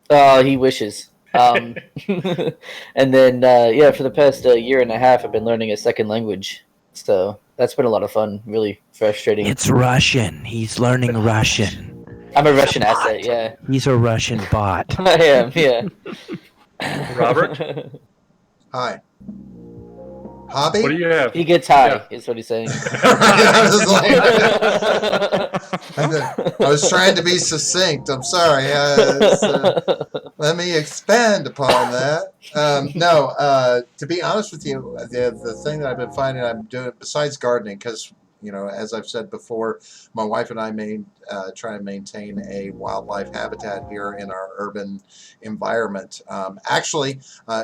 you. He wishes. And then, for the past year and a half, I've been learning a second language. So that's been a lot of fun. Really frustrating. It's Russian. He's learning Russian. I'm a Russian asset. Yeah, He's a Russian bot. I am. Yeah. Robert, hi. Hobby? what do you have? He gets high. Yeah. Is what he's saying. I was trying to be succinct. I'm sorry. Let me expand upon that. To be honest with you, the thing that I've been finding I'm doing besides gardening, because as I've said before, my wife and I try and maintain a wildlife habitat here in our urban environment.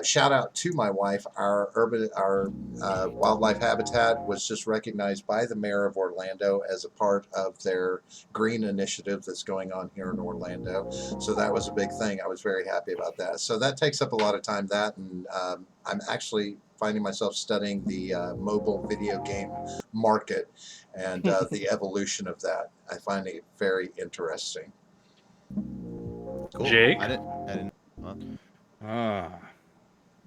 Shout out to my wife. Our wildlife habitat was just recognized by the mayor of Orlando as a part of their green initiative that's going on here in Orlando. So that was a big thing. I was very happy about that. So that takes up a lot of time. And I'm actually finding myself studying the mobile video game market and the evolution of that. I find it very interesting. Cool. Jake? I didn't. Well,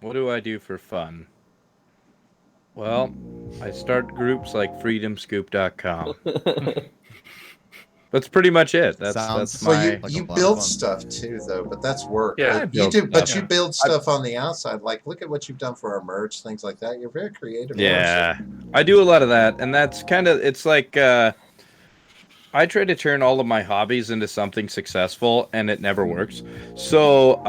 What do I do for fun? Well, I start groups like freedomscoop.com. That's pretty much it. That's Sounds my. Well, Like you a lot of build fun. stuff too, though, but that's work. Yeah, I you build do, but stuff. you build stuff on the outside. Like, look at what you've done for our merch, things like that. You're very creative. Yeah, I do a lot of that, and that's kind of it's like I try to turn all of my hobbies into something successful, and it never works. So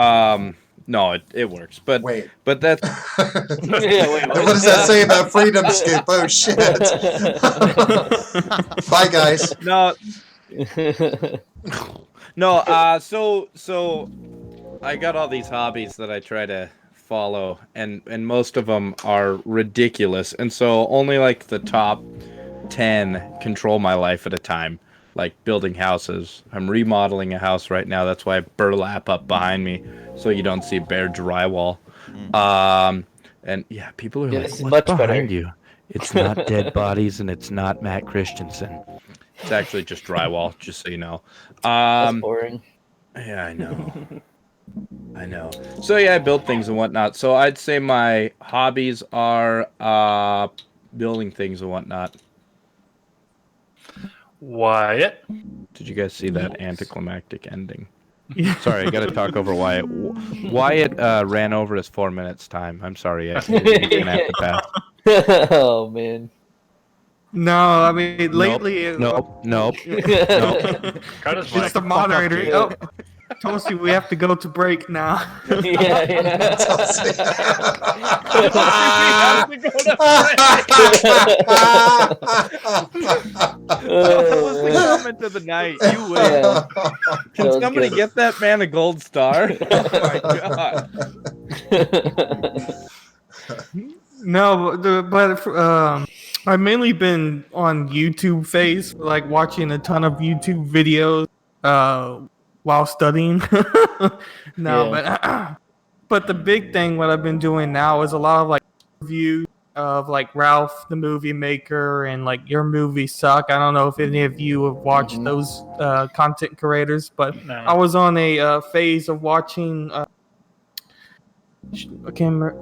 no, it works, but Wait. but that's Wait, What does that say about Freedom Scoop? Oh shit! Bye, guys. no. No, so I got all these hobbies that I try to follow, and most of them are ridiculous, and so only like the top 10 control my life at a time. Like building houses. I'm remodeling a house right now. That's why I burlap up behind me so you don't see bare drywall. And yeah, people are Yeah, like, it's "What's much behind better. you?" It's not dead bodies and it's not Matt Christensen. It's actually just drywall, just so you know. That's boring. Yeah, I know. I know. So yeah, I build things and whatnot. So I'd say my hobbies are building things and whatnot. Wyatt. Did you guys see that anticlimactic ending? Sorry, I got to talk over Wyatt. Wyatt ran over his 4 minutes time. I'm sorry. You're gonna have to pass. Oh man. No, I mean lately. Nope. Cut his It's mic. the moderator. Jake. Oh, Tulsi, we have to go to break now. Yeah. That was the comment of the night. You win. Yeah. Can That was somebody good. get that man a gold star? Oh my god. No, but I've mainly been on YouTube phase, like watching a ton of YouTube videos while studying. No, but the big thing what I've been doing now is a lot of like reviews of like Ralph the Movie Maker and like Your Movie Suck. I don't know if any of you have watched those content creators, but No. I was on a phase of watching.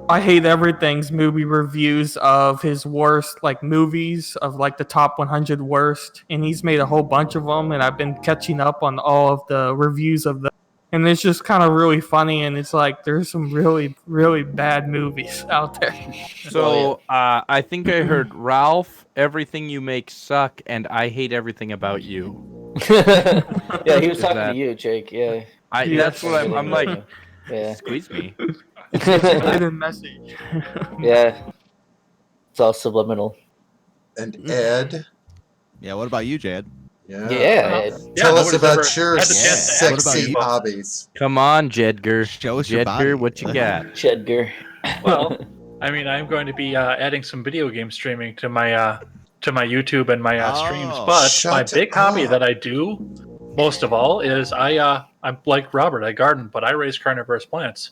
I Hate Everything's movie reviews of his worst like movies of like the top 100 worst, and he's made a whole bunch of them, and I've been catching up on all of the reviews of them, and it's just kind of really funny, and it's like there's some really really bad movies out there. So I think I heard Ralph, everything you make suck, and I hate everything about you. Yeah, he was Is talking that- to you, Jake. Yeah. That's what I'm like. Yeah. Squeeze me. Hidden message. Yeah. It's all subliminal. And Ed. Yeah, what about you, Jad? Yeah. Yeah. Tell us nobody's about ever your had the chance to ask sexy people. hobbies. Come on, Jedgar. Show us your body. Jedgar, what you got? Chedgar. Well, I mean, I'm going to be adding some video game streaming to my YouTube and my streams. Oh, But shut my big hobby up. that I do most of all is I'm like Robert. I garden, but I raise carnivorous plants.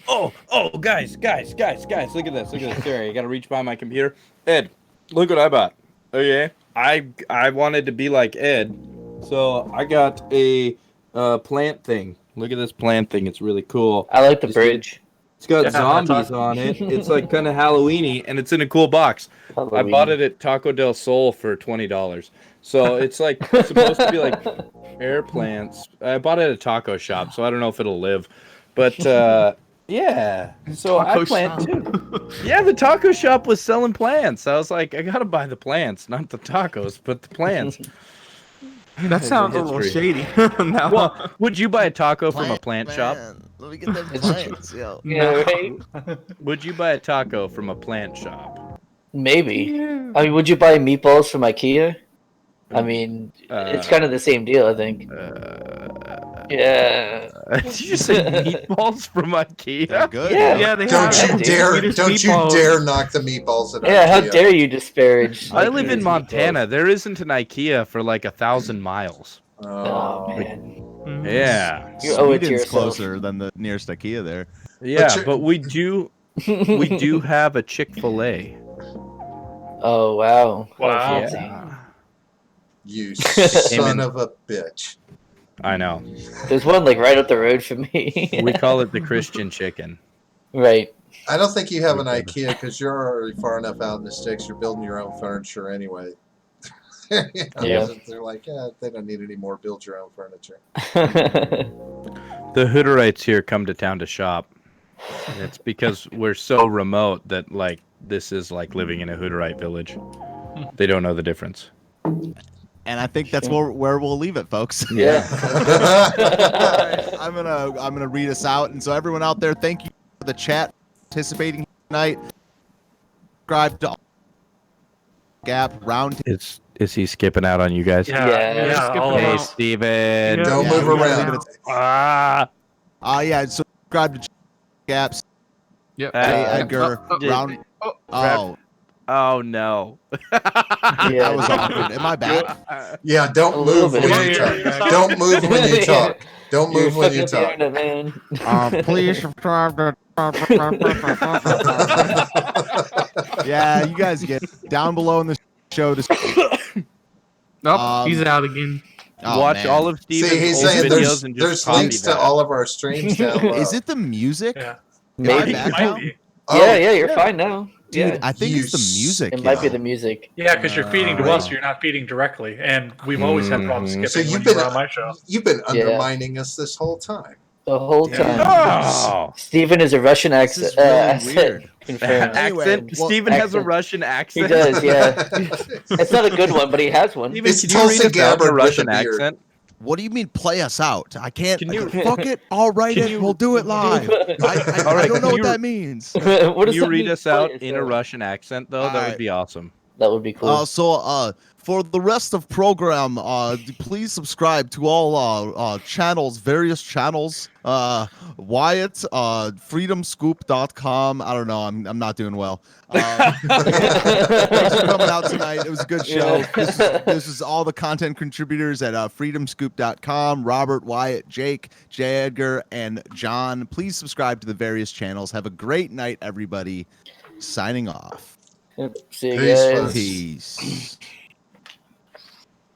Oh, guys, look at this. Sorry, I gotta reach by my computer. Ed, look what I bought. Okay, I wanted to be like Ed, so I got a plant thing. Look at this plant thing. It's really cool. I like the You see bridge. It's got Yeah, zombies that's on it. It's like kind of Halloween-y, and it's in a cool box. I Halloween. bought it at Taco del Sol for $20. So it's like supposed to be like air plants. I bought it at a taco shop, so I don't know if it'll live. But yeah, so I Taco plant shop. too. Yeah, the taco shop was selling plants. I was like, I gotta buy the plants, not the tacos, but the plants. That sounds a little History. shady. Now, Well, would you buy a taco from a plant shop? Let me get them plants, yo. Yeah, right? Would you buy a taco from a plant shop? Maybe. I mean, would you buy meatballs from IKEA? I mean, it's kind of the same deal, I think. Yeah. Did you say meatballs from IKEA? They're good. Yeah. yeah, they Don't have you dude. dare! Swedish Don't you meatballs. dare knock the meatballs at Yeah, how IKEA. dare you disparage? I live in IKEA's Montana. meatballs. There isn't an IKEA for like 1,000 miles. Oh, man. Mhm. Yeah, You owe it to Sweden's yourself. closer than the nearest IKEA there. yeah, you're- but we do have a Chick-fil-A. Oh, wow. Wow. Fancy. You son in- of a bitch! I know. There's one like right up the road from me. We call it the Christian chicken. Right. I don't think you have an IKEA because you're already far enough out in the sticks. You're building your own furniture anyway. You know, Yeah. They're like, yeah, they don't need any more. Build your own furniture. The Hutterites here come to town to shop. And it's because we're so remote that like this is like living in a Hutterite village. They don't know the difference. And I think that's where we'll leave it, folks. Yeah. I'm gonna read us out, and so everyone out there, thank you for the chat participating tonight. Subscribe to Gap Round. It's Is he skipping out on you guys? Yeah. all of Hey, us. Steven. Don't Yeah, move we gotta around. leave it Ah. So subscribe to Gaps. Yep. Hey, Uh, Edgar. Round. Oh, Oh no. that was awkward. Am I back? Yeah, A don't little move bit. when you Yeah. talk. Don't move when you Yeah. talk. Don't You're move when fucking you up the talk. internet, man. Please subscribe to. Yeah, you guys get down below in the show. Nope, he's out again. Oh, Watch man. all of Steven's See, he's old saying videos and just there's copy links to that. all of our streams down below. Is it the music? Yeah. Am I Maybe. back Might now? be. Yeah, you're fine now. Dude, Yeah. I think You it's the music. It might be yo. the music. Yeah, because you're feeding to Right. us, you're not feeding directly, and we've always had problems Mhm. skipping So when you were on my show. you've been undermining us this whole time. The whole Yeah. time. Oh. Steven is a Russian This is accent. really Accent weird. confirmed. Anyway, Accent. well, Steven has a accent. Russian He accent. does, yeah. It's not a good one, but he has one. Steven, It's can you read Tulsi us out in a Gabbard with a Russian beard. accent? What do you mean play us out? I can't. Can you- fuck it? I'll write Can it. you- We'll do it live. I All right, don't know can what you- that means. What Can does you that read mean? us out Play in a yourself. Russian accent, though? That Alright. would be awesome. That would be cool. For the rest of program, please subscribe to all channels, various channels. Wyatt, freedomscoop.com. I don't know. I'm not doing well. Thanks for coming out tonight. It was a good show. Yeah. This is all the content contributors at freedomscoop.com. Robert, Wyatt, Jake, J. Edgar, and John. Please subscribe to the various channels. Have a great night, everybody. Signing off. See you Peace, guys. folks. Peace.